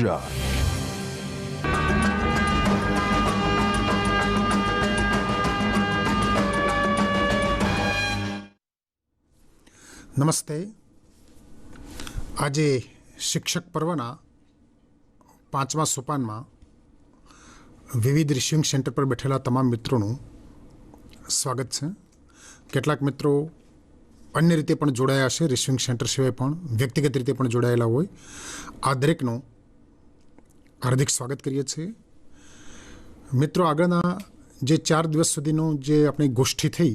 ગુજરાત. નમસ્તે. આજે શિક્ષક પર્વના 5મા સોપાનમાં વિવિધ રિસીવિંગ સેન્ટર પર બેઠેલા તમામ મિત્રોનું સ્વાગત છે. કેટલાક મિત્રો અન્ય રીતે પણ જોડાયા હશે, રિસીવિંગ સેન્ટર સિવાય પણ વ્યક્તિગત રીતે પણ જોડાયેલા હોય. આ દરેકનું હાર્દિક સ્વાગત કરીએ છીએ. મિત્રો, આગળના જે 4 દિવસ સુધીનું જે આપણી ગોષ્ઠી થઈ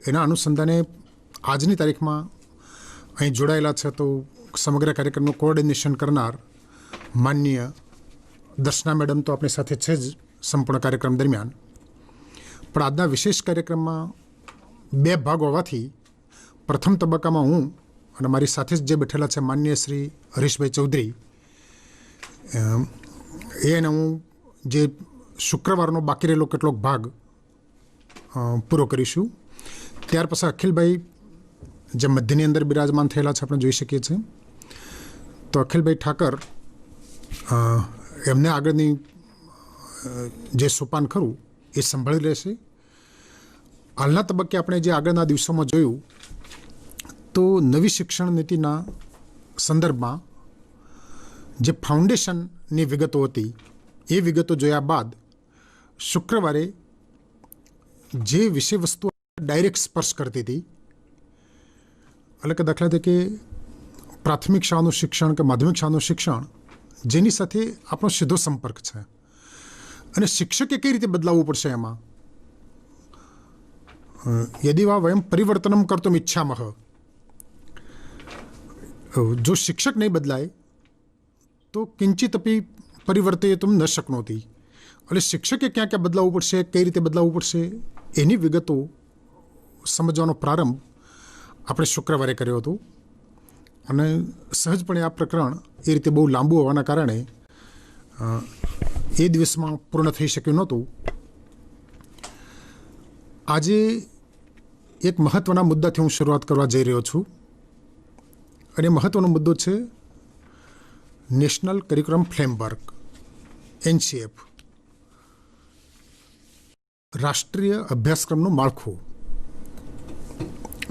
એના અનુસંધાને આજની તારીખમાં અહીં જોડાયેલા છે. તો સમગ્ર કાર્યક્રમનું કોઓર્ડિનેશન કરનાર માનનીય દર્શના મેડમ તો આપણી સાથે છે જ સંપૂર્ણ કાર્યક્રમ દરમિયાન. પણ આજના વિશેષ કાર્યક્રમમાં 2 ભાગ હોવાથી પ્રથમ તબક્કામાં હું અને મારી સાથે જ જે બેઠેલા છે માનનીય શ્રી હરીશભાઈ ચૌધરી, એને હું જે શુક્રવારનો બાકી રહેલો કેટલોક ભાગ પૂરો કરીશું. ત્યાર પછી અખિલભાઈ જે મધ્યની અંદર બિરાજમાન થયેલા છે આપણે જોઈ શકીએ છીએ. તો અખિલભાઈ ઠાકર એમને આગળની જે સોપાન ખરું એ સંભાળી લેશે. હાલના તબક્કે આપણે જે આગળના દિવસોમાં જોયું તો નવી શિક્ષણ નીતિના સંદર્ભમાં જે ફાઉન્ડેશનની વિગતો હતી એ વિગતો જોયા બાદ શુક્રવારે જે વિષય વસ્તુ ડાયરેક્ટ સ્પર્શ કરતી હતી, એટલે કે દાખલા તરીકે પ્રાથમિક શાળાનું શિક્ષણ કે માધ્યમિક શાળાનું શિક્ષણ જેની સાથે આપણો સીધો સંપર્ક છે અને શિક્ષકે કઈ રીતે બદલાવવું પડશે એમાં. યદિ વા વયમ પરિવર્તનમ કર્તુમ ઈચ્છામહ, જો શિક્ષક નહીં બદલાય તો કિંચિતપી પરિવર્તયિતુમ ન શક્નોતિ. એટલે શિક્ષકે ક્યાં ક્યાં બદલાવવું પડશે, કઈ રીતે બદલાવવું પડશે એની વિગતો સમજવાનો પ્રારંભ આપણે શુક્રવારે કર્યો હતો. અને સહજપણે આ પ્રકરણ એ રીતે બહુ લાંબુ હોવાના કારણે એ દિવસમાં પૂર્ણ થઈ શક્યું નહોતું. આજે એક મહત્ત્વના મુદ્દાથી હું શરૂઆત કરવા જઈ રહ્યો છું અને મહત્ત્વનો મુદ્દો છે નેશનલ કરિક્યુલમ ફ્રેમવર્ક, NCF, રાષ્ટ્રીય અભ્યાસક્રમનું માળખું.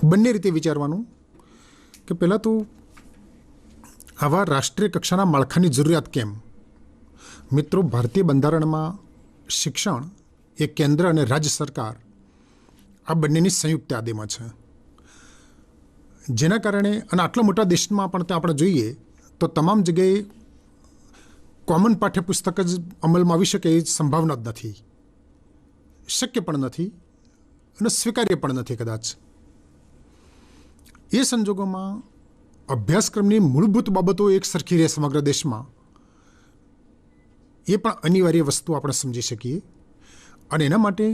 બંને રીતે વિચારવાનું કે પહેલાં તો આવા રાષ્ટ્રીય કક્ષાના માળખાની જરૂરિયાત કેમ. મિત્રો, ભારતીય બંધારણમાં શિક્ષણ એ કેન્દ્ર અને રાજ્ય સરકાર આ બંનેની સંયુક્ત યાદીમાં છે. જેના કારણે અને આટલા મોટા દેશમાં પણ આપણે જોઈએ તો તમામ જગ્યાએ કોમન પાઠ્યપુસ્તક જ અમલમાં આવી શકે એ સંભાવના જ નથી, શક્ય પણ નથી અને સ્વીકાર્ય પણ નથી કદાચ. એ સંજોગોમાં અભ્યાસક્રમની મૂળભૂત બાબતો એક સરખી રહે સમગ્ર દેશમાં, એ પણ અનિવાર્ય વસ્તુ આપણે સમજી શકીએ. અને એના માટે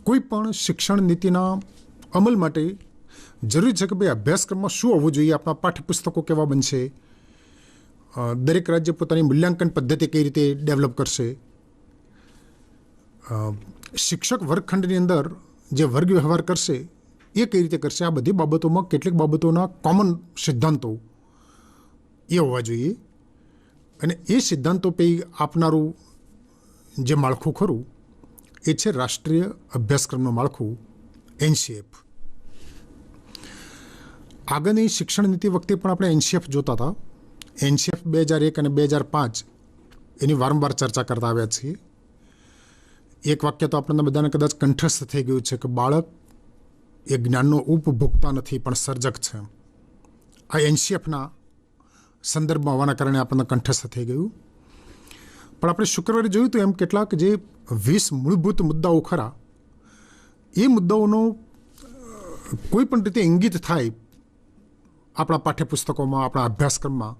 કોઈ પણ શિક્ષણ નીતિના અમલ માટે જરૂરી છે કે ભાઈ અભ્યાસક્રમમાં શું હોવું જોઈએ, આપણા પાઠ્યપુસ્તકો કેવા બનશે, દરેક રાજ્ય પોતાની મૂલ્યાંકન પદ્ધતિ કઈ રીતે ડેવલપ કરશે, શિક્ષક વર્ગખંડની અંદર જે વર્ગ વ્યવહાર કરશે એ કઈ રીતે કરશે. આ બધી બાબતોમાં કેટલીક બાબતોના કોમન સિદ્ધાંતો એ હોવા જોઈએ. અને એ સિદ્ધાંતો પૈકી આપનારું જે માળખું ખરું એ છે રાષ્ટ્રીય અભ્યાસક્રમનું માળખું, NCF. આગળની શિક્ષણ નીતિ વખતે પણ આપણે NCF જોતા હતા. NCF 2001 અને 2005 એની વારંવાર ચર્ચા કરતા આવ્યા છીએ. એક વાક્ય તો આપણને બધાને કદાચ કંઠસ્થ થઈ ગયું છે કે બાળક એ જ્ઞાનનો ઉપભોક્તા નથી પણ સર્જક છે. આ NCFના સંદર્ભમાં હોવાના કારણે આપણને કંઠસ્થ થઈ ગયું. પણ આપણે શુક્રવારે જોયું તો એમ કેટલાક જે 20 મૂળભૂત મુદ્દાઓ ખરા એ મુદ્દાઓનો કોઈ પણ રીતે ઇંગિત થાય આપણા પાઠ્યપુસ્તકોમાં, આપણા અભ્યાસક્રમમાં.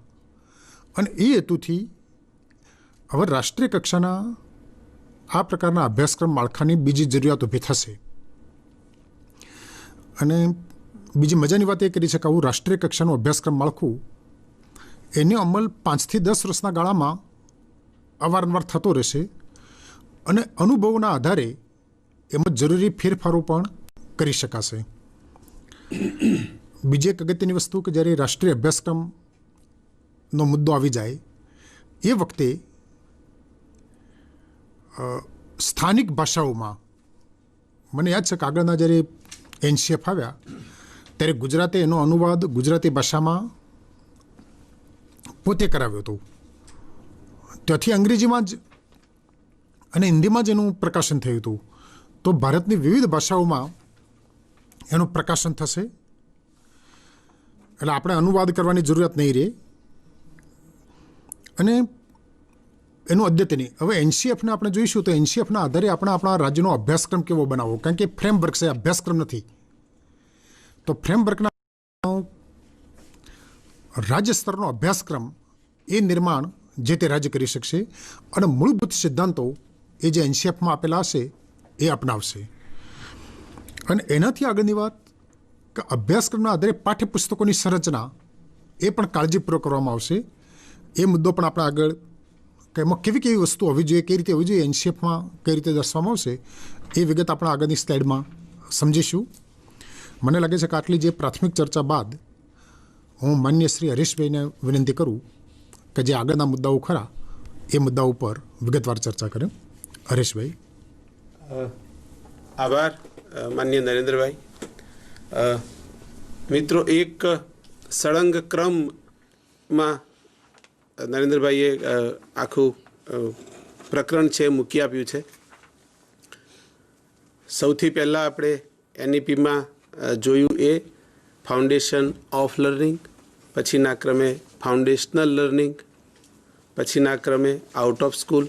અને એ હેતુથી હવે રાષ્ટ્રીય કક્ષાના આ પ્રકારના અભ્યાસક્રમ માળખાની બીજી જરૂરિયાત ઊભી થશે. અને બીજી મજાની વાત એ કરી છે કે આવું રાષ્ટ્રીય કક્ષાનું અભ્યાસક્રમ માળખું એનો અમલ 5 થી 10 વર્ષના ગાળામાં અવારનવાર થતો રહેશે અને અનુભવોના આધારે એમાં જરૂરી ફેરફારો પણ કરી શકાશે. બીજી એક અગત્યની વસ્તુ કે જ્યારે રાષ્ટ્રીય અભ્યાસક્રમનો મુદ્દો આવી જાય એ વખતે સ્થાનિક ભાષાઓમાં મને યાદ છે કે આગળના જ્યારે NCF આવ્યા ત્યારે ગુજરાતે એનો અનુવાદ ગુજરાતી ભાષામાં પોતે કરાવ્યો હતો. ત્યાંથી અંગ્રેજીમાં જ અને હિન્દીમાં જ એનું પ્રકાશન થયું હતું. તો ભારતની વિવિધ ભાષાઓમાં એનું પ્રકાશન થશે, એટલે આપણે અનુવાદ કરવાની જરૂરિયાત નહીં રહે. અને એનું અદ્યતની હવે NCFને આપણે જોઈશું તો NCFના આધારે આપણા રાજ્યનો અભ્યાસક્રમ કેવો બનાવવો, કારણ કે ફ્રેમવર્ક છે, અભ્યાસક્રમ નથી. તો ફ્રેમવર્કના રાજ્ય સ્તરનો અભ્યાસક્રમ એ નિર્માણ જે તે રાજ્ય કરી શકશે અને મૂળભૂત સિદ્ધાંતો એ જે NCFમાં આપેલા હશે એ અપનાવશે. અને એનાથી આગળની વાત કે અભ્યાસક્રમના આધારે પાઠ્યપુસ્તકોની સંરચના એ પણ કાળજીપૂર્વક કરવામાં આવશે. એ મુદ્દો પણ આપણે આગળ કે એમાં કેવી કેવી વસ્તુ હોવી જોઈએ, કઈ રીતે હોવી જોઈએ, NCFમાં કઈ રીતે દર્શાવવામાં આવશે એ વિગત આપણે આગળની સ્લાઇડમાં સમજીશું. મને લાગે છે કે આટલી જે પ્રાથમિક ચર્ચા બાદ હું માન્ય શ્રી હરીશભાઈને વિનંતી કરું કે જે આગળના મુદ્દાઓ ખરા એ મુદ્દા ઉપર વિગતવાર ચર્ચા કરે. હરીશભાઈ. આભાર માન્ય નરેન્દ્રભાઈ. મિત્રો, એક સળંગ ક્રમમાં નરેન્દ્રભાઈએ આખું પ્રકરણ છે મૂકી આપ્યું છે. સૌથી પહેલાં આપણે NEPમાં જોયું એ ફાઉન્ડેશન ઓફ લર્નિંગ, પછીના ક્રમે ફાઉન્ડેશનલ લર્નિંગ, પછીના ક્રમે આઉટ ઓફ સ્કૂલ,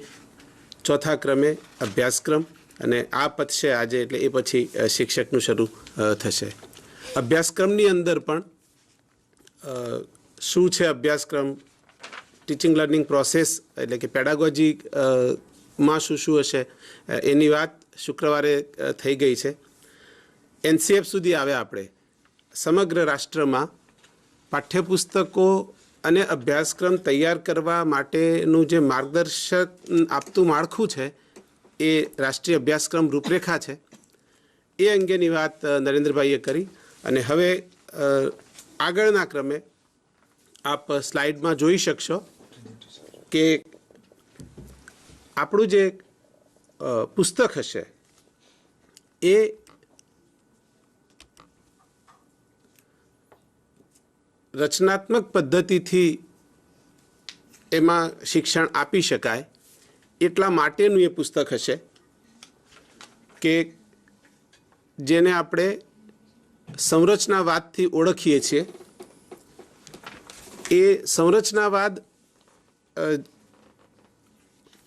ચોથા ક્રમે અભ્યાસક્રમ, અને આ પતશે આજે એટલે એ પછી શિક્ષકનું શરૂ થશે. અભ્યાસક્રમની અંદર પણ શું છે અભ્યાસક્રમ, ટીચિંગ લર્નિંગ પ્રોસેસ એટલે કે પેડાગોજી માં શું હશે એની વાત શુક્રવારે થઈ ગઈ છે. NCF સુધી આવ્યા આપણે. સમગ્ર રાષ્ટ્રમાં પાઠ્યપુસ્તકો અને અભ્યાસક્રમ તૈયાર કરવા માટેનું જે માર્ગદર્શક આપતું માળખું છે એ રાષ્ટ્રીય અભ્યાસક્રમ રૂપરેખા છે. એ અંગેની વાત નરેન્દ્રભાઈએ કરી. અને હવે આગળના ક્રમે આપ સ્લાઇડમાં જોઈ શકશો કે આપણું જે પુસ્તક હશે એ રચનાત્મક પદ્ધતિથી એમાં શિક્ષણ આપી શકાય એટલા માટેનું એ પુસ્તક હશે કે જેને આપણે સંરચનાવાદથી ઓળખીએ છીએ. એ સંરચનાવાદ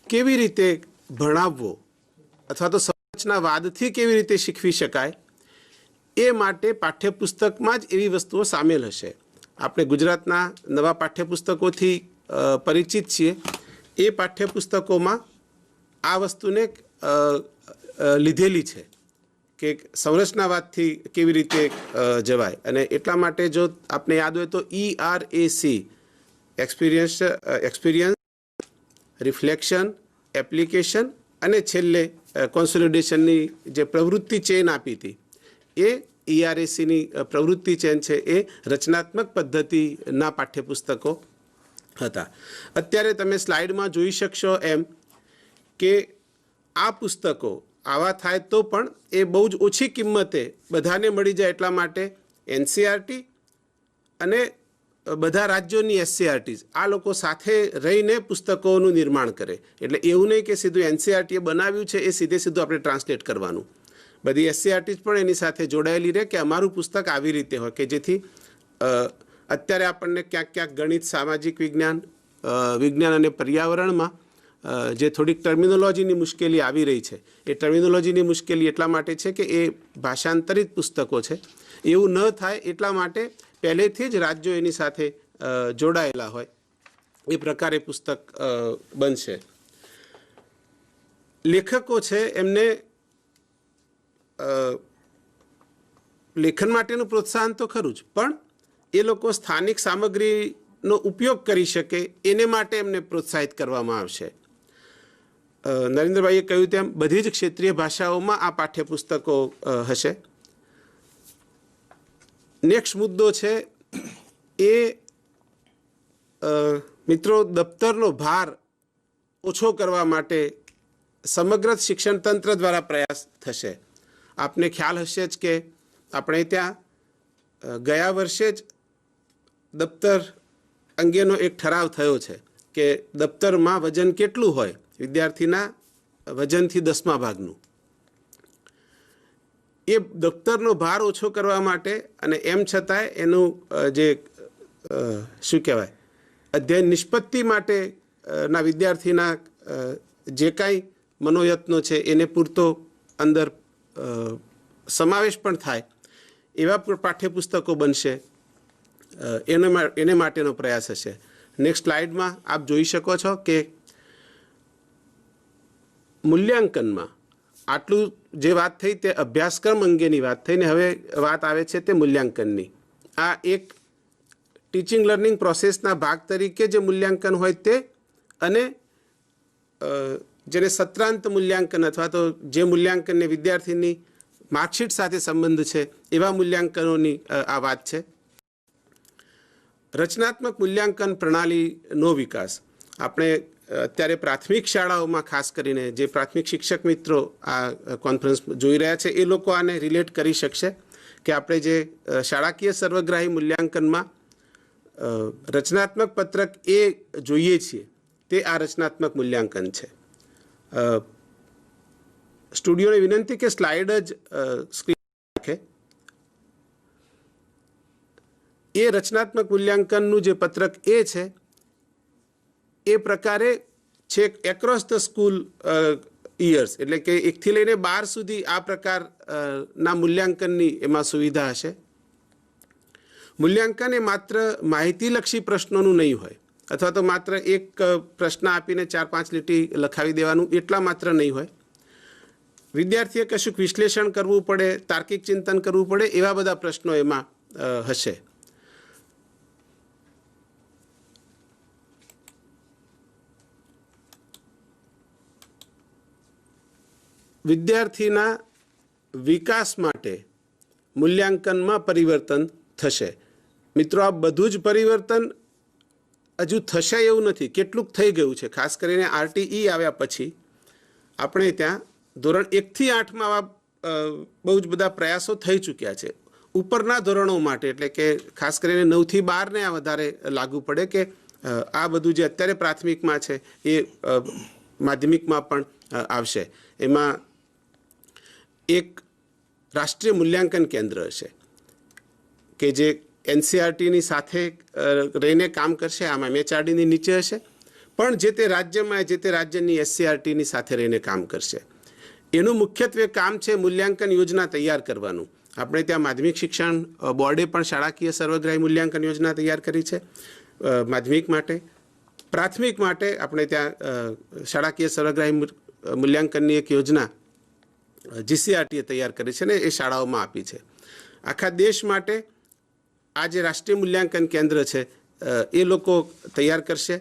કેવી રીતે ભણાવવો અથવા તો સંરચનાવાદથી કેવી રીતે શીખવી શકાય એ માટે પાઠ્યપુસ્તકમાં જ એવી વસ્તુઓ સામેલ હશે. આપણે ગુજરાતના નવા પાઠ્યપુસ્તકોથી પરિચિત છીએ. એ પાઠ્યપુસ્તકોમાં આ વસ્તુને લીધેલી છે કે સંરચનાવાદથી કેવી રીતે જવાય. અને એટલા માટે જો આપને યાદ હોય તો ERAC એક્સપિરિયન્સ, રિફ્લેક્શન, એપ્લિકેશન અને છેલ્લે કોન્સોલિડેશનની જે પ્રવૃત્તિ ચેન આપી હતી એ ERACની પ્રવૃત્તિ ચેન છે એ રચનાત્મક પદ્ધતિના પાઠ્યપુસ્તકો હતા. અત્યારે તમે સ્લાઇડમાં જોઈ શકશો એમ કે આ પુસ્તકો આવા થાય તો પણ એ બહુ જ ઓછી કિંમતે બધાને મળી જાય એટલા માટે NCERT અને બધા રાજ્યોની SCERTs આ લોકો સાથે રહીને પુસ્તકોનું નિર્માણ કરે. એટલે એવું નહીં કે સીધું NCERT બનાવ્યું છે એ સીધું આપણે ટ્રાન્સલેટ કરવાનું. બધી SCERTs પણ એની સાથે જોડાયેલી રહે કે અમારું પુસ્તક આવી રીતે હોય કે જેથી અત્યારે આપણને ક્યાંક ગણિત, સામાજિક વિજ્ઞાન, વિજ્ઞાન અને પર્યાવરણમાં જે થોડીક ટર્મિનોલોજીની મુશ્કેલી આવી રહી છે એ ટર્મિનોલોજીની મુશ્કેલી એટલા માટે છે કે એ ભાષાંતરિત પુસ્તકો છે. એવું ન થાય એટલા માટે પહેલેથી જ રાજ્યો એની સાથે જોડાયેલા હોય એ પ્રકારે પુસ્તક બનશે. લેખકો છે એમને લેખન માટેનું પ્રોત્સાહન તો ખરું જ, પણ એ લોકો સ્થાનિક સામગ્રીનો ઉપયોગ કરી શકે એને માટે એમને પ્રોત્સાહિત કરવામાં આવશે. નરેન્દ્રભાઈએ કહ્યું તેમ બધી જ ક્ષેત્રીય ભાષાઓમાં આ પાઠ્યપુસ્તકો હશે. નેક્સ્ટ મુદ્દો છે એ મિત્રો, દફતરનો ભાર ઓછો કરવા માટે સમગ્ર શિક્ષણ તંત્ર દ્વારા પ્રયાસ થશે. આપને ખ્યાલ હશે જ કે આપણે ત્યાં ગયા વર્ષે જ દફતર અંગેનો એક ઠરાવ થયો છે કે દફતરમાં વજન કેટલું હોય, વિદ્યાર્થીના વજનથી 10મા ભાગનું. એ દફતરનો ભાર ઓછો કરવા માટે અને એમ છતાંય એનું જે શું કહેવાય અધ્યયન નિષ્પત્તિ માટે ના વિદ્યાર્થીના જે કાંઈ મનોયત્નો છે એને પૂરતો અંદર સમાવેશ પણ થાય એવા પાઠ્યપુસ્તકો બનશે. એને માટેનો પ્રયાસ હશે. નેક્સ્ટ સ્લાઇડમાં આપ જોઈ શકો છો કે મૂલ્યાંકનમાં આટલું જે વાત થઈ તે અભ્યાસક્રમ અંગેની વાત થઈ ને હવે વાત આવે છે તે મૂલ્યાંકનની. આ એક ટીચિંગ લર્નિંગ પ્રોસેસના ભાગ તરીકે જે મૂલ્યાંકન હોય તે અને જેને સત્રાંત મૂલ્યાંકન અથવા તો જે મૂલ્યાંકનને વિદ્યાર્થીની માર્કશીટ સાથે સંબંધ છે એવા મૂલ્યાંકનોની આ વાત છે. રચનાત્મક મૂલ્યાંકન પ્રણાલીનો વિકાસ આપણે અત્યારે પ્રાથમિક શાળાઓમાં ખાસ કરીને જે પ્રાથમિક શિક્ષક મિત્રો આ કોન્ફરન્સ જોઈ રહ્યા છે એ લોકો આને રિલેટ કરી શકશે કે આપણે જે શાળાકીય સર્વગ્રાહી મૂલ્યાંકનમાં રચનાત્મક પત્રક એ જોઈએ છીએ તે આ રચનાત્મક મૂલ્યાંકન છે. સ્ટુડિયોને વિનંતી કે સ્લાઇડ જ સ્ક્રીન રાખે. એ રચનાત્મક મૂલ્યાંકનનું જે પત્રક એ છે એ પ્રકારે છેક એક્રોસ ધ સ્કૂલ યર્સ એટલે કે 1 થી લઈને 12 સુધી આ પ્રકારના મૂલ્યાંકનની એમાં સુવિધા હશે. મૂલ્યાંકન એ માત્ર માહિતીલક્ષી પ્રશ્નોનું નહીં હોય અથવા તો માત્ર એક પ્રશ્ન આપીને 4-5 લીટી લખાવી દેવાનું એટલા માત્ર નહીં હોય. વિદ્યાર્થીએ કશુંક વિશ્લેષણ કરવું પડે, તાર્કિક ચિંતન કરવું પડે એવા બધા પ્રશ્નો એમાં હશે. વિદ્યાર્થીના વિકાસ માટે મૂલ્યાંકનમાં પરિવર્તન થશે. મિત્રો, આ બધું જ પરિવર્તન હજુ થશે એવું નથી, કેટલુંક થઈ ગયું છે. ખાસ કરીને RTE આવ્યા પછી આપણે ત્યાં ધોરણ 1 થી 8માં આવા બહુ જ બધા પ્રયાસો થઈ ચૂક્યા છે. ઉપરના ધોરણો માટે એટલે કે ખાસ કરીને 9 થી 12ને આ વધારે લાગુ પડે કે આ બધું જે અત્યારે પ્રાથમિકમાં છે એ માધ્યમિકમાં પણ આવશે. એમાં એક રાષ્ટ્રીય મૂલ્યાંકન કેન્દ્ર હશે કે જે NCERTની સાથે રહીને કામ કરશે. આમાં MHRDની નીચે હશે પણ જે તે રાજ્યમાં જે તે રાજ્યની SCERTની સાથે રહીને કામ કરશે. એનું મુખ્યત્વે કામ છે મૂલ્યાંકન યોજના તૈયાર કરવાનું. આપણે ત્યાં માધ્યમિક શિક્ષણ બોર્ડે પણ શાળાકીય સર્વગ્રાહી મૂલ્યાંકન યોજના તૈયાર કરી છે માધ્યમિક માટે. પ્રાથમિક માટે આપણે ત્યાં શાળાકીય સર્વગ્રાહી મૂલ્યાંકનની એક યોજના GCRTએ તૈયાર કરી છે ને એ શાળાઓમાં આપી છે. આખા દેશ માટે આ જે રાષ્ટ્રીય મૂલ્યાંકન કેન્દ્ર છે એ લોકો તૈયાર કરશે.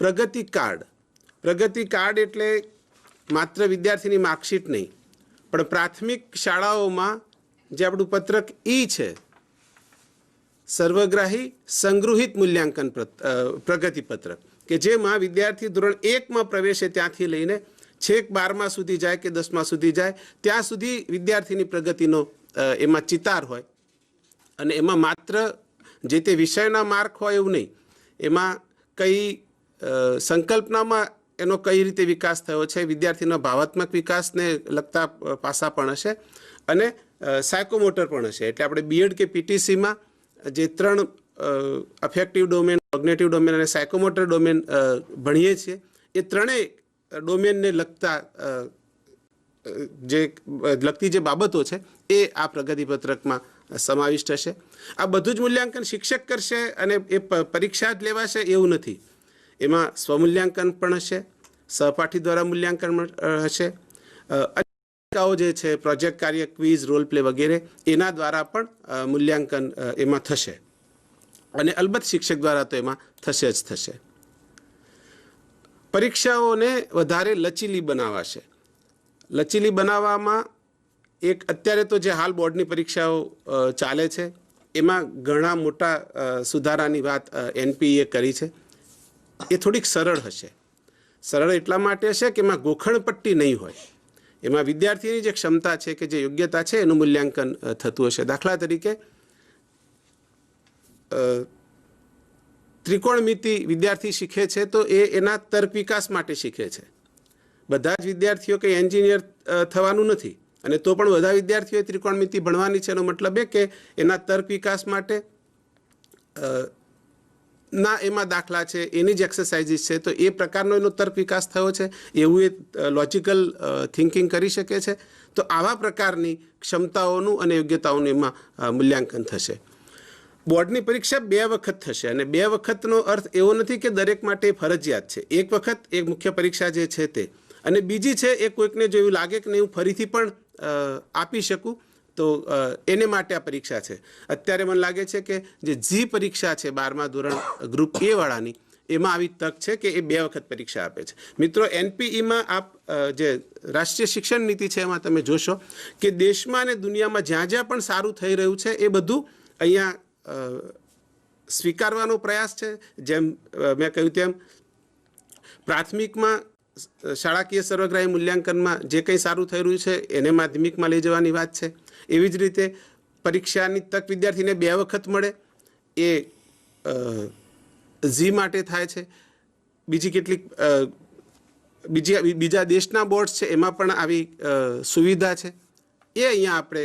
પ્રગતિ કાર્ડ એટલે માત્ર વિદ્યાર્થીની માર્કશીટ નહીં પણ પ્રાથમિક શાળાઓમાં જે આપણું પત્રક છે સર્વગ્રાહી સંગૃહિત મૂલ્યાંકન પ્રગતિ પત્રક કે જેમાં વિદ્યાર્થી ધોરણ 1માં પ્રવેશે ત્યાંથી લઈને છેક 12મા સુધી જાય કે 10મા સુધી જાય ત્યાં સુધી વિદ્યાર્થીની પ્રગતિનો એમાં ચિતાર હોય અને એમાં માત્ર જે તે વિષયના માર્ક હોય એવું નહીં, એમાં કઈ સંકલ્પનામાં એનો કઈ રીતે વિકાસ થયો છે, વિદ્યાર્થીના ભાવાત્મક વિકાસને લગતા પાસા પણ હશે અને સાયકોમોટર પણ હશે. એટલે આપણે BEd કે PTCમાં જે 3 અફેક્ટિવ ડોમેન, કોગ્નિટિવ ડોમેન અને સાયકોમોટર ડોમેન ભણીએ છીએ એ ત્રણેય ડોમેનને લગતી જે બાબતો છે એ આ પ્રગતિપત્રકમાં સમાવિષ્ટ હશે. આ બધું જ મૂલ્યાંકન શિક્ષક કરશે અને એ પરીક્ષા જ લેવાશે એવું નથી. એમાં સ્વમૂલ્યાંકન પણ હશે, સહપાઠી દ્વારા મૂલ્યાંકન હશે, જે છે પ્રોજેક્ટ કાર્ય, ક્વિઝ, રોલ પ્લે વગેરે એના દ્વારા પણ મૂલ્યાંકન એમાં થશે અને અલબત્ત શિક્ષક દ્વારા તો એમાં થશે જ થશે. પરીક્ષાઓને વધારે લચીલી બનાવાશે. લચીલી બનાવવામાં એક અત્યારે તો જે હાલ બોર્ડની પરીક્ષાઓ ચાલે છે એમાં ઘણા મોટા સુધારાની વાત NPE કરી છે. એ થોડીક સરળ હશે. સરળ એટલા માટે હશે કે એમાં ગોખણપટ્ટી નહીં હોય. એમાં વિદ્યાર્થીની જે ક્ષમતા છે કે જે યોગ્યતા છે એનું મૂલ્યાંકન થતું હશે. દાખલા તરીકે ત્રિકોણમિતિ વિદ્યાર્થી શીખે છે તો એ એના તર્ક વિકાસ માટે શીખે છે. બધા જ વિદ્યાર્થીઓ કંઈ એન્જિનિયર થવાનું નથી, અને તો પણ બધા વિદ્યાર્થીઓએ ત્રિકોણમિતિ ભણવાની છે. એનો મતલબ એ કે એના તર્ક વિકાસ માટે ના એમાં દાખલા છે, એની જ એક્સરસાઇઝીસ છે, તો એ પ્રકારનો એનો તર્ક વિકાસ થયો છે, એવું એ લોજિકલ થિંકિંગ કરી શકે છે. તો આવા પ્રકારની ક્ષમતાઓનું અને યોગ્યતાઓનું એમાં મૂલ્યાંકન થશે. બોર્ડની પરીક્ષા 2 વખત થશે, અને 2 વખતનો અર્થ એવો નથી કે દરેક માટે ફરજિયાત છે. એક વખત એક મુખ્ય પરીક્ષા જે છે તે, અને બીજી છે એ કોઈકને જો એવું લાગે કે નહીં હું ફરીથી પણ આપી શકું તો એને માટે આ પરીક્ષા છે. અત્યારે મને લાગે છે કે જે જી પરીક્ષા છે 12મા ધોરણ ગ્રુપ એ વાળાની, એમાં આવી તક છે કે એ 2 વખત પરીક્ષા આપે છે. મિત્રો, એનપીઈમાં આપ જે રાષ્ટ્રીય શિક્ષણ નીતિ છે એમાં તમે જોશો કે દેશમાં અને દુનિયામાં જ્યાં જ્યાં પણ સારું થઈ રહ્યું છે એ બધું અહીંયા સ્વીકારવાનો પ્રયાસ છે. જેમ મેં કહ્યું તેમ પ્રાથમિકમાં શાળાકીય સર્વગ્રાહી મૂલ્યાંકનમાં જે કંઈ સારું થઈ રહ્યું છે એને માધ્યમિકમાં લઈ જવાની વાત છે. એવી જ રીતે પરીક્ષાની તક વિદ્યાર્થીને 2 વખત મળે એ ઝી માટે થાય છે. બીજી કેટલીક બીજા દેશના બોર્ડ છે એમાં પણ આવી સુવિધા છે. એ અહીંયા આપણે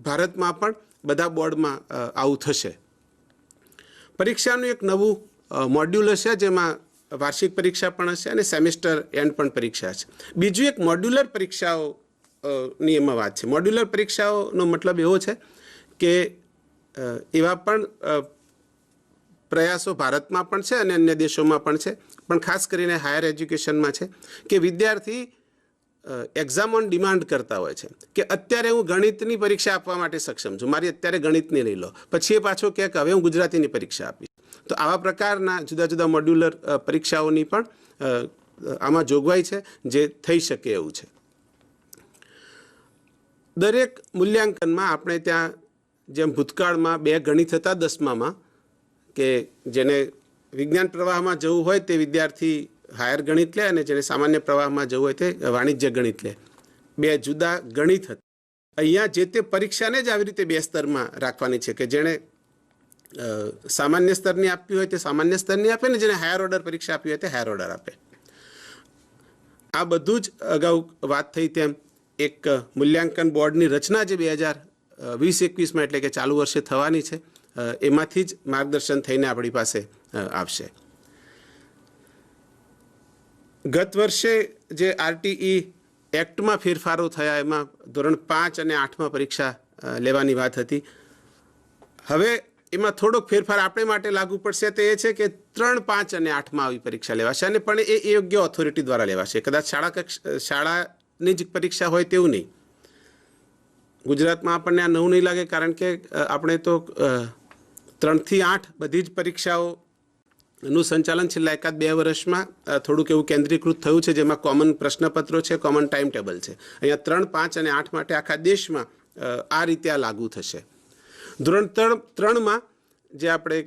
ભારતમાં પણ બધા બોર્ડમાં આવું થશે. પરીક્ષાનું એક નવું મોડ્યુલ હશે જેમાં વાર્ષિક પરીક્ષા પણ હશે અને સેમેસ્ટર એન્ડ પણ પરીક્ષા છે. બીજું એક મોડ્યુલર પરીક્ષાઓની એમાં વાત છે. મોડ્યુલર પરીક્ષાઓનો મતલબ એવો છે કે એવા પણ પ્રયાસો ભારતમાં પણ છે અને અન્ય દેશોમાં પણ છે, પણ ખાસ કરીને હાયર એજ્યુકેશનમાં છે કે વિદ્યાર્થી એક્ઝામ ઓન ડિમાન્ડ કરતા હોય છે કે અત્યારે હું ગણિતની પરીક્ષા આપવા માટે સક્ષમ છું, મારી અત્યારે ગણિતની લઈ લો, પછી એ પાછો કહે કે હવે હું ગુજરાતીની પરીક્ષા આપીશ. તો આવા પ્રકારના જુદા જુદા મોડ્યુલર પરીક્ષાઓની પણ આમાં જોગવાઈ છે જે થઈ શકે એવું છે. દરેક મૂલ્યાંકનમાં આપણે ત્યાં જેમ ભૂતકાળમાં 2 ગણિત હતા 10મામાં કે જેને વિજ્ઞાન પ્રવાહમાં જવું હોય તે વિદ્યાર્થી હાયર ગણિત લે અને જેને સામાન્ય પ્રવાહમાં જવું હોય તે વાણિજ્ય ગણિત લે. 2 જુદા ગણિત હતા. અહીંયા જે તે પરીક્ષાને જ આવી રીતે 2 સ્તરમાં રાખવાની છે કે જેણે સામાન્ય સ્તરની આપવી હોય તે સામાન્ય સ્તરની આપે ને જેને હાયર ઓર્ડર પરીક્ષા આપવી હોય તે હાયર ઓર્ડર આપે. આ બધું જ અગાઉ વાત થઈ તેમ એક મૂલ્યાંકન બોર્ડની રચના જે 2020-21માં એટલે કે ચાલુ વર્ષે થવાની છે એમાંથી જ માર્ગદર્શન થઈને આપણી પાસે આવશે. ગત વર્ષે જે આરટીઈ એક્ટમાં ફેરફારો થયા એમાં ધોરણ 5 અને 8માં પરીક્ષા લેવાની વાત હતી. હવે એમાં થોડોક ફેરફાર આપણે માટે લાગુ પડશે. તે એ છે કે 3, 5 અને 8માં આવી પરીક્ષા લેવાશે, અને પણ એ યોગ્ય ઓથોરિટી દ્વારા લેવાશે. કદાચ શાળાની જ પરીક્ષા હોય તેવું નહીં. ગુજરાતમાં આપણને આ નવું નહીં લાગે, કારણ કે આપણે તો 3 થી 8 બધી જ પરીક્ષાઓનું સંચાલન છેલ્લા 1-2 વર્ષમાં થોડુંક એવું કેન્દ્રીકૃત થયું છે, જેમાં કોમન પ્રશ્નપત્રો છે, કોમન ટાઈમ ટેબલ છે. અહીંયા 3, 5 અને 8 માટે આખા દેશમાં આ રીતે આ લાગુ થશે. ધોરણ 3માં જે આપણે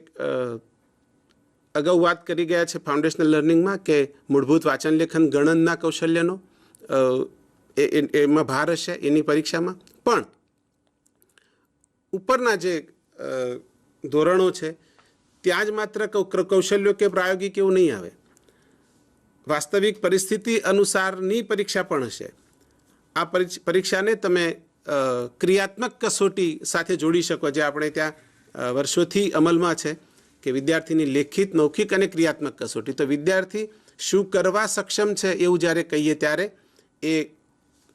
અગાઉ વાત કરી ગયા છે ફાઉન્ડેશનલ લર્નિંગમાં કે મૂળભૂત વાંચન લેખન ગણનના કૌશલ્યનો એમાં ભાર હશે એની પરીક્ષામાં. પણ ઉપરના જે ધોરણો છે ત્યાં જ માત્ર કૌશલ્યો કે પ્રાયોગિક એવું નહીં આવે. વાસ્તવિક પરિસ્થિતિ અનુસારની પરીક્ષા પણ હશે. આ પરીક્ષાને તમે ક્રિયાત્મક કસોટી સાથે જોડી શકો, જે આપણે ત્યાં વર્ષોથી અમલમાં છે કે વિદ્યાર્થીની લેખિત, મૌખિક અને ક્રિયાત્મક કસોટી. તો વિદ્યાર્થી શું કરવા સક્ષમ છે એવું જ્યારે કહીએ ત્યારે એ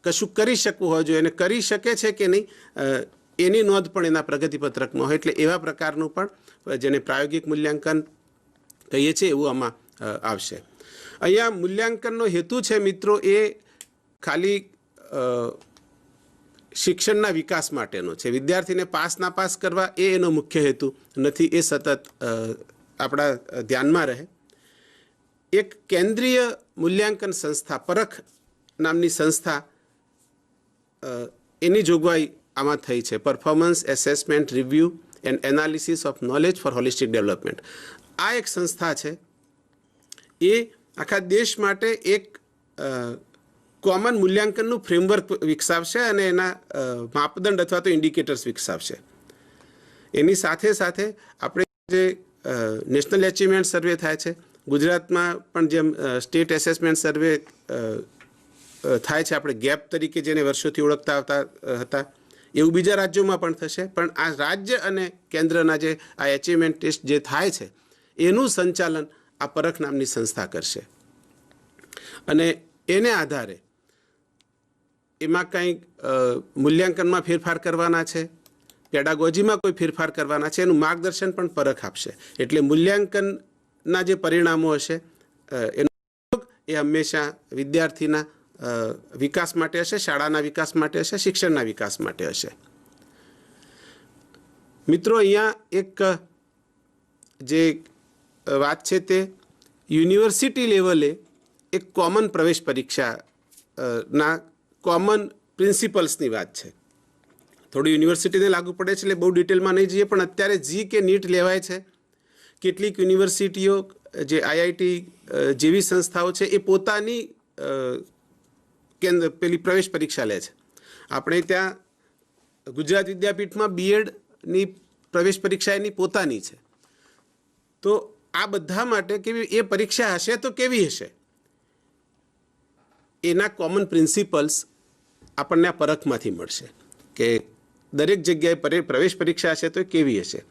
કશું કરી શકવું હોય જોઈએ, અને કરી શકે છે કે નહીં એની નોંધ પણ એના પ્રગતિપત્રકમાં હોય. એટલે એવા પ્રકારનું પણ જેને પ્રાયોગિક મૂલ્યાંકન કહીએ છીએ એવું આમાં આવશે. અહીંયા મૂલ્યાંકનનો હેતુ છે મિત્રો એ ખાલી શિક્ષણના વિકાસ માટેનો છે. વિદ્યાર્થીને પાસ નાપાસ કરવા એ એનો મુખ્ય હેતુ નથી. એ સતત આપણા ધ્યાનમાં રહે. એક કેન્દ્રીય મૂલ્યાંકન સંસ્થા પરખ નામની સંસ્થા એની જોગવાઈ આમાં થઈ છે. Performance assessment review and analysis of knowledge four holistic development. આ એક સંસ્થા છે એ આખા દેશ માટે એક કોમન મૂલ્યાંકનનું ફ્રેમવર્ક વિકસાવશે અને એના માપદંડ અથવા તો ઇન્ડિકેટર્સ વિકસાવશે. એની સાથે સાથે આપણે જે નેશનલ એચિવમેન્ટ સર્વે થાય છે, ગુજરાતમાં પણ જેમ સ્ટેટ એસેસમેન્ટ સર્વે થાય છે, આપણે ગેપ તરીકે જેને વર્ષોથી ઓળખતા આવતા હતા, એવું બીજા રાજ્યોમાં પણ થશે. પણ આ રાજ્ય અને કેન્દ્રના જે આ એચિવમેન્ટ ટેસ્ટ જે થાય છે એનું સંચાલન આ પરખ નામની સંસ્થા કરશે. અને એને આધારે એમાં કંઈક મૂલ્યાંકનમાં ફેરફાર કરવાના છે, પેડાગોજીમાં કોઈ ફેરફાર કરવાના છે, એનું માર્ગદર્શન પણ પરખ આપશે. એટલે મૂલ્યાંકનના જે પરિણામો હશે એનો ઉપયોગ એ હંમેશા વિદ્યાર્થીના વિકાસ માટે હશે, શાળાના વિકાસ માટે હશે, શિક્ષણના વિકાસ માટે હશે. મિત્રો, અહીંયા એક જે વાત છે તે યુનિવર્સિટી લેવલે એક કોમન પ્રવેશ પરીક્ષા ના કોમન પ્રિન્સિપલ્સની વાત છે. થોડી યુનિવર્સિટીને લાગુ પડે છે એટલે બહુ ડિટેલમાં નહીં જઈએ, પણ અત્યારે જી કે નીટ લેવાય છે. કેટલીક યુનિવર્સિટીઓ જે આઈઆઈટી જેવી સંસ્થાઓ છે એ પોતાની પેલી પ્રવેશ પરીક્ષા લે છે. આપણે ત્યાં ગુજરાત વિદ્યાપીઠમાં બીએડની પ્રવેશ પરીક્ષા એની પોતાની છે. તો આ બધા માટે કેવી એ પરીક્ષા હશે તો કેવી હશે, એના કોમન પ્રિન્સિપલ્સ આપણને આ પરખમાંથી મળશે કે દરેક જગ્યાએ પ્રવેશ પરીક્ષા હશે તો કેવી હશે.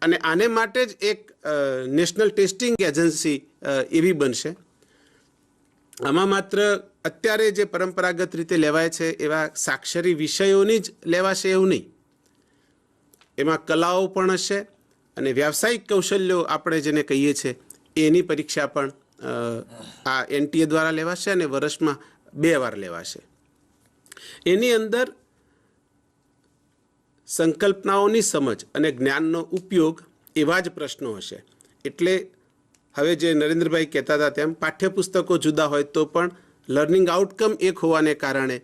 અને આને માટે જ એક નેશનલ ટેસ્ટિંગ એજન્સી એવી બનશે. આમાં માત્ર અત્યારે જે પરંપરાગત રીતે લેવાય છે એવા સાક્ષરી વિષયોની જ લેવાશે એવું નહીં. એમાં કલાઓ પણ હશે અને વ્યાવસાયિક કૌશલ્યો આપણે જેને કહીએ છીએ એની પરીક્ષા પણ આ એનટીએ દ્વારા લેવાશે અને વર્ષમાં 2 વાર લેવાશે. એની અંદર સંકલ્પનાઓની સમજ અને જ્ઞાનનો ઉપયોગ એવા જ પ્રશ્નો હશે. એટલે હવે જે નરેન્દ્રભાઈ કહેતા હતા તેમ પાઠ્યપુસ્તકો જુદા હોય તો પણ લર્નિંગ આઉટકમ એક હોવાને કારણે,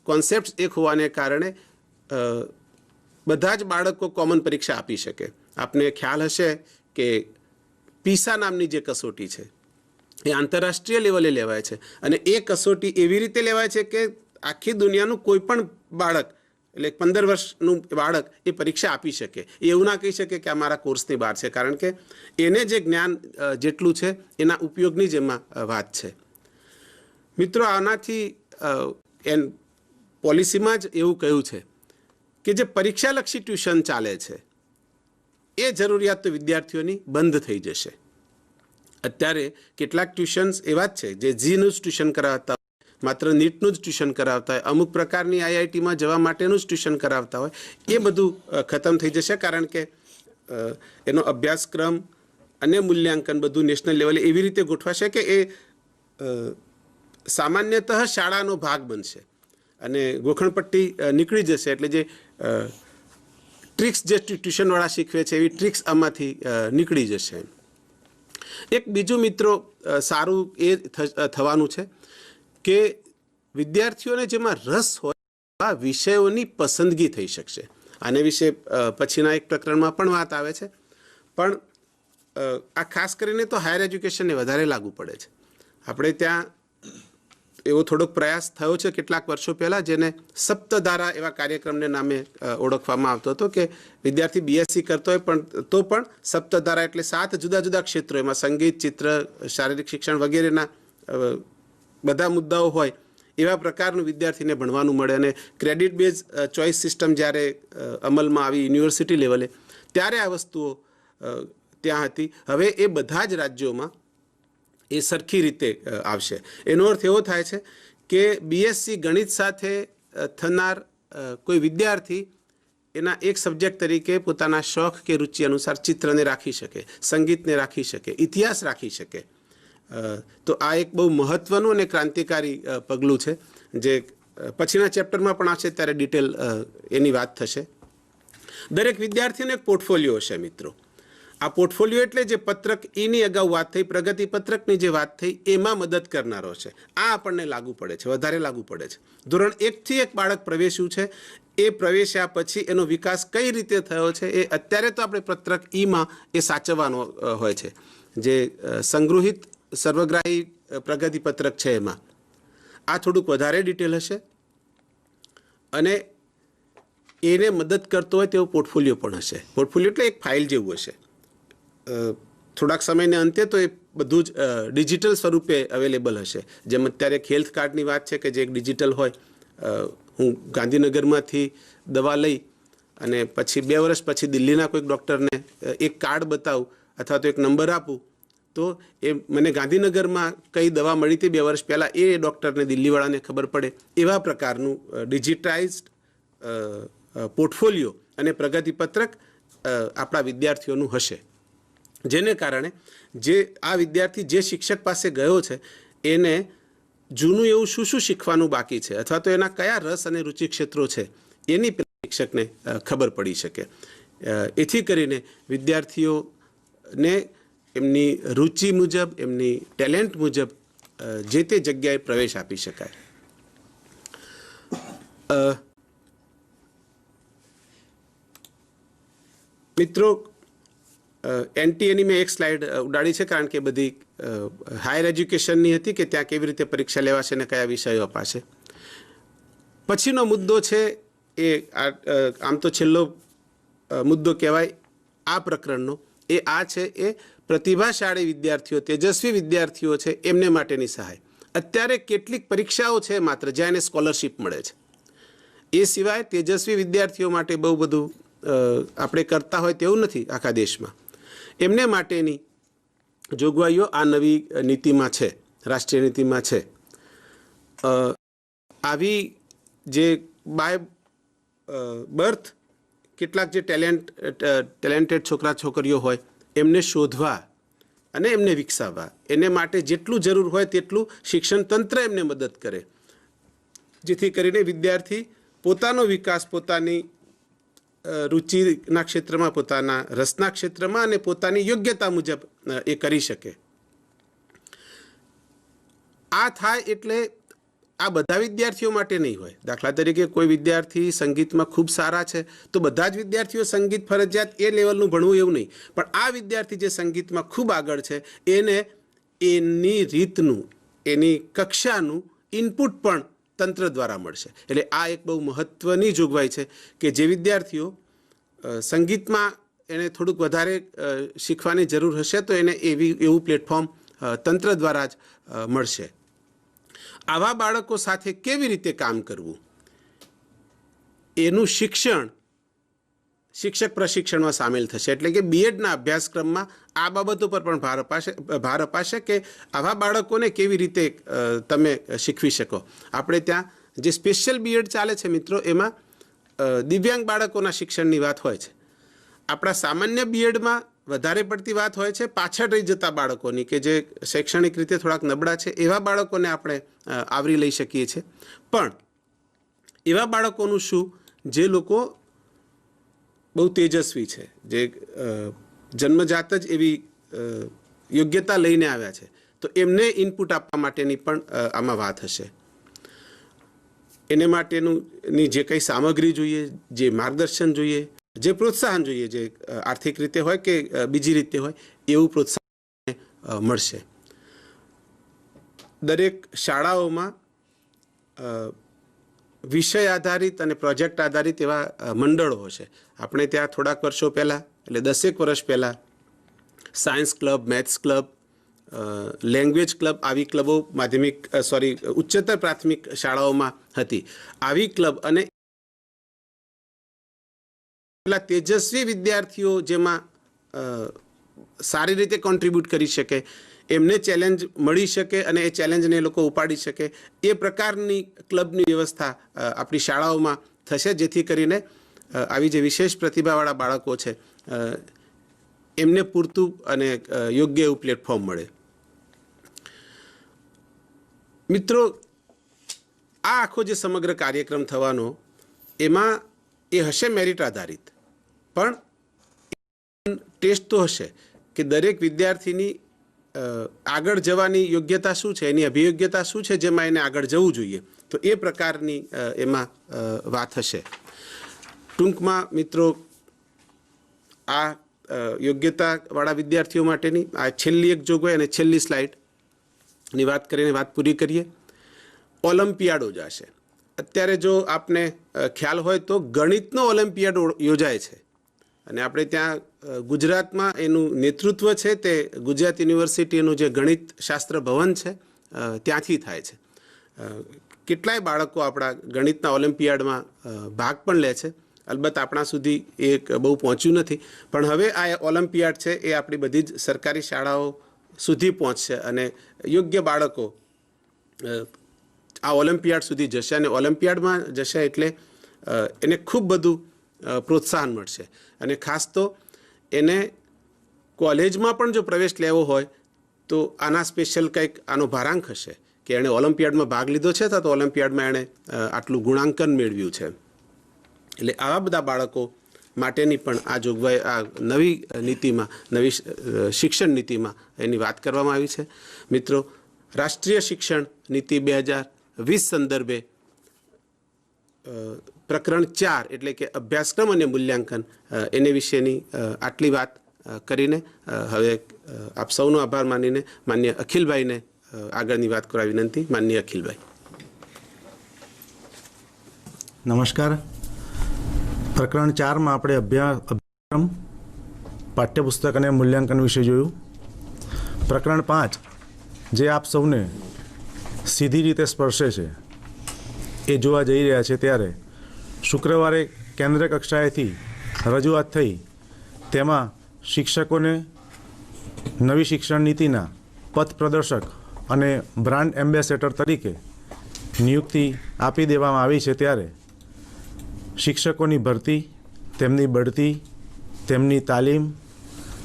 કોન્સેપ્ટ્સ એક હોવાને કારણે બધા જ બાળકો કોમન પરીક્ષા આપી શકે. આપને ખ્યાલ હશે કે પીસા નામની જે કસોટી છે એ આંતરરાષ્ટ્રીય લેવલે લેવાય છે અને એ કસોટી એવી રીતે લેવાય છે કે આખી દુનિયાનું કોઈ પણ બાળક, એટલે 15 વર્ષનું બાળક એ પરીક્ષા આપી શકે. એવું ના કહી શકે કે આ મારા કોર્સની બહાર છે, કારણ કે એને જે જ્ઞાન જેટલું છે એના ઉપયોગની જ એમાં વાત છે. મિત્રો, આનાથી પોલિસીમાં જ એવું કહ્યું છે કે જે પરીક્ષાલક્ષી ટ્યુશન ચાલે છે એ જરૂરિયાત તો વિદ્યાર્થીઓની બંધ થઈ જશે. અત્યારે કેટલાક ટ્યુશન્સ એવા જ છે જે જીનું જ ટ્યુશન કરાવતા હોય, માત્ર નીટનું જ ટ્યુશન કરાવતા હોય, અમુક પ્રકારની આઈઆઈટીમાં જવા માટેનું જ ટ્યુશન કરાવતા હોય. એ બધું ખતમ થઈ જશે, કારણ કે એનો અભ્યાસક્રમ અને મૂલ્યાંકન બધું નેશનલ લેવલે એવી રીતે ગોઠવાશે કે એ સામાન્યતઃ શાળાનો ભાગ બનશે અને ગોખણપટ્ટી નીકળી જશે. એટલે જે ટ્રિક્સ જે ટ્યુશનવાળા શીખવે છે એવી ટ્રિક્સ આમાંથી નીકળી જશે. એક બીજું મિત્રો સારું એ થવાનું છે કે વિદ્યાર્થીઓને જેમાં રસ હોય આ વિષયોની પસંદગી થઈ શકશે. આને વિશે પછીના એક પ્રકરણમાં પણ વાત આવે છે, પણ આ ખાસ કરીને તો હાયર એજ્યુકેશનને વધારે લાગુ પડે છે. આપણે ત્યાં એવો થોડોક પ્રયાસ થયો છે કેટલાક વર્ષો પહેલાં, જેને સપ્તધારા એવા કાર્યક્રમને નામે ઓળખવામાં આવતો હતો, કે વિદ્યાર્થી બીએસસી કરતો હોય પણ તો પણ સપ્તધારા એટલે 7 જુદા જુદા ક્ષેત્રો, એમાં સંગીત, ચિત્ર, શારીરિક શિક્ષણ વગેરેના બધા મુદ્દાઓ હોય એવા પ્રકારનું વિદ્યાર્થીને ભણવાનું મળે. અને ક્રેડિટ બેઝ ચોઇસ સિસ્ટમ જ્યારે અમલમાં આવી યુનિવર્સિટી લેવલે, ત્યારે આ વસ્તુઓ ત્યાં હતી. હવે એ બધા જ રાજ્યોમાં એ સરખી રીતે આવશે. એનો અર્થ એવો થાય છે કે બીએસસી ગણિત સાથે થનાર કોઈ વિદ્યાર્થી એના એક સબ્જેક્ટ તરીકે પોતાના શોખ કે રુચિ અનુસાર ચિત્રને રાખી શકે, સંગીતને રાખી શકે, ઇતિહાસ રાખી શકે. તો આ એક બહુ મહત્ત્વનું અને ક્રાંતિકારી પગલું છે, જે પછીના ચેપ્ટરમાં પણ આવશે ત્યારે ડિટેલ એની વાત થશે. દરેક વિદ્યાર્થીને એક પોર્ટફોલિયો હશે મિત્રો. આ પોર્ટફોલિયો એટલે જે પત્રક એની અગાઉ વાત થઈ, પ્રગતિ પત્રકની જે વાત થઈ, એમાં મદદ કરનારો છે. આ આપણને લાગુ પડે છે, વધારે લાગુ પડે છે. ધોરણ 1 થી એક બાળક પ્રવેશ્યું છે, એ પ્રવેશ્યા પછી એનો વિકાસ કઈ રીતે થયો છે એ અત્યારે તો આપણે પત્રક ઈમાં એ સાચવવાનો હોય છે. જે સંગૃહિત સર્વગ્રાહી પ્રગતિપત્રક છે એમાં આ થોડુંક વધારે ડિટેલ હશે અને એને મદદ કરતો હોય તેવો પોર્ટફોલિયો પણ હશે. પોર્ટફોલિયો એટલે એક ફાઇલ જેવું હશે. થોડાક સમયને અંતે તો એ બધું જ ડિજિટલ સ્વરૂપે અવેલેબલ હશે. જેમ અત્યારે હેલ્થ કાર્ડની વાત છે કે જે એક ડિજિટલ હોય. હું ગાંધીનગરમાંથી દવા લઈ અને પછી 2 વર્ષ પછી દિલ્હીના કોઈક ડૉક્ટરને એક કાર્ડ બતાવું અથવા તો એક નંબર આપું તો એ મને ગાંધીનગરમાં કઈ દવા મળી હતી 2 વર્ષ પહેલાં એ ડૉક્ટરને દિલ્હીવાળાને ખબર પડે. એવા પ્રકારનું ડિજિટાઇઝ્ડ પોર્ટફોલિયો અને પ્રગતિપત્રક આપણા વિદ્યાર્થીઓનું હશે. જેને કારણે જે આ વિદ્યાર્થી જે શિક્ષક પાસે ગયો છે એને જૂનું એવું શું શું શીખવાનું બાકી છે અથવા તો એના કયા રસ અને રુચિ ક્ષેત્રો છે એની શિક્ષકને ખબર પડી શકે. એથી કરીને વિદ્યાર્થીઓને એમની રુચિ મુજબ એમની ટેલેન્ટ મુજબ જે તે જગ્યાએ પ્રવેશ આપી શકાય. મિત્રો, એનટીએની મેં એક સ્લાઇડ ઉડાડી છે કારણ કે બધી હાયર એજ્યુકેશનની હતી કે ત્યાં કેવી રીતે પરીક્ષા લેવાશે અને કયા વિષયો અપાશે. પછીનો મુદ્દો છે એ આમ તો છેલ્લો મુદ્દો કહેવાય આ પ્રકરણનો એ આ છે એ પ્રતિભાશાળી વિદ્યાર્થીઓ તેજસ્વી વિદ્યાર્થીઓ છે એમને માટેની સહાય. અત્યારે કેટલીક પરીક્ષાઓ છે માત્ર જ્યાં એને સ્કોલરશિપ મળે છે. એ સિવાય તેજસ્વી વિદ્યાર્થીઓ માટે બહુ બધું આપણે કરતા હોય તેવું નથી આખા દેશમાં. એમને માટેની જોગવાઈઓ આ નવી નીતિમાં છે, રાષ્ટ્રીય નીતિમાં છે. આવી જે બાય બર્થ કેટલાક જે ટેલેન્ટેડ છોકરા છોકરીઓ હોય એમને શોધવા અને એમને વિકસાવવા એને માટે જેટલું જરૂર હોય તેટલું શિક્ષણ તંત્ર એમને મદદ કરે, જેથી કરીને વિદ્યાર્થી પોતાનો વિકાસ પોતાની રુચિના ક્ષેત્રમાં, પોતાના રસના ક્ષેત્રમાં અને પોતાની યોગ્યતા મુજબ એ કરી શકે. આ થાય એટલે આ બધા વિદ્યાર્થીઓ માટે નહીં હોય. દાખલા તરીકે કોઈ વિદ્યાર્થી સંગીતમાં ખૂબ સારા છે તો બધા જ વિદ્યાર્થીઓ સંગીત ફરજિયાત એ લેવલનું ભણવું એવું નહીં. પણ આ વિદ્યાર્થી જે સંગીતમાં ખૂબ આગળ છે એને એની રીતનું, એની કક્ષાનું ઇનપુટ પણ તંત્ર દ્વારા મળશે. એટલે આ એક બહુ મહત્ત્વની જોગવાઈ છે કે જે વિદ્યાર્થીઓ સંગીતમાં એને થોડુંક વધારે શીખવાની જરૂર હશે તો એને એવું પ્લેટફોર્મ તંત્ર દ્વારા જ મળશે. આવા બાળકો સાથે કેવી રીતે કામ કરવું એનું શિક્ષણ શિક્ષક પ્રશિક્ષણમાં સામેલ થશે. એટલે કે બીએડના અભ્યાસક્રમમાં આ બાબતો પર પણ ભાર અપાશે કે આવા બાળકોને કેવી રીતે તમે શીખવી શકો. આપણે ત્યાં જે સ્પેશિયલ બીએડ ચાલે છે મિત્રો એમાં દિવ્યાંગ બાળકોના શિક્ષણની વાત હોય છે. આપણા સામાન્ય બીએડમાં વધારે પડતી વાત હોય છે પાછળ રહી જતા બાળકોની કે જે શૈક્ષણિક રીતે થોડાક નબળા છે એવા બાળકોને આપણે આવરી લઈ શકીએ છીએ. પણ એવા બાળકોનું શું જે લોકો બહુ તેજસ્વી છે, જે જન્મજાત જ એવી યોગ્યતા લઈને આવ્યા છે તો એમને ઇનપુટ આપવા માટેની પણ આમાં વાત હશે. એને માટેની જે કંઈ સામગ્રી જોઈએ, જે માર્ગદર્શન જોઈએ, જે પ્રોત્સાહન જોઈએ, જે આર્થિક રીતે હોય કે બીજી રીતે હોય એવું પ્રોત્સાહન મળશે. દરેક શાળાઓમાં વિષય આધારિત અને પ્રોજેક્ટ આધારિત એવા મંડળો હશે. આપણે ત્યાં થોડાક વર્ષો પહેલાં એટલે 10 વર્ષ પહેલાં science club, maths club, language club આવી ક્લબો ઉચ્ચતર પ્રાથમિક શાળાઓમાં હતી. આવી ક્લબ અને તેજસ્વી વિદ્યાર્થીઓ જેમાં સારી રીતે કોન્ટ્રીબ્યુટ કરી શકે, એમને ચેલેન્જ મળી શકે અને એ ચેલેન્જને એ લોકો ઉપાડી શકે એ પ્રકારની ક્લબની વ્યવસ્થા આપણી શાળાઓમાં થશે, જેથી કરીને આવી જે વિશેષ પ્રતિભાવાળા બાળકો છે એમને પૂરતું અને યોગ્ય એવું પ્લેટફોર્મ મળે. મિત્રો, આ આખો જે સમગ્ર કાર્યક્રમ થવાનો એમાં એ હશે મેરિટ આધારિત, પણ ટેસ્ટ તો હશે કે દરેક વિદ્યાર્થીની આગળ જવાની યોગ્યતા શું છે, એની અભિયોગ્યતા શું છે જેમાં એને આગળ જવું જોઈએ. તો એ પ્રકારની એમાં વાત હશે. ટૂંકમાં મિત્રો, આ યોગ્યતાવાળા વિદ્યાર્થીઓ માટેની આ છેલ્લી એક જોગવાઈ અને છેલ્લી સ્લાઇડની વાત કરીને વાત પૂરી કરીએ. ઓલિમ્પિયાડો જશે. અત્યારે જો આપને ખ્યાલ હોય તો ગણિતનો ઓલિમ્પિયાડો યોજાય છે અને આપણે ત્યાં ગુજરાતમાં એનું નેતૃત્વ છે તે ગુજરાત યુનિવર્સિટીનું જે ગણિત શાસ્ત્ર ભવન છે ત્યાંથી થાય છે. કેટલાય બાળકો આપણા ગણિતના ઓલિમ્પિયાડમાં ભાગ પણ લે છે. અલબત્ત આપણા સુધી એ બહુ પહોંચ્યું નથી, પણ હવે આ ઓલિમ્પિયાડ છે એ આપણી બધી જ સરકારી શાળાઓ સુધી પહોંચશે અને યોગ્ય બાળકો આ ઓલિમ્પિયાડ સુધી જશે અને ઓલિમ્પિયાડમાં જશે એટલે એને ખૂબ બધું પ્રોત્સાહન મળશે અને ખાસ તો એને કોલેજમાં પણ જો પ્રવેશ લેવો હોય તો આના સ્પેશિયલ કંઈક આનો ભારાંક હશે કે એણે ઓલિમ્પિયાડમાં ભાગ લીધો છે તો ઓલિમ્પિયાડમાં એણે આટલું ગુણાંકન મેળવ્યું છે. એટલે આવા બધા બાળકો માટેની પણ આ જોગવાઈ આ નવી નીતિમાં, નવી શિક્ષણ નીતિમાં એની વાત કરવામાં આવી છે. મિત્રો, રાષ્ટ્રીય શિક્ષણ નીતિ 2020 સંદર્ભે પ્રકરણ 4 એટલે કે અભ્યાસક્રમ અને મૂલ્યાંકન એને વિશેની આટલી વાત કરીને હવે આપ સૌનો આભાર માનીને માન્ય અખિલભાઈને આગળની વાત કરવા વિનંતી. માનનીય અખિલભાઈ. નમસ્કાર. પ્રકરણ 4માં આપણે અભ્યાસક્રમ, પાઠ્યપુસ્તક અને મૂલ્યાંકન વિશે જોયું. પ્રકરણ 5 જે આપ સૌને સીધી રીતે સ્પર્શે છે એ જોવા જઈ રહ્યા છે ત્યારે શુક્રવારે કેન્દ્ર કક્ષાએથી રજૂઆત થઈ. તેમાં શિક્ષકોને નવી શિક્ષણ નીતિના પથ પ્રદર્શક અને બ્રાન્ડ એમ્બેસેડર તરીકે નિયુક્તિ આપી દેવામાં આવી છે. ત્યારે શિક્ષકોની ભરતી, તેમની બઢતી, તેમની તાલીમ,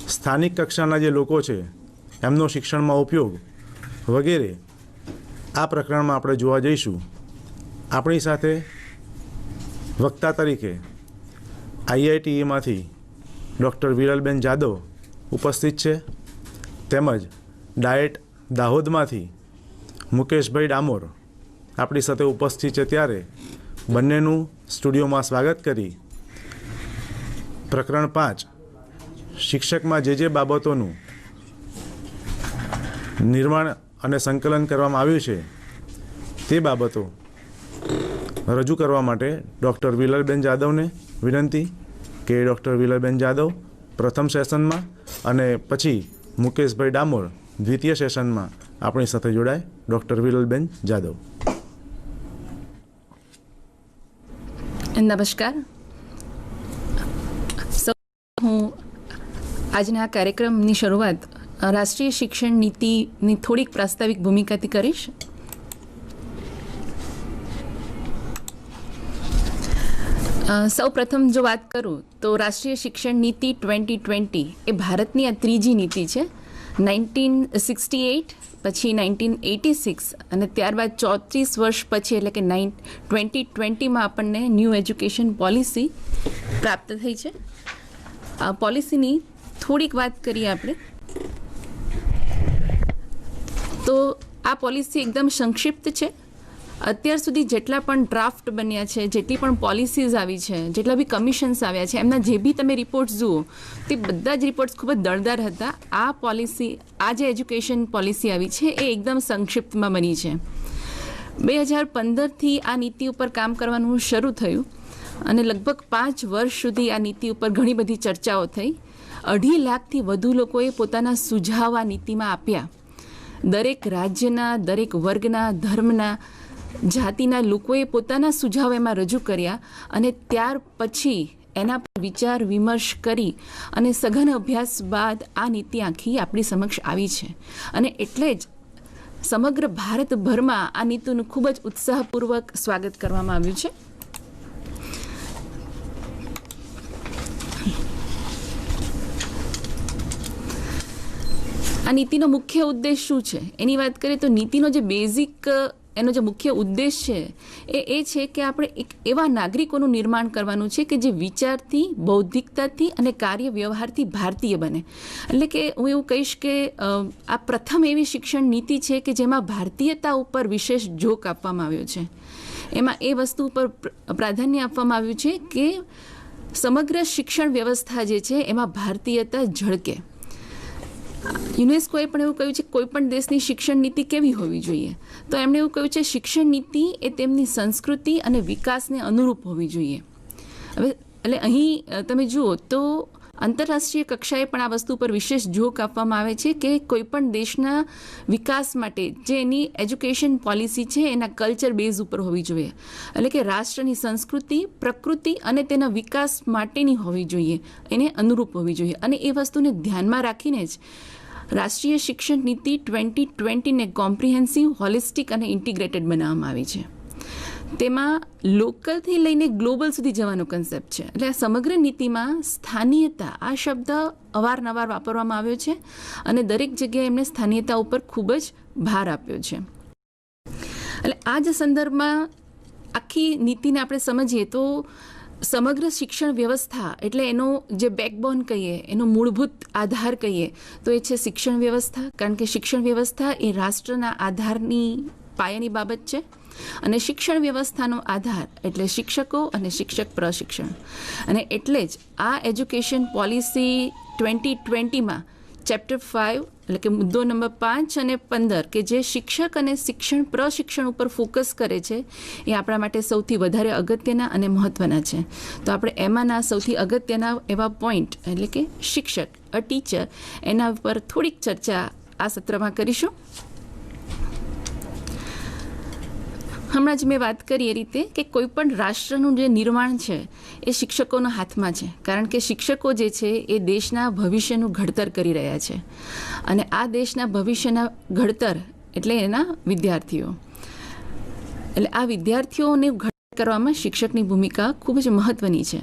સ્થાનિક કક્ષાના જે લોકો છે એમનો શિક્ષણમાં ઉપયોગ વગેરે આ પ્રકરણમાં આપણે જોવા જઈશું. આપણી સાથે વક્તા તરીકે IITEમાંથી ડૉક્ટર વિરલબેન જાદવ ઉપસ્થિત છે, તેમજ ડાયટ દાહોદમાંથી મુકેશભાઈ ડામોર આપણી સાથે ઉપસ્થિત છે. ત્યારે બંનેનું સ્ટુડિયોમાં સ્વાગત કરી પ્રકરણ 5 શિક્ષકમાં જે બાબતોનું નિર્માણ અને સંકલન કરવામાં આવ્યું છે તે બાબતો રજૂ કરવા માટે ડૉક્ટર વિરલબેન જાદવને વિનંતી કે ડૉક્ટર વિરલબેન જાદવ પ્રથમ સેશનમાં અને પછી મુકેશભાઈ ડામોર દ્વિતીય સેશનમાં આપણી સાથે જોડાય. ડૉક્ટર વિરલબેન જાદવ. નમસ્કાર. હું આજના આ કાર્યક્રમની શરૂઆત રાષ્ટ્રીય શિક્ષણ નીતિની થોડીક પ્રાસ્તાવિક ભૂમિકાથી કરીશ. સૌ પ્રથમ જો વાત કરું તો રાષ્ટ્રીય શિક્ષણ નીતિ 2020 એ ભારતની આ ત્રીજી નીતિ છે. 1968 પછી 1986 અને ત્યારબાદ 34 વર્ષ પછી એટલે કે 2020માં આપણને ન્યૂ એજ્યુકેશન પોલિસી પ્રાપ્ત થઈ છે. આ પોલિસીની થોડીક વાત કરીએ આપણે તો આ પોલિસી એકદમ સંક્ષિપ્ત છે. અત્યાર સુધી જેટલા પણ ડ્રાફ્ટ બન્યા છે, જેટલી પણ પોલિસીઝ આવી છે, જેટલા બી કમિશન્સ આવ્યા છે, એમના જે બી તમે રિપોર્ટ્સ જુઓ તે બધા જ રિપોર્ટ્સ ખૂબ જ દળદાર હતા. આ પોલિસી, આ જે એજ્યુકેશન પોલિસી આવી છે એ એકદમ સંક્ષિપ્તમાં બની છે. 2015થી આ નીતિ ઉપર કામ કરવાનું શરૂ થયું અને લગભગ 5 વર્ષ સુધી આ નીતિ ઉપર ઘણી બધી ચર્ચાઓ થઈ. 2.5 લાખથી વધુ લોકોએ પોતાના સુઝાવ આ નીતિમાં આપ્યા. દરેક રાજ્યના, દરેક વર્ગના, ધર્મના, જાતિના લોકોએ પોતાના સુઝાવ એમાં રજૂ કર્યા અને ત્યાર પછી એના પર વિચાર વિમર્શ કરી અને સઘન અભ્યાસ બાદ આ નીતિ આખી આપણી સમક્ષ આવી છે. અને એટલે જ સમગ્ર ભારતભરમાં આ નીતિનું ખૂબ જ ઉત્સાહપૂર્વક સ્વાગત કરવામાં આવ્યું છે. આ નીતિનો મુખ્ય ઉદ્દેશ શું છે એની વાત કરીએ તો નીતિનો જે બેઝિક એનો જે મુખ્ય ઉદ્દેશ છે એ છે કે આપણે એક એવા નાગરિકોનું નિર્માણ કરવાનું છે કે જે વિચારથી, બૌદ્ધિકતાથી અને કાર્ય વ્યવહારથી ભારતીય બને. એટલે કે હું એવું કહીશ કે આ પ્રથમ એવી શિક્ષણ નીતિ છે કે જેમાં ભારતીયતા ઉપર વિશેષ જોક આપવામાં આવ્યો છે. એમાં એ વસ્તુ ઉપર પ્રાધાન્ય આપવામાં આવ્યું છે કે સમગ્ર શિક્ષણ વ્યવસ્થા જે છે એમાં ભારતીયતા ઝળકે. યુનેસ્કોએ પણ એવું કહ્યું છે કોઈ પણ દેશની શિક્ષણ નીતિ કેવી હોવી જોઈએ, તો એમણે એવું કહ્યું છે શિક્ષણ નીતિ એ તેમની સંસ્કૃતિ અને વિકાસને અનુરૂપ હોવી જોઈએ. હવે એટલે અહીં તમે જુઓ તો આંતરરાષ્ટ્રીય કક્ષાએ પણ આ વસ્તુ પર વિશેષ જોક આપવામાં આવે છે કે કોઈ પણ દેશના વિકાસ માટે જે એની એજ્યુકેશન પોલિસી છે એના કલ્ચર બેઝ ઉપર હોવી જોઈએ, એટલે કે રાષ્ટ્રની સંસ્કૃતિ, પ્રકૃતિ અને તેના વિકાસ માટેની હોવી જોઈએ, એને અનુરૂપ હોવી જોઈએ. અને એ વસ્તુને ધ્યાનમાં રાખીને જ રાષ્ટ્રીય શિક્ષણ નીતિ 2020ને કોમ્પ્રિહેન્સિવ, હોલિસ્ટિક અને ઇન્ટિગ્રેટેડ બનાવવામાં આવી છે. તેમાં લોકલથી લઈને ગ્લોબલ સુધી જવાનો કન્સેપ્ટ છે. એટલે આ સમગ્ર નીતિમાં સ્થાનીયતા આ શબ્દ અવારનવાર વાપરવામાં આવ્યો છે અને દરેક જગ્યાએ એમણે સ્થાનીયતા ઉપર ખૂબ જ ભાર આપ્યો છે. એટલે આ જ સંદર્ભમાં આખી નીતિને આપણે સમજીએ તો સમગ્ર શિક્ષણ વ્યવસ્થા એટલે એનો જે બેકબોન કહીએ, એનો મૂળભૂત આધાર કહીએ તો એ છે શિક્ષણ વ્યવસ્થા. કારણ કે શિક્ષણ વ્યવસ્થા એ રાષ્ટ્રના આધારની પાયાની બાબત છે અને શિક્ષણ વ્યવસ્થાનો આધાર એટલે શિક્ષકો અને શિક્ષક પ્રશિક્ષણ. અને એટલે જ આ એજ્યુકેશન પોલિસી 2020માં ચેપ્ટર 5 એટલે કે મુદ્દો નંબર 5 અને 15 કે જે શિક્ષક અને શિક્ષણ પ્રશિક્ષણ ઉપર ફોકસ કરે છે એ આપણા માટે સૌથી વધારે અગત્યના અને મહત્ત્વના છે. તો આપણે એમાંના સૌથી અગત્યના એવા પોઈન્ટ એટલે કે શિક્ષક, અ ટીચર, એના ઉપર થોડીક ચર્ચા આ સત્રમાં કરીશું. હમણાં જ મેં વાત કરી એ રીતે કે કોઈ પણ રાષ્ટ્રનું જે નિર્માણ છે એ શિક્ષકોના હાથમાં છે. કારણ કે શિક્ષકો જે છે એ દેશના ભવિષ્યનું ઘડતર કરી રહ્યા છે અને આ દેશના ભવિષ્યના ઘડતર એટલે એના વિદ્યાર્થીઓ. એટલે આ વિદ્યાર્થીઓને ઘડતર કરવામાં શિક્ષકની ભૂમિકા ખૂબ જ મહત્ત્વની છે.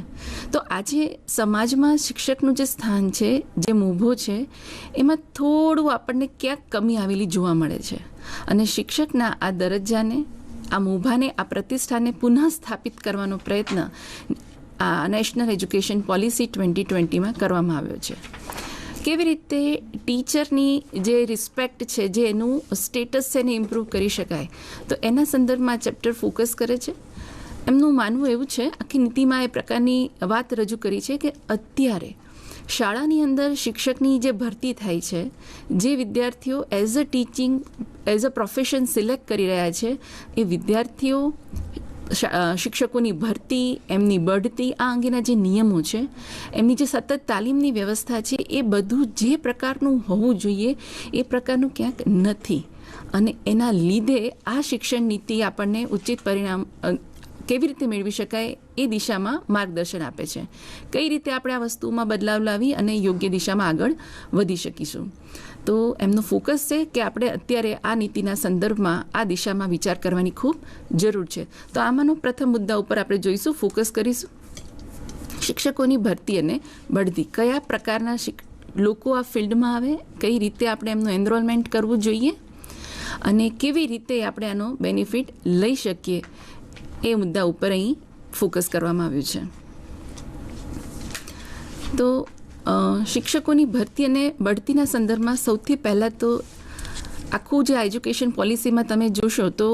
તો આજે સમાજમાં શિક્ષકનું જે સ્થાન છે, જે મોભો છે, એમાં થોડું આપણને ક્યાંક કમી આવેલી જોવા મળે છે અને શિક્ષકના આ દરજ્જાને, આ મોભાને, આ પ્રતિષ્ઠાને પુનઃ સ્થાપિત કરવાનો પ્રયત્ન આ નેશનલ એજ્યુકેશન પોલિસી 2020માં કરવામાં આવ્યો છે. કેવી રીતે ટીચરની જે રિસ્પેક્ટ છે, જે એનું સ્ટેટસ છે એને ઇમ્પ્રૂવ કરી શકાય, તો એના સંદર્ભમાં ચેપ્ટર ફોકસ કરે છે. એમનું માનવું એવું છે, આખી નીતિમાં એ પ્રકારની વાત રજૂ કરી છે કે અત્યારે શાળાની અંદર શિક્ષકની જે ભરતી થાય છે, જે વિદ્યાર્થીઓ as a teaching, as a profession select કરી રહ્યા છે, એ વિદ્યાર્થીઓ શિક્ષકોની ભરતી, એમની બઢતી, આ અંગેના જે નિયમો છે, એમની જે સતત તાલીમની વ્યવસ્થા છે, એ બધું જે પ્રકારનું હોવું જોઈએ એ પ્રકારનું ક્યાંક નથી. અને એના લીધે આ શિક્ષણ નીતિ આપણને ઉચિત પરિણામ કેવી રીતે મેળવી શકાય એ દિશામાં માર્ગદર્શન આપે છે. કઈ રીતે આપણે આ વસ્તુમાં બદલાવ લાવી અને યોગ્ય દિશામાં આગળ વધી શકીશું. તો એમનો ફોકસ છે કે આપણે અત્યારે આ નીતિના સંદર્ભમાં આ દિશામાં વિચાર કરવાની ખૂબ જરૂર છે. તો આમાંનો પ્રથમ મુદ્દા ઉપર આપણે જોઈશું, ફોકસ કરીશું શિક્ષકોની ભરતી અને બઢતી. કયા પ્રકારના લોકો આ ફિલ્ડમાં આવે, કઈ રીતે આપણે એમનું એનરોલમેન્ટ કરવું જોઈએ અને કેવી રીતે આપણે આનો બેનિફિટ લઈ શકીએ એ મુદ્દા ઉપર અહીં ફોકસ કરવામાં આવ્યું છે. તો શિક્ષકોની ભરતી અને બઢતીના સંદર્ભમાં સૌથી પહેલાં તો આખું જે એજ્યુકેશન પોલિસીમાં તમે જોશો તો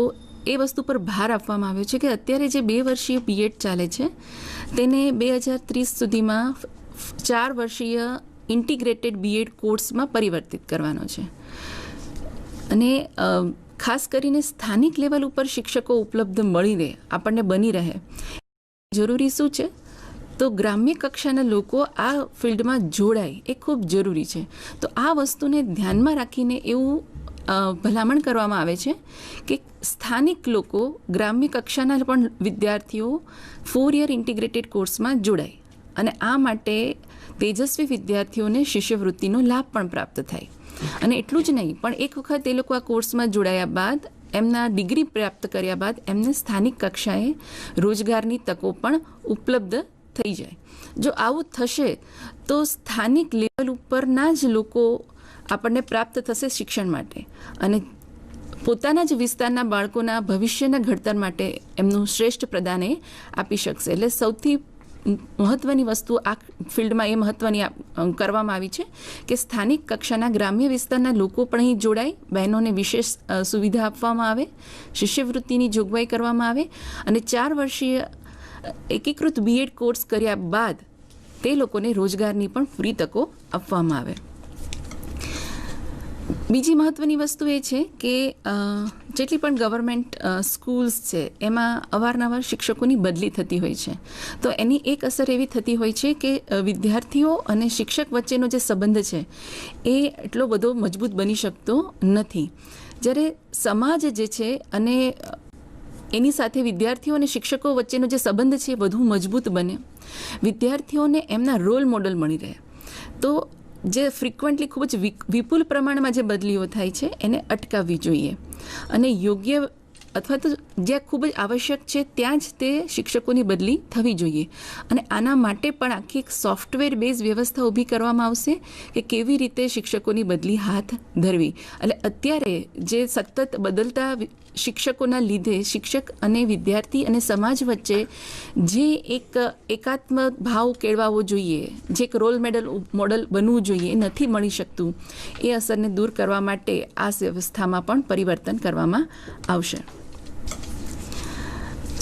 એ વસ્તુ પર ભાર આપવામાં આવ્યો છે કે અત્યારે જે 2 વર્ષીય બીએડ ચાલે છે તેને 2030 સુધીમાં 4 વર્ષીય ઇન્ટિગ્રેટેડ બીએડ કોર્સમાં પરિવર્તિત કરવાનો છે. અને ખાસ કરીને સ્થાનિક લેવલ ઉપર શિક્ષકો ઉપલબ્ધ મળી રહે, આપણને બની રહે, જરૂરી શું છે? તો ગ્રામ્ય કક્ષાના લોકો આ ફિલ્ડમાં જોડાય એ ખૂબ જરૂરી છે. તો આ વસ્તુને ધ્યાનમાં રાખીને એવું ભલામણ કરવામાં આવે છે કે સ્થાનિક લોકો, ગ્રામ્ય કક્ષાના પણ વિદ્યાર્થીઓ 4 યર ઇન્ટિગ્રેટેડ કોર્સમાં જોડાય અને આ માટે તેજસ્વી વિદ્યાર્થીઓને શિષ્યવૃત્તિનો લાભ પણ પ્રાપ્ત થાય. અને એટલું જ નહીં, પણ એક વખત એ લોકો આ કોર્સમાં જોડાયા બાદ, એમના ડિગ્રી પ્રાપ્ત કર્યા બાદ એમને સ્થાનિક કક્ષાએ રોજગારની તકો પણ ઉપલબ્ધ થઈ જાય. જો આવું થશે તો સ્થાનિક લેવલ ઉપરના જ લોકો આપણને પ્રાપ્ત થશે શિક્ષણ માટે અને પોતાના જ વિસ્તારના બાળકોના ભવિષ્યના ઘડતર માટે એમનું શ્રેષ્ઠ પ્રદાન એ આપી શકશે. એટલે સૌથી મહત્ત્વની વસ્તુ આ ફિલ્ડમાં એ મહત્ત્વની કરવામાં આવી છે કે સ્થાનિક કક્ષાના ગ્રામ્ય વિસ્તારના લોકો પણ અહીં જોડાય, બહેનોને વિશેષ સુવિધા આપવામાં આવે, શિષ્યવૃત્તિની જોગવાઈ કરવામાં આવે અને 4 વર્ષીય એકીકૃત બીએડ કોર્સ કર્યા બાદ તે લોકોને રોજગારની પણ ફ્રી તકો આપવામાં આવે. બીજી મહત્ત્વની વસ્તુ એ છે કે જેટલી પણ ગવર્મેન્ટ સ્કૂલ્સ છે એમાં અવારનવાર શિક્ષકોની બદલી થતી હોય છે. તો એની એક અસર એવી થતી હોય છે કે વિદ્યાર્થીઓ અને શિક્ષક વચ્ચેનો જે સંબંધ છે એ એટલો બધો મજબૂત બની શકતો નથી. જ્યારે સમાજ જે છે અને એની સાથે વિદ્યાર્થીઓ અને શિક્ષકો વચ્ચેનો જે સંબંધ છે એ વધુ મજબૂત બને, વિદ્યાર્થીઓને એમના રોલ મોડલ મળી રહે, તો જે ફ્રિકવન્ટલી ખૂબ જ વિપુલ પ્રમાણમાં જે બદલીઓ થાય છે એને અટકાવવી જોઈએ અને યોગ્ય અથવા તો જ્યાં ખૂબ જ આવશ્યક છે ત્યાં જ તે શિક્ષકોની બદલી થવી જોઈએ. અને આના માટે પણ આખી એક સોફ્ટવેર બેઝ વ્યવસ્થા ઊભી કરવામાં આવશે કે કેવી રીતે શિક્ષકોની બદલી હાથ ધરવી. એટલે અત્યારે જે સતત બદલતા શિક્ષકોના લીધે શિક્ષક અને વિદ્યાર્થી અને સમાજ વચ્ચે જે એક એકાત્મ ભાવ કેળવાવો જોઈએ, જે એક રોલ મોડલ બનવું જોઈએ, એ નથી મળી શકતું. એ અસરને દૂર કરવા માટે આ વ્યવસ્થામાં પણ પરિવર્તન કરવામાં આવશે.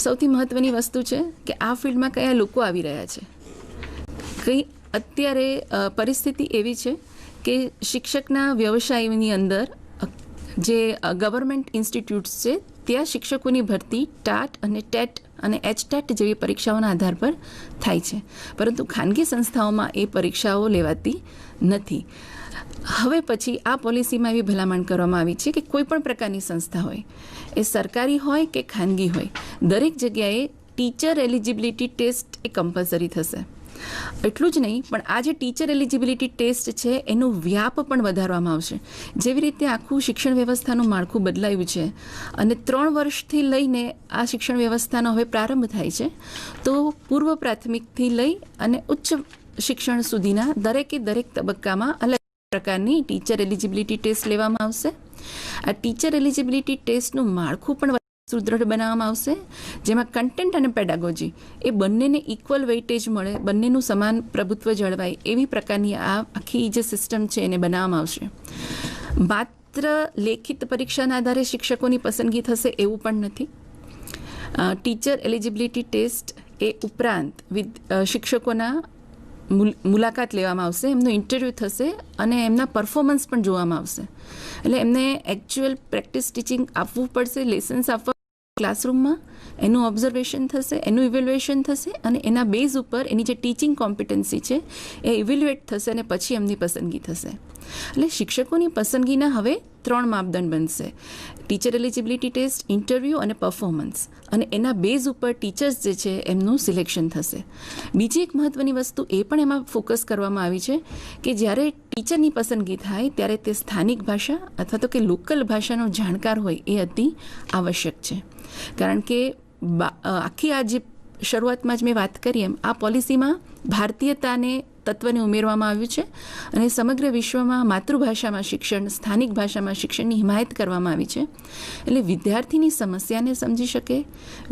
સૌથી મહત્ત્વની વસ્તુ છે કે આ ફિલ્ડમાં કયા લોકો આવી રહ્યા છે. અત્યારે પરિસ્થિતિ એવી છે કે શિક્ષકના વ્યવસાયની અંદર જે ગવર્મેન્ટ ઇન્સ્ટિટ્યૂટ્સ છે ત્યાં શિક્ષકોની ભરતી ટાટ અને ટેટ અને એચટેટ જેવી પરીક્ષાઓના આધાર પર થાય છે, પરંતુ ખાનગી સંસ્થાઓમાં એ પરીક્ષાઓ લેવાતી નથી. હવે પછી આ પોલિસીમાં એવી ભલામણ કરવામાં આવી છે કે કોઈ પણ પ્રકારની સંસ્થા હોય, એ સરકારી હોય કે ખાનગી હોય, દરેક જગ્યાએ ટીચર એલિજિબિલિટી ટેસ્ટ એ કમ્પલસરી થશે. એટલું જ નહીં, પણ આ જે ટીચર એલિજિબિલિટી ટેસ્ટ છે એનો વ્યાપ પણ વધારવામાં આવશે. જેવી રીતે આખું શિક્ષણ વ્યવસ્થાનું માળખું બદલાયું છે અને 3 વર્ષથી લઈને આ શિક્ષણ વ્યવસ્થાનો હવે પ્રારંભ થાય છે, તો પૂર્વ પ્રાથમિકથી લઈ અને ઉચ્ચ શિક્ષણ સુધીના દરેક તબક્કામાં અલગ પ્રકારની ટીચર એલિજિબિલિટી ટેસ્ટ લેવામાં આવશે. આ ટીચર એલિજિબિલિટી ટેસ્ટનું માળખું પણ સુદૃઢ બનાવવામાં આવશે, જેમાં કન્ટેન્ટ અને પેડાગોજી એ બંનેને ઇક્વલ વેઇટેજ મળે, બંનેનું સમાન પ્રભુત્વ જળવાય એવી પ્રકારની આ આખી જે સિસ્ટમ છે એને બનાવવામાં આવશે. માત્ર લેખિત પરીક્ષાના આધારે શિક્ષકોની પસંદગી થશે એવું પણ નથી. ટીચર એલિજિબિલિટી ટેસ્ટ એ ઉપરાંત શિક્ષકોના મુલાકાત લેવામાં આવશે, એમનું ઇન્ટરવ્યૂ થશે અને એમના પરફોર્મન્સ પણ જોવામાં આવશે. એટલે એમને એકચ્યુઅલ પ્રેક્ટિસ ટીચિંગ આપવું પડશે, લેસન્સ આપવા ક્લાસરૂમમાં, એનું ઓબ્ઝર્વેશન થશે, એનું ઇવેલ્યુએશન થશે અને એના બેઝ ઉપર એની જે ટીચિંગ કોમ્પિટન્સી છે એ ઇવેલ્યુએટ થશે અને પછી એમની પસંદગી થશે. એટલે શિક્ષકોની પસંદગીના હવે 3 માપદંડ બનશે: ટીચર એલિજિબિલિટી ટેસ્ટ, ઇન્ટરવ્યૂ અને પરફોર્મન્સ. અને એના બેઝ ઉપર ટીચર્સ જે છે એમનું સિલેક્શન થશે. બીજી એક મહત્ત્વની વસ્તુ એ પણ એમાં ફોકસ કરવામાં આવી છે કે જ્યારે ટીચરની પસંદગી થાય ત્યારે તે સ્થાનિક ભાષા અથવા તો કે લોકલ ભાષાનો જાણકાર હોય એ અતિ આવશ્યક છે. કારણ કે આખી આ જે શરૂઆતમાં જ મેં વાત કરી એમ આ પોલિસીમાં ભારતીયતાને તત્વને ઉમેરવામાં આવ્યું છે અને સમગ્ર વિશ્વમાં માતૃભાષામાં શિક્ષણ, સ્થાનિક ભાષામાં શિક્ષણની હિમાયત કરવામાં આવી છે. એટલે વિદ્યાર્થીની સમસ્યાને સમજી શકે,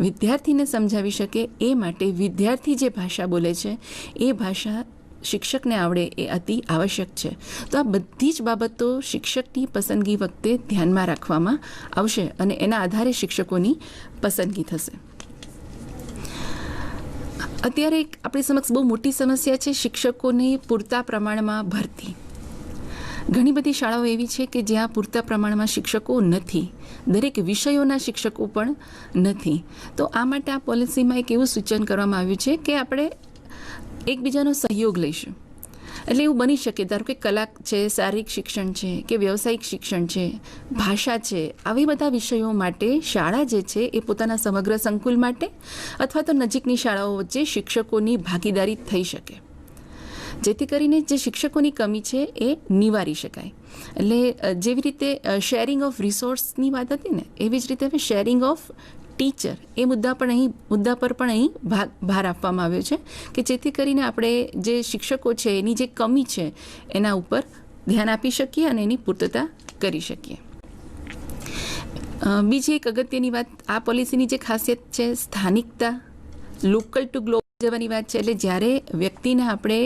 વિદ્યાર્થીને સમજાવી શકે એ માટે વિદ્યાર્થી જે ભાષા બોલે છે એ ભાષા શિક્ષકને આવડે એ અતિ આવશ્યક છે. તો આ બધી જ બાબતો શિક્ષકની પસંદગી વખતે ધ્યાનમાં રાખવામાં આવશે અને એના આધારે શિક્ષકોની પસંદગી થશે. અત્યારે આપણી સમક્ષ બહુ મોટી સમસ્યા છે શિક્ષકોની પૂરતા પ્રમાણમાં ભરતી. ઘણી બધી શાળાઓ એવી છે કે જ્યાં પૂરતા પ્રમાણમાં શિક્ષકો નથી, દરેક વિષયોના શિક્ષકો પણ નથી. તો આ માટે આ પોલિસીમાં એક એવું સૂચન કરવામાં આવ્યું છે કે આપણે એકબીજાનો સહયોગ લઈશું. એટલે એવું બની શકે, ધારો કે કલા છે, શારીરિક શિક્ષણ છે કે વ્યવસાયિક શિક્ષણ છે, ભાષા છે, આવી બધા વિષયો માટે શાળા જે છે એ પોતાના સમગ્ર સંકુલ માટે અથવા તો નજીકની શાળાઓ વચ્ચે શિક્ષકોની ભાગીદારી થઈ શકે, જેથી કરીને જે શિક્ષકોની કમી છે એ નિવારી શકાય. એટલે જેવી રીતે શેરિંગ ઓફ રિસોર્સની વાત હતી ને, એવી જ રીતે હવે શેરિંગ ઓફ ટીચર એ મુદ્દા પર પણ અહીં ભાર આપવામાં આવ્યો છે કે જેથી કરીને આપણે જે શિક્ષકો છે એની જે કમી છે એના ઉપર ધ્યાન આપી શકીએ અને એની પૂર્તતા કરી શકીએ. બીજી એક અગત્યની વાત આ પોલિસીની જે ખાસિયત છે સ્થાનિકતા, લોકલ ટુ ગ્લોબલ જવાની વાત છે. એટલે જ્યારે વ્યક્તિને આપણે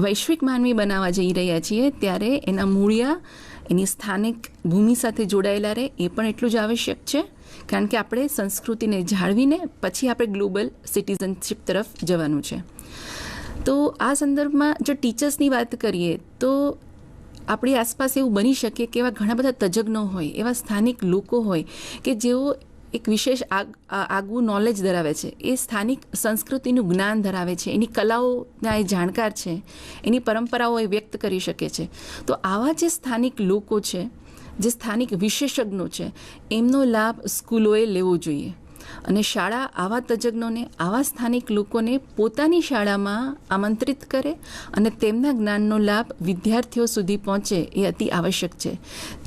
વૈશ્વિક માનવી બનાવવા જઈ રહ્યા છીએ ત્યારે એના મૂળિયા એની સ્થાનિક ભૂમિ સાથે જોડાયેલા રહે એ પણ એટલું જ આવશ્યક છે. કારણ કે આપણે સંસ્કૃતિને જાળવીને પછી આપણે ગ્લોબલ સિટીઝનશીપ તરફ જવાનું છે. તો આ સંદર્ભમાં જો ટીચર્સની વાત કરીએ તો આપણી આસપાસ એવું બની શકે કે એવા ઘણા બધા તજજ્ઞો હોય, એવા સ્થાનિક લોકો હોય કે જેઓ એક વિશેષ આગવું નોલેજ ધરાવે છે, એ સ્થાનિક સંસ્કૃતિનું જ્ઞાન ધરાવે છે, એની કલાઓના એ જાણકાર છે, એની પરંપરાઓ એ વ્યક્ત કરી શકે છે. તો આવા જે સ્થાનિક લોકો છે, જે સ્થાનિક વિશેષજ્ઞો છે, એમનો લાભ સ્કૂલોએ લેવો જોઈએ. અને શાળા આવા તજજ્ઞોને, આવા સ્થાનિક લોકોને પોતાની શાળામાં આમંત્રિત કરે અને તેમના જ્ઞાનનો લાભ વિદ્યાર્થીઓ સુધી પહોંચે એ અતિ આવશ્યક છે,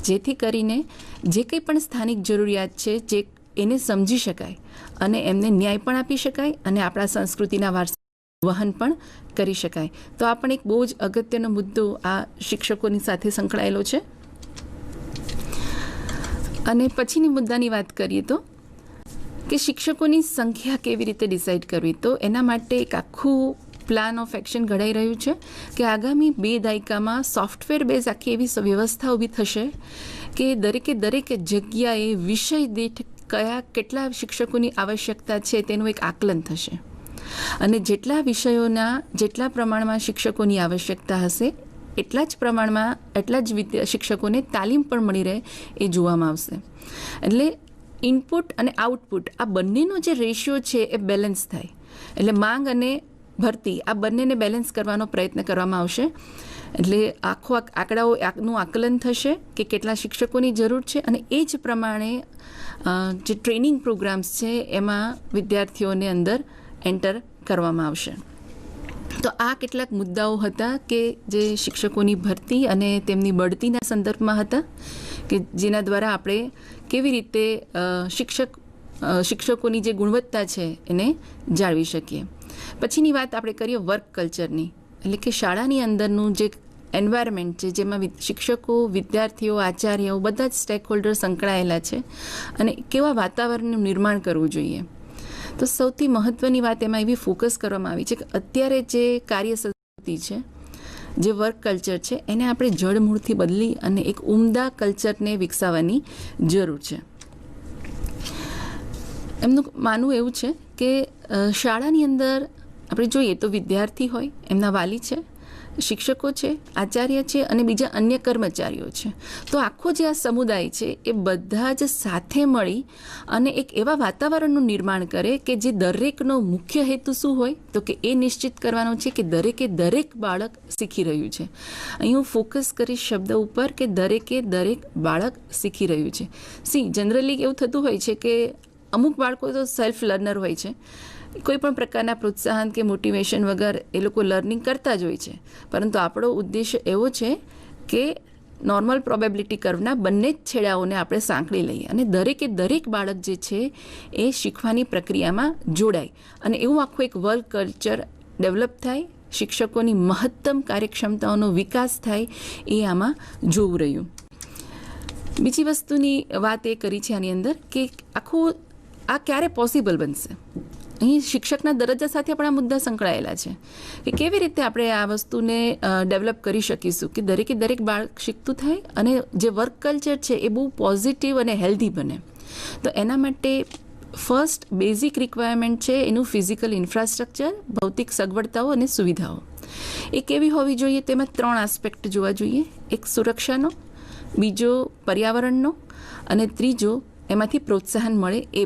જેથી કરીને જે કંઈ પણ સ્થાનિક જરૂરિયાત છે જે એને સમજી શકાય અને એમને ન્યાય પણ આપી શકાય અને આપણા સંસ્કૃતિના વારસા વહન પણ કરી શકાય. તો આ પણ એક બહુ જ અગત્યનો મુદ્દો આ શિક્ષકોની સાથે સંકળાયેલો છે. અને પછીની મુદ્દાની વાત કરીએ તો કે શિક્ષકોની સંખ્યા કેવી રીતે ડિસાઇડ કરવી, તો એના માટે એક આખું પ્લાન ઓફ એક્શન ઘડાઈ રહ્યું છે કે આગામી 2 દાયકામાં સોફ્ટવેર બેઝ આખી એવી વ્યવસ્થા ઊભી થશે કે દરેક જગ્યાએ વિષય દીઠ કેટલા શિક્ષકોની આવશ્યકતા છે તેનું એક આકલન થશે. અને જેટલા વિષયોના જેટલા પ્રમાણમાં શિક્ષકોની આવશ્યકતા હશે એટલા જ પ્રમાણમાં એટલા જ શિક્ષકોને તાલીમ પણ મળી રહે એ જોવામાં આવશે. એટલે ઇનપુટ અને આઉટપુટ આ બંનેનો જે રેશિયો છે એ બેલેન્સ થાય. એટલે માંગ અને ભરતી આ બંનેને બેલેન્સ કરવાનો પ્રયત્ન કરવામાં આવશે. એટલે આખો આંકડાઓનું આકલન થશે કે કેટલા શિક્ષકોની જરૂર છે અને એ જ પ્રમાણે જે ટ્રેનિંગ પ્રોગ્રામ્સ છે એમાં વિદ્યાર્થીઓને અંદર એન્ટર કરવામાં આવશે. તો આ કેટલાક મુદ્દાઓ હતા કે જે શિક્ષકોની ભરતી અને તેમની બઢતીના સંદર્ભમાં હતા કે જેના દ્વારા આપણે કેવી રીતે શિક્ષકોની જે ગુણવત્તા છે એને જાળવી શકીએ. પછીની વાત આપણે કરીએ વર્ક કલ્ચરની, એટલે કે શાળાની અંદરનું જે એન્વાયરમેન્ટ છે જેમાં શિક્ષકો, વિદ્યાર્થીઓ, આચાર્યો બધા જ સ્ટેક હોલ્ડર સંકળાયેલા છે અને કેવા વાતાવરણનું નિર્માણ કરવું જોઈએ. તો સૌથી મહત્ત્વની વાત એમાં એવી ફોકસ કરવામાં આવી છે કે અત્યારે જે કાર્ય સંસ્કૃતિ છે, જે વર્ક કલ્ચર છે, એને આપણે જડમૂળથી બદલી અને એક ઉમદા કલ્ચરને વિકસાવવાની જરૂર છે. એમનું માનવું એવું છે કે શાળાની અંદર આપણે જોઈએ તો વિદ્યાર્થી હોય, એમના વાલી છે, શિક્ષકો છે, આચાર્ય છે અને બીજા અન્ય કર્મચારીઓ છે. તો આખો જે આ સમુદાય છે એ બધા જ સાથે મળી અને એક એવા વાતાવરણનું નિર્માણ કરે કે જે દરેકનો મુખ્ય હેતુ શું હોય તો કે એ નિશ્ચિત કરવાનો છે કે દરેક બાળક શીખી રહ્યું છે. અહીં હું ફોકસ કરીશ શબ્દ ઉપર કે દરેક બાળક શીખી રહ્યું છે. જનરલી એવું થતું હોય છે કે અમુક બાળકો તો સેલ્ફ લર્નર હોય છે, કોઈ પણ પ્રકારના પ્રોત્સાહન કે મોટિવેશન વગર એ લોકો લર્નિંગ કરતા જ હોય છે. પરંતુ આપણો ઉદ્દેશ્ય એવો છે કે નોર્મલ પ્રોબેબિલિટી કર્વના બંને જ છેડાઓને આપણે સાંકળી લઈએ અને દરેક બાળક જે છે એ શીખવાની પ્રક્રિયામાં જોડાય અને એવું આખું એક વર્ક કલ્ચર ડેવલપ થાય, શિક્ષકોની મહત્તમ કાર્યક્ષમતાઓનો વિકાસ થાય એ આમાં જોવું રહ્યું. બીજી વસ્તુની વાત એ કરી છે આની અંદર કે આખું આ ક્યારે પોસિબલ બનશે. અહીં શિક્ષકના દરજ્જા સાથે પણ આ મુદ્દા સંકળાયેલા છે કે કેવી રીતે આપણે આ વસ્તુને ડેવલપ કરી શકીશું કે દરેક બાળક શીખતું થાય અને જે વર્ક કલ્ચર છે એ બહુ પોઝિટિવ અને હેલ્ધી બને. તો એના માટે ફર્સ્ટ બેઝિક રિક્વાયરમેન્ટ છે એનું ફિઝિકલ ઇન્ફ્રાસ્ટ્રક્ચર, ભૌતિક સગવડતાઓ અને સુવિધાઓ. એ કેવી હોવી જોઈએ તેમાં 3 આસ્પેક્ટ જોવા જોઈએ. એક સુરક્ષાનો, બીજો પર્યાવરણનો અને ત્રીજો એમાંથી પ્રોત્સાહન મળે એ.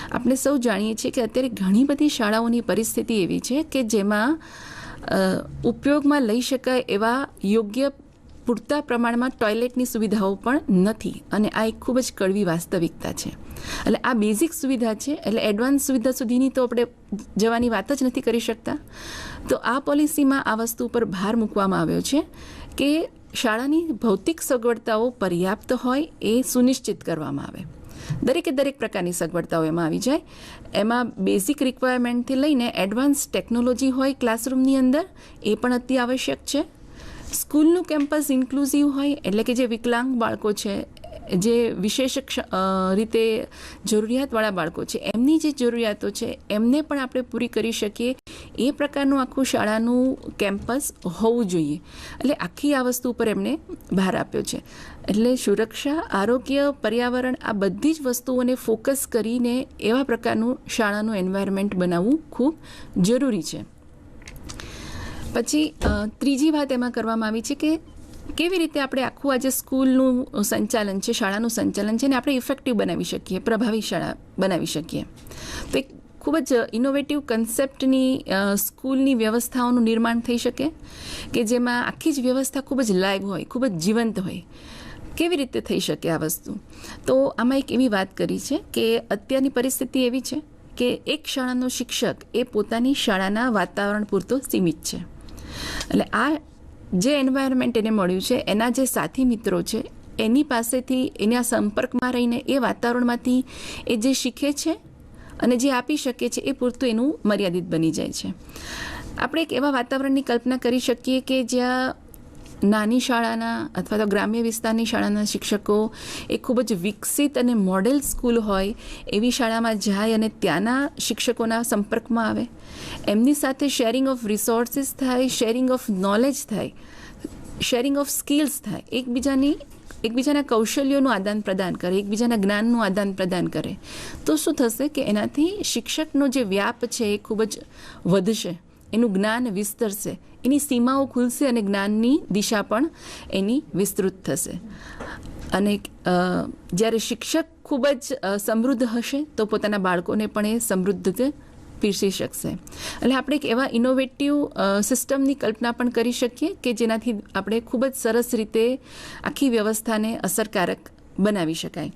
આપણે સૌ જાણીએ છીએ કે અત્યારે ઘણી બધી શાળાઓની પરિસ્થિતિ એવી છે કે જેમાં ઉપયોગમાં લઈ શકાય એવા યોગ્ય પૂરતા પ્રમાણમાં ટોયલેટની સુવિધાઓ પણ નથી અને આ એક ખૂબ જ કડવી વાસ્તવિકતા છે. એટલે આ બેઝિક સુવિધા છે, એટલે એડવાન્સ સુવિધા સુધીની તો આપણે જવાની વાત જ નથી કરી શકતા. તો આ પોલિસીમાં આ વસ્તુ ઉપર ભાર મૂકવામાં આવ્યો છે કે શાળાની ભૌતિક સગવડતાઓ પર્યાપ્ત હોય એ સુનિશ્ચિત કરવામાં આવે. દરેક પ્રકારની સગવડતાઓ એમાં આવી જાય. એમાં બેઝિક રિક્વાયરમેન્ટથી લઈને એડવાન્સ ટેકનોલોજી હોય ક્લાસરૂમની અંદર, એ પણ અતિ આવશ્યક છે. સ્કૂલનું કેમ્પસ ઇન્ક્લુઝિવ હોય, એટલે કે જે વિકલાંગ બાળકો છે જે વિશેષ રીતે જરૂરિયાતવાળા બાળકો છે એમની જે જરૂરિયાતો છે એમને પણ આપણે પૂરી કરી શકીએ એ પ્રકારનું આખું શાળાનું કેમ્પસ હોવું જોઈએ. એટલે આખી આ વસ્તુ ઉપર એમણે ભાર આપ્યો છે. એટલે સુરક્ષા, આરોગ્ય, પર્યાવરણ આ બધી જ વસ્તુઓને ફોકસ કરીને એવા પ્રકારનું શાળાનું એન્વાયરમેન્ટ બનાવવું ખૂબ જરૂરી છે. પછી ત્રીજી વાત એમાં કરવામાં આવી છે કે કેવી રીતે આપણે આખું આજે સ્કૂલનું સંચાલન છે, શાળાનું સંચાલન છે, ને આપણે ઇફેક્ટિવ બનાવી શકીએ, પ્રભાવી શાળા બનાવી શકીએ. તો એક ખૂબ જ ઇનોવેટિવ કન્સેપ્ટની સ્કૂલની વ્યવસ્થાઓનું નિર્માણ થઈ શકે કે જેમાં આખી જ વ્યવસ્થા ખૂબ જ લાઈવ હોય, ખૂબ જ જીવંત હોય. કેવી રીતે થઈ શકે આ વસ્તુ? તો આમાં એક એવી વાત કરી છે કે અત્યારની પરિસ્થિતિ એવી છે કે એક શાળાનો શિક્ષક એ પોતાની શાળાના વાતાવરણ પૂરતો સીમિત છે. એટલે આ જે એન્વાયરમેન્ટ એને મળ્યું છે, એના જે સાથી મિત્રો છે એની પાસેથી એના સંપર્કમાં રહીને એ વાતાવરણમાંથી એ જે શીખે છે અને જે આપી શકે છે એ પૂરતું એનું મર્યાદિત બની જાય છે. આપણે એક એવા વાતાવરણની કલ્પના કરી શકીએ કે જ્યાં નાની શાળાના અથવા તો ગ્રામ્ય વિસ્તારની શાળાના શિક્ષકો એ ખૂબ જ વિકસિત અને મોડેલ સ્કૂલ હોય એવી શાળામાં જાય અને ત્યાંના શિક્ષકોના સંપર્કમાં આવે, એમની સાથે શેરિંગ ઓફ રિસોર્સિસ થાય, શેરિંગ ઓફ નોલેજ થાય, શેરિંગ ઓફ સ્કિલ્સ થાય, એકબીજાના કૌશલ્યોનું આદાન પ્રદાન કરે, એકબીજાના જ્ઞાનનું આદાન પ્રદાન કરે. તો શું થશે કે એનાથી શિક્ષકનો જે વ્યાપ છે એ ખૂબ જ વધશે, એનું જ્ઞાન વિસ્તરશે, એની સીમાઓ ખુલશે અને જ્ઞાનની દિશા પણ એની વિસ્તૃત થશે. અને જ્યારે શિક્ષક ખૂબ જ સમૃદ્ધ હશે તો પોતાના બાળકોને પણ એ સમૃદ્ધ પીરસી શકશે. એટલે આપણે એક એવા ઇનોવેટિવ સિસ્ટમની કલ્પના પણ કરી શકીએ કે જેનાથી આપણે ખૂબ જ સરસ રીતે આખી વ્યવસ્થાને અસરકારક બનાવી શકાય.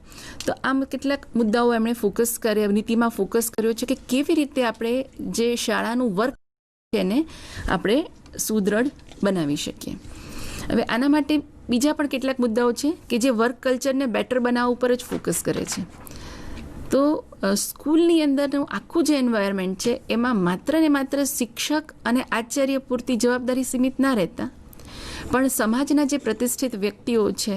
તો આમ કેટલાક મુદ્દાઓ એમણે ફોકસ કર્યા, નીતિમાં ફોકસ કર્યો છે કે કેવી રીતે આપણે જે શાળાનું વર્ક છે એને આપણે સુદૃઢ બનાવી શકીએ. હવે આના માટે બીજા પણ કેટલાક મુદ્દાઓ છે કે જે વર્ક કલ્ચરને બેટર બનાવવા ઉપર જ ફોકસ કરે છે. તો સ્કૂલની અંદરનું આખું જે એન્વાયરમેન્ટ છે એમાં માત્ર ને માત્ર શિક્ષક અને આચાર્ય પૂરતી જવાબદારી સીમિત ના રહેતા, પણ સમાજના જે પ્રતિષ્ઠિત વ્યક્તિઓ છે,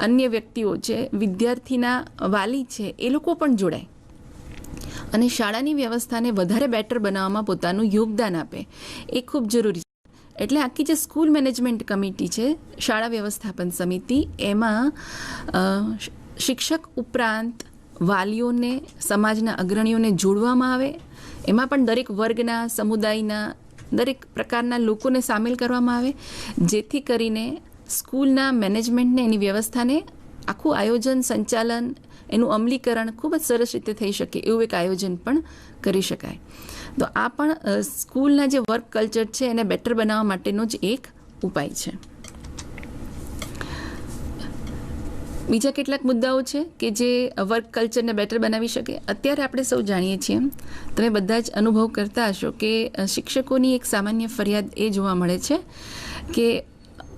અન્ય વ્યક્તિઓ છે, વિદ્યાર્થીના વાલી છે, એ લોકો પણ જોડાય અને શાળાની વ્યવસ્થાને વધારે બેટર બનાવવામાં પોતાનું યોગદાન આપે. એ ખૂબ જરૂરી છે. એટલે આખી જે સ્કૂલ મેનેજમેન્ટ કમિટી છે, શાળા વ્યવસ્થાપન સમિતિ, એમાં શિક્ષક ઉપરાંત વાલીઓને, સમાજના અગ્રણીઓને જોડવામાં આવે. એમાં પણ દરેક વર્ગના, સમુદાયના, દરેક પ્રકારના લોકોને સામેલ કરવામાં આવે, જેથી કરીને સ્કૂલના મેનેજમેન્ટને, એની વ્યવસ્થાને આખું આયોજન, સંચાલન, એનું અમલીકરણ ખૂબ જ સરસ રીતે થઈ શકે એવું એક આયોજન પણ કરી શકાય. તો આ પણ સ્કૂલના જે વર્ક કલ્ચર છે એને બેટર બનાવવા માટેનો જ એક ઉપાય છે. બીજા કેટલાક મુદ્દાઓ છે કે જે વર્ક કલ્ચરને બેટર બનાવી શકે. અત્યારે આપણે સૌ જાણીએ છીએ, તમે બધા જ અનુભવ કરતા હશો કે શિક્ષકોની એક સામાન્ય ફરિયાદ એ જોવા મળે છે કે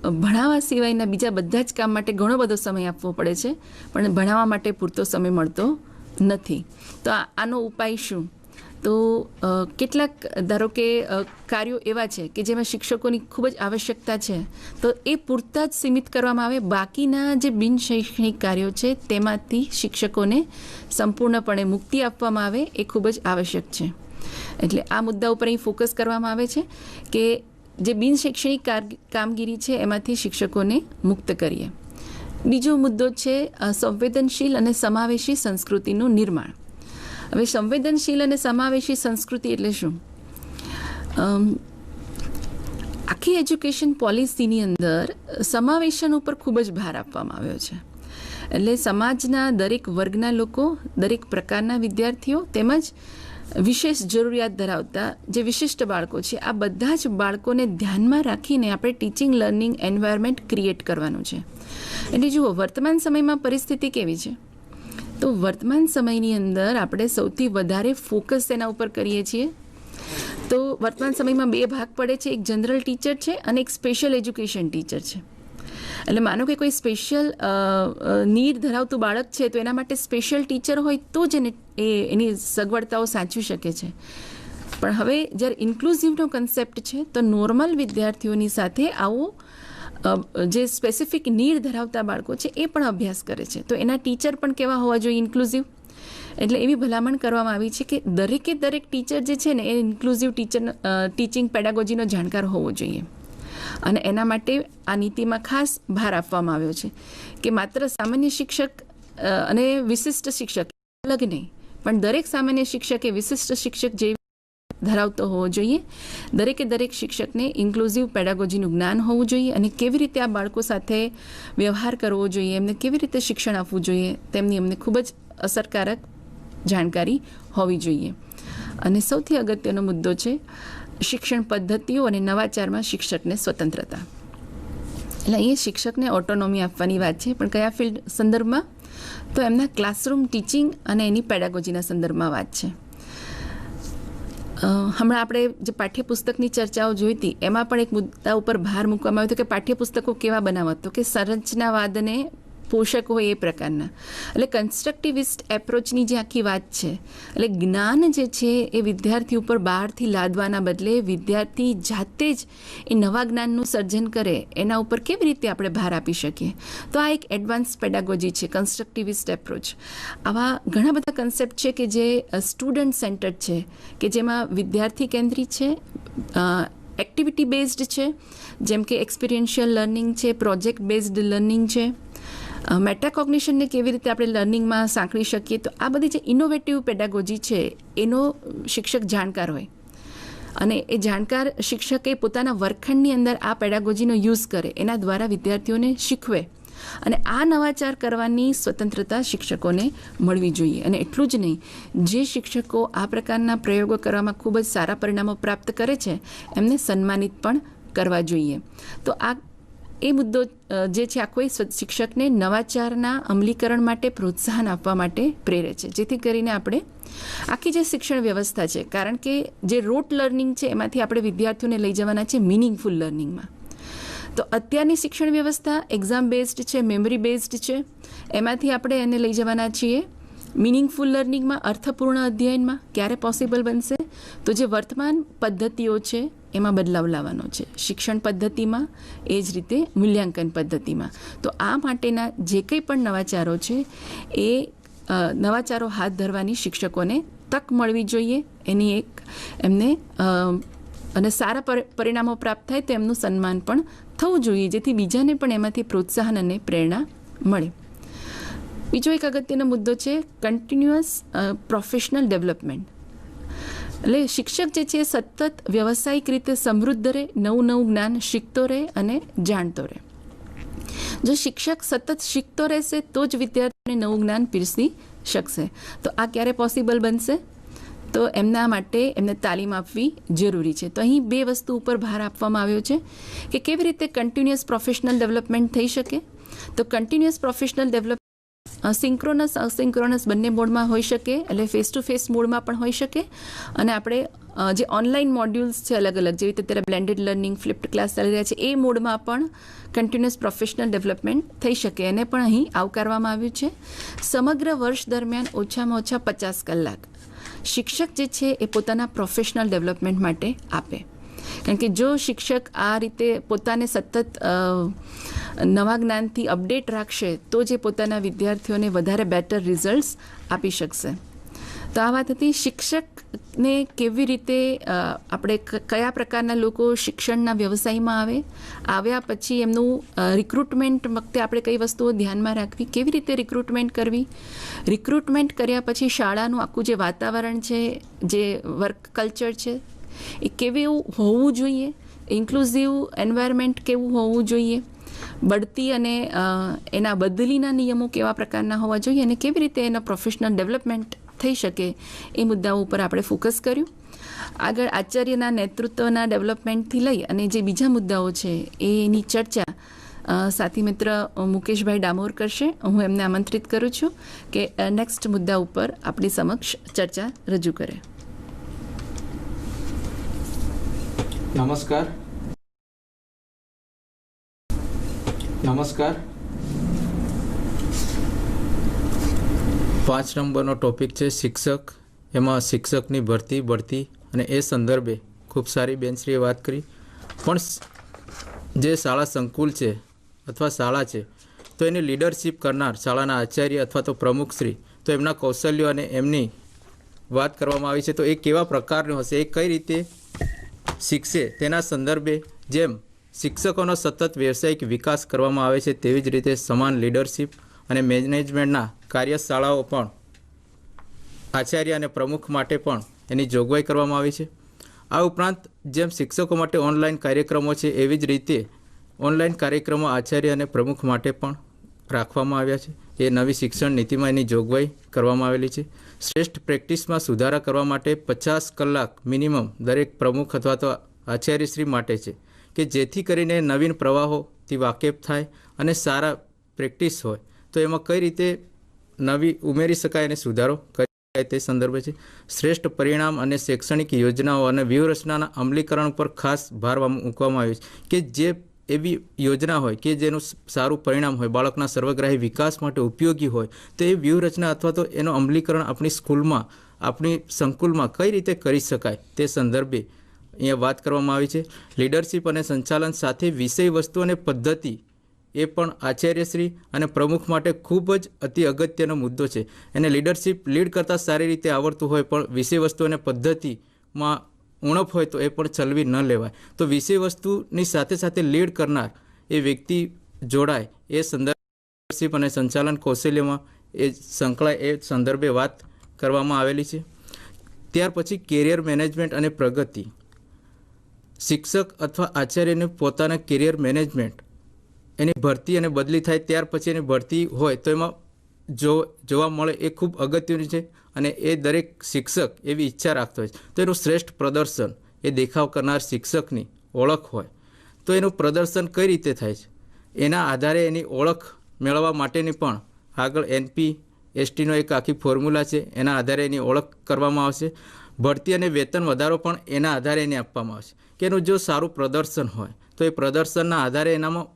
ભણાવવા સિવાયના બીજા બધા જ કામ માટે ઘણો બધો સમય આપવો પડે છે, પણ ભણાવવા માટે પૂરતો સમય મળતો નથી. તો આનો ઉપાય શું? તો કેટલાક ધારો કે કાર્યો એવા છે કે જેમાં શિક્ષકોની ખૂબ જ આવશ્યકતા છે, તો એ પૂરતા જ સીમિત કરવામાં આવે. બાકીના જે બિન શૈક્ષણિક કાર્યો છે તેમાંથી શિક્ષકોને સંપૂર્ણપણે મુક્તિ આપવામાં આવે, એ ખૂબ જ આવશ્યક છે. એટલે આ મુદ્દા ઉપર અહીં ફોકસ કરવામાં આવે છે કે જે બિન શૈક્ષણિક કામગીરી છે એમાંથી શિક્ષકોને મુક્ત કરીએ. બીજો મુદ્દો છે સંવેદનશીલ અને સમાવેશી સંસ્કૃતિનું નિર્માણ. હવે સંવેદનશીલ અને સમાવેશી સંસ્કૃતિ એટલે શું? આખી એજ્યુકેશન પોલિસીની અંદર સમાવેશન ઉપર ખૂબ જ ભાર આપવામાં આવ્યો છે. એટલે સમાજના દરેક વર્ગના લોકો, દરેક પ્રકારના વિદ્યાર્થીઓ, તેમજ વિશેષ જરૂરિયાત ધરાવતા જે વિશિષ્ટ બાળકો છે, આ બધા જ બાળકોને ધ્યાનમાં રાખીને આપણે ટીચિંગ લર્નિંગ એન્વાયરમેન્ટ ક્રિએટ કરવાનું છે. એટલે જુઓ, વર્તમાન સમયમાં પરિસ્થિતિ કેવી છે? તો વર્તમાન સમયની અંદર આપણે સૌથી વધારે ફોકસ એના ઉપર કરીએ છીએ. તો વર્તમાન સમયમાં બે ભાગ પડે છે, એક જનરલ ટીચર છે અને એક સ્પેશિયલ એજ્યુકેશન ટીચર છે. એટલે માનો કે કોઈ સ્પેશિયલ નીડ ધરાવતું બાળક છે તો એના માટે સ્પેશિયલ ટીચર હોય તો જ એની સગવડતાઓ સાચવી શકે છે. પણ હવે જ્યારે ઇન્ક્લુઝિવનો કન્સેપ્ટ છે તો નોર્મલ વિદ્યાર્થીઓની સાથે આવો જે સ્પેસિફિક નીડ ધરાવતા બાળકો છે એ પણ અભ્યાસ કરે છે. તો એના ટીચર પણ કેવા હોવા જોઈએ? ઇન્ક્લુઝિવ. એટલે એવી ભલામણ કરવામાં આવી છે કે દરેકે દરેક ટીચર જે છે ને એ ઇન્ક્લુઝિવ ટીચિંગ પેડાગોજીનો જાણકાર હોવો જોઈએ. અને એના માટે આ નીતિમાં ખાસ ભાર આપવામાં આવ્યો છે કે માત્ર સામાન્ય શિક્ષક અને વિશિષ્ટ શિક્ષક અલગ નહીં, પણ દરેક સામાન્ય શિક્ષક એ વિશિષ્ટ શિક્ષક જેવી ધરાવતો હોવો જોઈએ. દરેકે દરેક શિક્ષકને ઇન્ક્લુઝિવ પેડાગોજીનું જ્ઞાન હોવું જોઈએ અને કેવી રીતે આ બાળકો સાથે વ્યવહાર કરવો જોઈએ, એમને કેવી રીતે શિક્ષણ આપવું જોઈએ તેમની એમને ખૂબ જ અસરકારક જાણકારી હોવી જોઈએ. અને સૌથી અગત્યનો મુદ્દો છે શિક્ષણ પદ્ધતિઓ અને નવાચારમાં શિક્ષકને સ્વતંત્રતા. એટલે અહીંયા શિક્ષકને ઓટોનોમી આપવાની વાત છે, પણ કયા ફિલ્ડ સંદર્ભમાં? તો એમના ક્લાસરૂમ ટીચિંગ અને એની પેડાગોજીના સંદર્ભમાં વાત છે. હમણાં આપણે જે પાઠ્યપુસ્તકની ચર્ચાઓ જોઈ હતી એમાં પણ એક મુદ્દા ઉપર ભાર મૂકવામાં આવ્યો હતો કે પાઠ્યપુસ્તકો કેવા બનાવવા, તો કે સંરચનાવાદને પોષક હોય એ પ્રકારના. એટલે કન્સ્ટ્રક્ટિવિસ્ટ એપ્રોચની જે આખી વાત છે, એટલે જ્ઞાન જે છે એ વિદ્યાર્થી ઉપર બહારથી લાદવાના બદલે વિદ્યાર્થી જાતે જ એ નવા જ્ઞાનનું સર્જન કરે એના ઉપર કેવી રીતે આપણે ભાર આપી શકીએ. તો આ એક એડવાન્સ પેડાગોજી છે, કન્સ્ટ્રક્ટિવિસ્ટ એપ્રોચ. આવા ઘણા બધા કન્સેપ્ટ છે કે જે સ્ટુડન્ટ સેન્ટર્ડ છે, કે જેમાં વિદ્યાર્થી કેન્દ્રિત છે, એક્ટિવિટી બેઝડ છે, જેમ કે એક્સપિરિયન્શિયલ લર્નિંગ છે, પ્રોજેક્ટ બેઝડ લર્નિંગ છે, મેટાકોગ્નિશનને કેવી રીતે આપણે લર્નિંગમાં સાંકળી શકીએ. તો આ બધી જે ઇનોવેટિવ પેડાગોજી છે એનો શિક્ષક જાણકાર હોય અને એ જાણકાર શિક્ષકે પોતાના વર્ગખંડની અંદર આ પેડાગોજીનો યુઝ કરે, એના દ્વારા વિદ્યાર્થીઓને શીખવે અને આ નવાચાર કરવાની સ્વતંત્રતા શિક્ષકોને મળવી જોઈએ. અને એટલું જ નહીં, જે શિક્ષકો આ પ્રકારના પ્રયોગો કરવામાં ખૂબ જ સારા પરિણામો પ્રાપ્ત કરે છે એમને સન્માનિત પણ કરવા જોઈએ. તો આ એ મુદ્દો જે છે આખો શિક્ષકને નવાચારના અમલીકરણ માટે પ્રોત્સાહન આપવા માટે પ્રેરે છે, જેથી કરીને આપણે આખી જે શિક્ષણ વ્યવસ્થા છે, કારણ કે જે રોટ લર્નિંગ છે એમાંથી આપણે વિદ્યાર્થીઓને લઈ જવાના છે મિનિંગફુલ લર્નિંગમાં. તો અત્યારની શિક્ષણ વ્યવસ્થા એક્ઝામ બેઝડ છે, મેમરી બેઝડ છે, એમાંથી આપણે એને લઈ જવાના છીએ મિનિંગફુલ લર્નિંગમાં, અર્થપૂર્ણ અધ્યયનમાં. ક્યારે પોસિબલ બનશે? તો જે વર્તમાન પદ્ધતિઓ છે એમાં બદલાવ લાવવાનો છે, શિક્ષણ પદ્ધતિમાં, એ જ રીતે મૂલ્યાંકન પદ્ધતિમાં. તો આ માટેના જે કંઈ પણ નવાચારો છે એ નવાચારો હાથ ધરવાની શિક્ષકોને તક મળવી જોઈએ. એની એક એમને અને સારા પરિણામો પ્રાપ્ત થાય તો એમનું સન્માન પણ થવું જોઈએ, જેથી બીજાને પણ એમાંથી પ્રોત્સાહન અને પ્રેરણા મળે. બીજો એક અગત્યનો મુદ્દો છે કન્ટિન્યુઅસ પ્રોફેશનલ ડેવલપમેન્ટ. એટલે શિક્ષક જે છે સતત વ્યવસાયિક રીતે સમૃદ્ધ રહે, નવું નવું જ્ઞાન શીખતો રહે અને જાણતો રહે. જો શિક્ષક સતત શીખતો રહેશે તો જ વિદ્યાર્થીઓને નવું જ્ઞાન પીરસી શકશે. તો આ ક્યારે પોસિબલ બનશે? તો એમના માટે એમને તાલીમ આપવી જરૂરી છે. તો અહીં બે વસ્તુ ઉપર ભાર આપવામાં આવ્યો છે કે કેવી રીતે કન્ટિન્યુઅસ પ્રોફેશનલ ડેવલપમેન્ટ થઈ શકે. તો કન્ટિન્યુઅસ પ્રોફેશનલ ડેવલપમેન્ટ સિંક્રોનસ અસિંક્રોનસ બંને મોડમાં હોઈ શકે, એટલે ફેસ ટુ ફેસ મોડમાં પણ હોઈ શકે અને આપણે જે ઓનલાઈન મોડ્યુલ્સ છે અલગ અલગ, જેવી રીતે અત્યારે બ્લેન્ડેડ લર્નિંગ, ફ્લિપ્ડ ક્લાસ ચાલી રહ્યા છે, એ મોડમાં પણ કન્ટિન્યુઅસ પ્રોફેશનલ ડેવલપમેન્ટ થઈ શકે. એને પણ અહીં આવકારવામાં આવ્યું છે. સમગ્ર વર્ષ દરમિયાન ઓછામાં ઓછા 50 કલાક શિક્ષક જે છે એ પોતાના પ્રોફેશનલ ડેવલપમેન્ટ માટે આપે. કારણ કે જો શિક્ષક આ રીતે પોતાને સતત નવા જ્ઞાનથી અપડેટ રાખશે તો જે પોતાના વિદ્યાર્થીઓને વધારે બેટર રિઝલ્ટ્સ આપી શકશે. તો આ વાત હતી શિક્ષકને કેવી રીતે આપણે કયા પ્રકારના લોકો શિક્ષણના વ્યવસાયમાં આવ્યા પછી એમનું રિક્રુટમેન્ટ વખતે આપણે કઈ વસ્તુઓ ધ્યાનમાં રાખવી, કેવી રીતે રિક્રુટમેન્ટ કરવી, રિક્રુટમેન્ટ કર્યા પછી શાળાનું આખું જે વાતાવરણ છે, જે વર્ક કલ્ચર છે એ કેવું હોવું જોઈએ, ઇન્ક્લુઝિવ એન્વાયરમેન્ટ કેવું હોવું જોઈએ, બઢતી અને એના બદલીના નિયમો કેવા પ્રકારના હોવા જોઈએ અને કેવી રીતે એના પ્રોફેશનલ ડેવલપમેન્ટ થઈ શકે એ મુદ્દાઓ ઉપર આપણે ફોકસ કર્યું. આગળ આચાર્યના નેતૃત્વના ડેવલપમેન્ટથી લઈ અને જે બીજા મુદ્દાઓ છે એની ચર્ચા સાથી મિત્ર મુકેશભાઈ ડામોર કરશે. હું એમને આમંત્રિત કરું છું કે નેક્સ્ટ મુદ્દા ઉપર આપણી સમક્ષ ચર્ચા રજૂ કરે. નમસ્કાર. 5 નંબરનો ટોપિક છે શિક્ષક. એમાં શિક્ષકની ભરતી અને એ સંદર્ભે ખૂબ સારી બેનશ્રીએ વાત કરી. પણ જે શાળા સંકુલ છે અથવા શાળા છે તો એની લીડરશિપ કરનાર શાળાના આચાર્ય અથવા તો પ્રમુખશ્રી, તો એમના કૌશલ્યો અને એમની વાત કરવામાં આવી છે તો એ કેવા પ્રકારનું હશે, એ કઈ રીતે શીખશે તેના સંદર્ભે જેમ શિક્ષકોનો સતત વ્યવસાયિક વિકાસ કરવામાં આવે છે તેવી જ રીતે સમાન લીડરશિપ અને મેનેજમેન્ટના કાર્યશાળાઓ પણ આચાર્ય અને પ્રમુખ માટે પણ એની જોગવાઈ કરવામાં આવી છે. આ ઉપરાંત જેમ શિક્ષકો માટે ઓનલાઈન કાર્યક્રમો છે એવી જ રીતે ઓનલાઈન કાર્યક્રમો આચાર્ય અને પ્રમુખ માટે પણ રાખવામાં આવ્યા છે. એ નવી શિક્ષણ નીતિમાં એની જોગવાઈ કરવામાં આવેલી છે. શ્રેષ્ઠ પ્રેક્ટિસમાં સુધારા કરવા માટે 50 કલાક મિનિમમ દરેક પ્રમુખ અથવા તો આચાર્યશ્રી માટે છે કે જેથી કરીને નવીન પ્રવાહોથી વાકેફ થાય અને સારા પ્રેક્ટિસ હોય તો એમાં કઈ રીતે નવી ઉમેરી શકાય અને સુધારો કરી શકાય તે સંદર્ભે છે. શ્રેષ્ઠ પરિણામ અને શૈક્ષણિક યોજનાઓ અને વ્યૂહરચનાના અમલીકરણ પર ખાસ ભાર મૂકવામાં આવ્યો છે કે જે એવી યોજના હોય કે જેનું સારું પરિણામ હોય, બાળકના સર્વગ્રાહી વિકાસ માટે ઉપયોગી હોય તો એ વ્યૂહરચના અથવા તો એનું અમલીકરણ આપણી સ્કૂલમાં, આપણી સંકુલમાં કઈ રીતે કરી શકાય તે સંદર્ભે અહીંયા વાત કરવામાં આવી છે. લીડરશિપ અને સંચાલન સાથે વિષય વસ્તુ અને પદ્ધતિ એ પણ આચાર્યશ્રી અને પ્રમુખ માટે ખૂબ જ અતિ અગત્યનો મુદ્દો છે. એને લીડરશિપ લીડ કરતાં સારી રીતે આવડતું હોય પણ વિષય વસ્તુ અને પદ્ધતિમાં ઉણપ હોય તો એ પણ ચલવી ન લેવાય. તો વિષય વસ્તુની સાથે સાથે લીડ કરનાર એ વ્યક્તિ જોડાય એ સંદર્ભ અને સંચાલન કૌશલ્યમાં એ સંકળાય એ સંદર્ભે વાત કરવામાં આવેલી છે. ત્યાર પછી કેરિયર મેનેજમેન્ટ અને પ્રગતિ. શિક્ષક અથવા આચાર્યને પોતાના કેરિયર મેનેજમેન્ટ એની ભરતી અને બદલી થાય ત્યાર પછી એની ભરતી હોય તો એમાં જોવા મળે એ ખૂબ અગત્યનું છે અને એ દરેક શિક્ષક એવી ઈચ્છા રાખતો હોય તો એનું શ્રેષ્ઠ પ્રદર્શન એ દેખાવ કરનાર શિક્ષકની ઓળખ હોય તો એનું પ્રદર્શન કઈ રીતે થાય છે એના આધારે એની ઓળખ મેળવવા માટેની પણ આગળ NP-STનો એક આખી ફોર્મ્યુલા છે, એના આધારે એની ઓળખ કરવામાં આવશે. ભરતી અને વેતન વધારો પણ એના આધારે એને આપવામાં આવશે કે એનું જો સારું પ્રદર્શન હોય તો એ પ્રદર્શનના આધારે એનામાં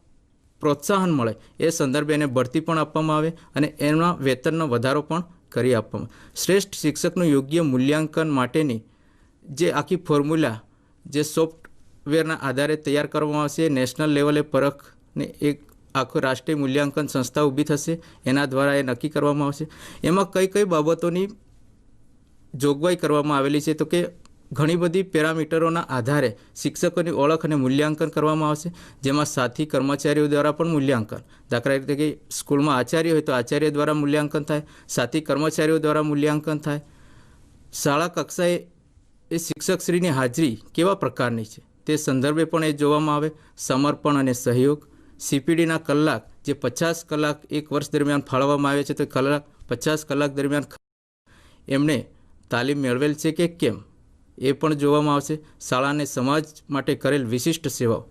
પ્રોત્સાહન મળે એ સંદર્ભે એને ભરતી પણ આપવામાં આવે અને એના વેતનનો વધારો પણ કરી આપવામાં. શ્રેષ્ઠ શિક્ષકનું યોગ્ય મૂલ્યાંકન માટેની જે આખી ફોર્મ્યુલા જે સોફ્ટવેરના આધારે તૈયાર કરવામાં આવશે, નેશનલ લેવલે પરખને એક આખું રાષ્ટ્રીય મૂલ્યાંકન સંસ્થા ઊભી થશે, એના દ્વારા એ નક્કી કરવામાં આવશે. એમાં કઈ કઈ બાબતોની જોગવાઈ કરવામાં આવેલી છે તો કે ઘણી બધી પેરામીટરોના આધારે શિક્ષકોની ઓળખ અને મૂલ્યાંકન કરવામાં આવશે, જેમાં સાથી કર્મચારીઓ દ્વારા પણ મૂલ્યાંકન, દાખલા તરીકે સ્કૂલમાં આચાર્ય હોય તો આચાર્ય દ્વારા મૂલ્યાંકન થાય, સાથી કર્મચારીઓ દ્વારા મૂલ્યાંકન થાય. શાળા કક્ષાએ એ શિક્ષકશ્રીની હાજરી કેવા પ્રકારની છે તે સંદર્ભે પણ એ જોવામાં આવે. સમર્પણ અને સહયોગ. CPDના કલાક જે 50 કલાક એક વર્ષ દરમિયાન ફાળવવામાં આવે છે તો 50 કલાક દરમિયાન એમણે તાલીમ મેળવેલ છે કે કેમ એ પણ જોવામાં આવશે. શાળાને સમાજ માટે કરેલ વિશિષ્ટ સેવાઓ.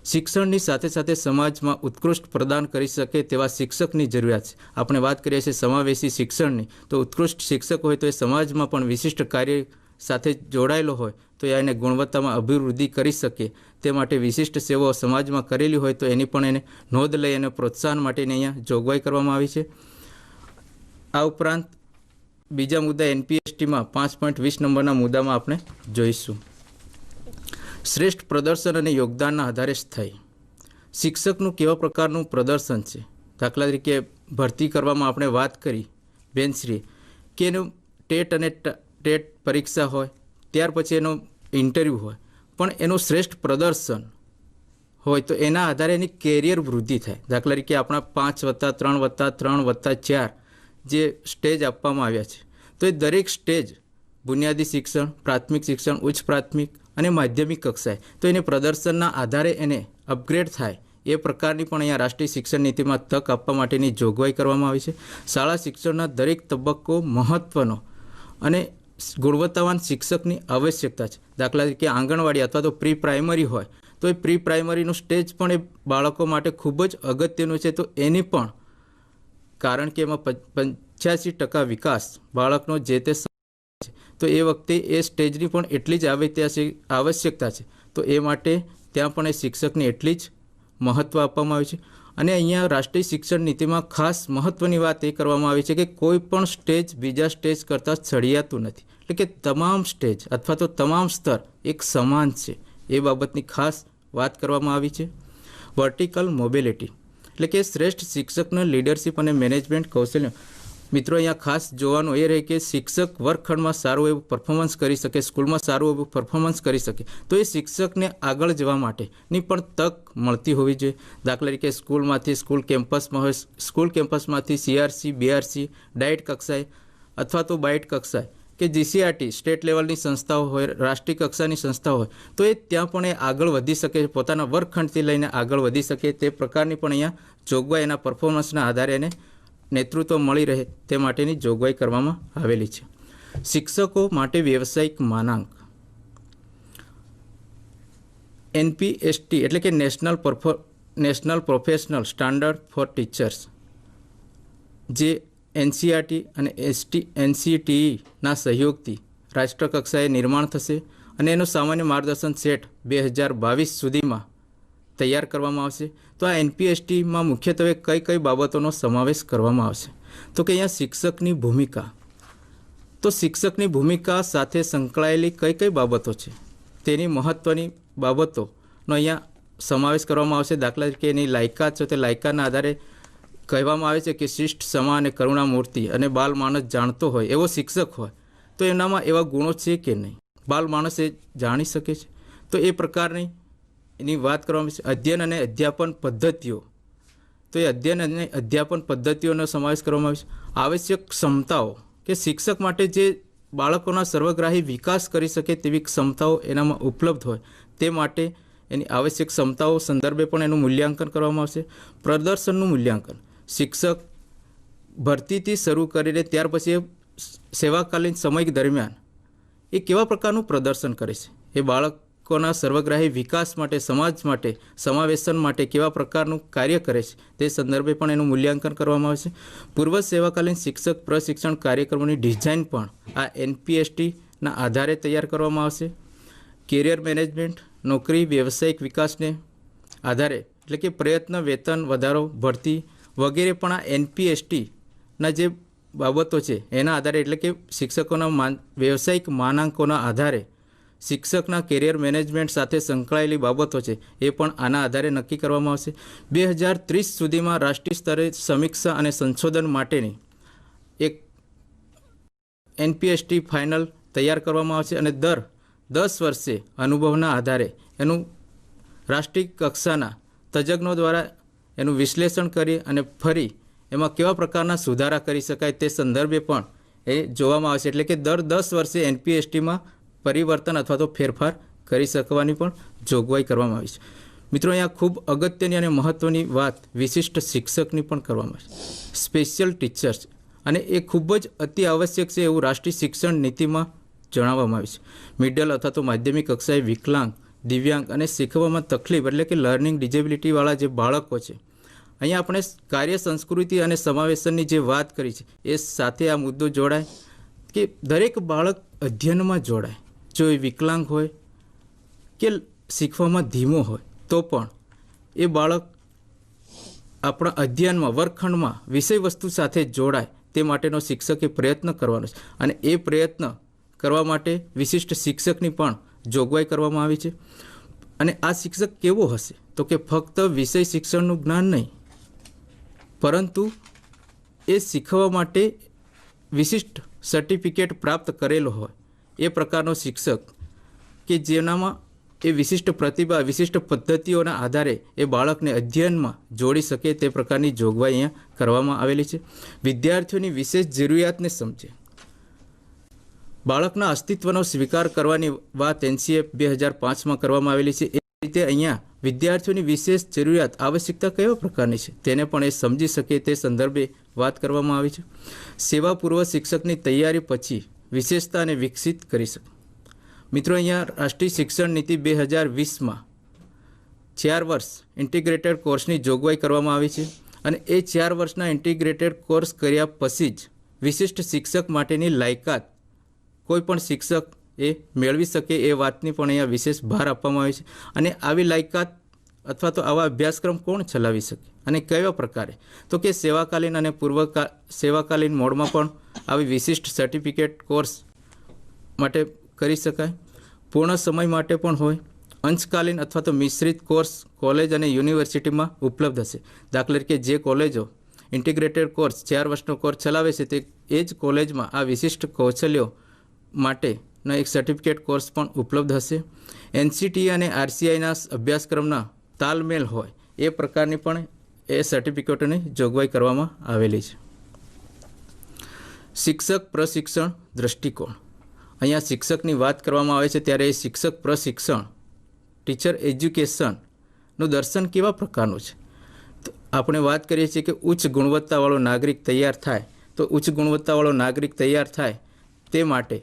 શિક્ષણની સાથે સાથે સમાજમાં ઉત્કૃષ્ટ પ્રદાન કરી શકે તેવા શિક્ષકની જરૂરિયાત છે. આપણે વાત કરીએ છીએ સમાવેશી શિક્ષણની, તો ઉત્કૃષ્ટ શિક્ષક હોય તો એ સમાજમાં પણ વિશિષ્ટ કાર્ય સાથે જોડાયેલો હોય તો એને ગુણવત્તામાં અભિવૃદ્ધિ કરી શકે તે માટે વિશિષ્ટ સેવાઓ સમાજમાં કરેલી હોય તો એની પણ એને નોંધ લઈ અને પ્રોત્સાહન માટેની અહીંયા જોગવાઈ કરવામાં આવી છે. આ ઉપરાંત બીજા મુદ્દા NP-STમાં 5.20 નંબરના મુદ્દામાં આપણે જોઈશું. શ્રેષ્ઠ પ્રદર્શન અને યોગદાનના આધારે સ્થાયી. શિક્ષકનું કેવા પ્રકારનું પ્રદર્શન છે, દાખલા તરીકે ભરતી કરવામાં આપણે વાત કરી બેનશ્રી કે એનું ટેટ અને ટેટ પરીક્ષા હોય, ત્યાર પછી એનો ઇન્ટરવ્યૂ હોય, પણ એનું શ્રેષ્ઠ પ્રદર્શન હોય તો એના આધારે એની કેરિયર વૃદ્ધિ થાય. દાખલા તરીકે આપણા 5+3+3+4 જે સ્ટેજ આપવામાં આવ્યા છે તો એ દરેક સ્ટેજ બુનિયાદી શિક્ષણ, પ્રાથમિક શિક્ષણ, ઉચ્ચ પ્રાથમિક અને માધ્યમિક કક્ષાએ તો એને પ્રદર્શનના આધારે એને અપગ્રેડ થાય એ પ્રકારની પણ અહીંયા રાષ્ટ્રીય શિક્ષણ નીતિમાં તક આપવા માટેની જોગવાઈ કરવામાં આવી છે. શાળા શિક્ષણના દરેક તબક્કો મહત્ત્વનો અને ગુણવત્તાવાન શિક્ષકની આવશ્યકતા છે. દાખલા તરીકે આંગણવાડી અથવા તો પ્રી પ્રાઇમરી હોય તો એ પ્રી પ્રાઇમરીનું સ્ટેજ પણ એ બાળકો માટે ખૂબ જ અગત્યનું છે. તો એની પણ કારણ કે એમાં 85% વિકાસ બાળકનો જે તે છે તો એ વખતે એ સ્ટેજની પણ એટલી જ આવશ્યકતા છે. તો એ માટે ત્યાં પણ એ શિક્ષકની એટલી જ મહત્ત્વ આપવામાં આવ્યું છે. અને અહીંયા રાષ્ટ્રીય શિક્ષણ નીતિમાં ખાસ મહત્ત્વની વાત એ કરવામાં આવી છે કે કોઈ પણ સ્ટેજ બીજા સ્ટેજ કરતાં ચડિયાતું નથી, એટલે કે તમામ સ્ટેજ અથવા તો તમામ સ્તર એક સમાન છે એ બાબતની ખાસ વાત કરવામાં આવી છે. વર્ટિકલ મોબિલિટી, એટલે કે શ્રેષ્ઠ શિક્ષકનો લીડરશિપ અને મેનેજમેન્ટ કૌશલ્ય. મિત્રો અહીંયા ખાસ જોવાનું એ રહે કે શિક્ષક વર્ગખંડમાં સારું એવું પરફોર્મન્સ કરી શકે, સ્કૂલમાં સારું એવું પરફોર્મન્સ કરી શકે, તો એ શિક્ષકને આગળ જવા માટેની પણ તક મળતી હોવી જોઈએ. દાખલા તરીકે સ્કૂલમાંથી સ્કૂલ કેમ્પસમાં હોય, સ્કૂલ કેમ્પસમાંથી CRC, BRC, ડાયટ કક્ષાએ અથવા તો બાઇટ કક્ષાએ કે GCRT સ્ટેટ લેવલની સંસ્થાઓ હોય, રાષ્ટ્રીય કક્ષાની સંસ્થાઓ હોય, તો એ ત્યાં પણ એ આગળ વધી શકે, પોતાના વર્ગખંડથી લઈને આગળ વધી શકે, તે પ્રકારની પણ અહીંયા જોગવાઈ એના પરફોર્મન્સના આધારે એને નેતૃત્વ મળી રહે તે માટેની જોગવાઈ કરવામાં આવેલી છે. શિક્ષકો માટે વ્યવસાયિક માનાંક NPST એટલે કે national professional standard four teachers, જે NCERT અને NCTEના સહયોગથી રાષ્ટ્રકક્ષાએ નિર્માણ થશે અને એનું સામાન્ય માર્ગદર્શન સેટ 2022 સુધીમાં તૈયાર કરવામાં આવશે. તો આ NPSTમાં મુખ્યત્વે કઈ બાબતોનો સમાવેશ કરવામાં આવશે? તો કે અહીંયા શિક્ષકની ભૂમિકા, તો શિક્ષકની ભૂમિકા સાથે સંકળાયેલી કઈ બાબતો છે તેની મહત્ત્વની બાબતોનો અહીંયા સમાવેશ કરવામાં આવશે. દાખલા તરીકે એની લાયકાત છે, તે લાયકાતના આધારે કહેવામાં આવે છે કે શિષ્ટ, ક્ષમા અને કરુણામૂર્તિ અને બાલ માણસ જાણતો હોય એવો શિક્ષક હોય તો એનામાં એવા ગુણો છે કે નહીં, બાલ માણસ એ જાણી શકે છે. તો એ પ્રકારની એની વાત કરવામાં આવે છે. અધ્યયન અને અધ્યાપન પદ્ધતિઓ, તો એ અધ્યયન અને અધ્યાપન પદ્ધતિઓનો સમાવેશ કરવામાં આવે છે. આવશ્યક ક્ષમતાઓ, કે શિક્ષક માટે જે બાળકોના સર્વગ્રાહી વિકાસ કરી શકે તેવી ક્ષમતાઓ એનામાં ઉપલબ્ધ હોય તે માટે એની આવશ્યક ક્ષમતાઓ સંદર્ભે પણ એનું મૂલ્યાંકન કરવામાં આવશે. પ્રદર્શનનું મૂલ્યાંકન, શિક્ષક ભરતીથી શરૂ કરીને ત્યાર પછી એ સેવાકાલીન સમય દરમિયાન એ કેવા પ્રકારનું પ્રદર્શન કરે છે, એ બાળકોના સર્વગ્રાહી વિકાસ માટે, સમાજ માટે, સમાવેશન માટે કેવા પ્રકારનું કાર્ય કરે છે તે સંદર્ભે પણ એનું મૂલ્યાંકન કરવામાં આવે છે. પૂર્વ સેવાકાલીન શિક્ષક પ્રશિક્ષણ કાર્યક્રમોની ડિઝાઇન પણ આ NPSTના આધારે તૈયાર કરવામાં આવશે. કેરિયર મેનેજમેન્ટ, નોકરી વ્યવસાયિક વિકાસને આધારે એટલે કે પ્રયત્ન, વેતન વધારો, ભરતી વગેરે પણ આ NPSTના જે બાબતો છે એના આધારે એટલે કે શિક્ષકોના વ્યવસાયિક માનાંકોના આધારે શિક્ષકના કેરિયર મેનેજમેન્ટ સાથે સંકળાયેલી બાબતો છે એ પણ આના આધારે નક્કી કરવામાં આવશે. 2030 સુધીમાં રાષ્ટ્રીય સ્તરે સમીક્ષા અને સંશોધન માટેની એક NPST ફાઇનલ તૈયાર કરવામાં આવશે અને દર 10 વર્ષે અનુભવના આધારે એનું રાષ્ટ્રીય કક્ષાના તજજ્ઞો દ્વારા એનું વિશ્લેષણ કરી અને ફરી એમાં કેવા પ્રકારના સુધારા કરી શકાય તે સંદર્ભે પણ એ જોવામાં આવશે. એટલે કે દર 10 વર્ષે NPSTમાં પરિવર્તન અથવા તો ફેરફાર કરી શકવાની પણ જોગવાઈ કરવામાં આવી છે. મિત્રો, અહીંયા ખૂબ અગત્યની અને મહત્ત્વની વાત વિશિષ્ટ શિક્ષકની પણ કરવામાં આવે છે, સ્પેશિયલ ટીચર્સ, અને એ ખૂબ જ અતિ આવશ્યક છે એવું રાષ્ટ્રીય શિક્ષણ નીતિમાં જણાવવામાં આવ્યું છે. મિડલ અથવા તો માધ્યમિક કક્ષાએ વિકલાંગ, દિવ્યાંગ અને શીખવામાં તકલીફ એટલે કે લર્નિંગ ડિજેબિલિટીવાળા જે બાળકો છે, અહીંયા આપણે કાર્ય સંસ્કૃતિ અને સમાવેશનની જે વાત કરી છે એ સાથે આ મુદ્દો જોડાય કે દરેક બાળક અધ્યયનમાં જોડાય. જો એ વિકલાંગ હોય કે શીખવામાં ધીમો હોય તો પણ એ બાળક આપણા અધ્યયનમાં, વર્ગખંડમાં વિષય વસ્તુ સાથે જોડાય તે માટેનો શિક્ષકે પ્રયત્ન કરવાનો છે અને એ પ્રયત્ન કરવા માટે વિશિષ્ટ શિક્ષકની પણ જોગવાઈ કરવામાં આવી છે. અને આ શિક્ષક કેવો હશે? તો કે ફક્ત વિષય શિક્ષણનું જ્ઞાન નહીં, પરંતુ એ શીખવા માટે વિશિષ્ટ સર્ટિફિકેટ પ્રાપ્ત કરેલો હોય એ પ્રકારનો શિક્ષક કે જેનામાં એ વિશિષ્ટ પ્રતિભા, વિશિષ્ટ પદ્ધતિઓના આધારે એ બાળકને અધ્યયનમાં જોડી શકે તે પ્રકારની જોગવાઈ અહીંયા કરવામાં આવેલી છે. વિદ્યાર્થીઓની વિશેષ જરૂરિયાતને સમજે, બાળકના અસ્તિત્વનો સ્વીકાર કરવાની વાત NCF 2005માં કરવામાં આવેલી છે. એ રીતે અહીંયા વિદ્યાર્થીઓની વિશેષ જરૂરિયાત, આવશ્યકતા કયા પ્રકારની છે તેને પણ એ સમજી શકે તે સંદર્ભે વાત કરવામાં આવી છે. સેવા પૂર્વ શિક્ષકની તૈયારી પછી વિશેષતા અને વિકસિત કરી શકે. મિત્રો, અહીંયા રાષ્ટ્રીય શિક્ષણ નીતિ 2020માં 4 વર્ષ ઇન્ટિગ્રેટેડ કોર્સની જોગવાઈ કરવામાં આવી છે અને એ 4 વર્ષના ઇન્ટિગ્રેટેડ કોર્સ કર્યા પછી જ વિશિષ્ટ શિક્ષક માટેની લાયકાત કોઈ પણ શિક્ષક એ મેળવી શકે એ વાતની પણ અહીંયા વિશેષ ભાર આપવામાં આવે છે. અને આવી લાયકાત અથવા તો આવા અભ્યાસક્રમ કોણ ચલાવી શકે અને કયા પ્રકારે? તો કે સેવાકાલીન અને પૂર્વ સેવાકાલીન મોડમાં પણ આવી વિશિષ્ટ સર્ટિફિકેટ કોર્સ માટે કરી શકાય, પૂર્ણ સમય માટે પણ હોય અંશકાલીન અથવા તો મિશ્રિત કોર્સ કોલેજ અને યુનિવર્સિટીમાં ઉપલબ્ધ હશે. દાખલા તરીકે જે કોલેજો ઇન્ટિગ્રેટેડ કોર્સ 4 વર્ષનો કોર્સ ચલાવે છે તે એ જ કોલેજમાં આ વિશિષ્ટ કૌશલ્યો માટેનો એક સર્ટિફિકેટ કોર્સ પણ ઉપલબ્ધ હશે. NCTE અને RCIના અભ્યાસક્રમના તાલમેલ હોય એ પ્રકારની પણ એ સર્ટિફિકેટોની જોગવાઈ કરવામાં આવેલી છે. શિક્ષક પ્રશિક્ષણ દ્રષ્ટિકોણ. અહીંયા શિક્ષકની વાત કરવામાં આવે છે ત્યારે એ શિક્ષક પ્રશિક્ષણ ટીચર એજ્યુકેશનનું દર્શન કેવા પ્રકારનું છે. તો આપણે વાત કરીએ છીએ કે ઉચ્ચ ગુણવત્તાવાળો નાગરિક તૈયાર થાય. તો ઉચ્ચ ગુણવત્તાવાળો નાગરિક તૈયાર થાય તે માટે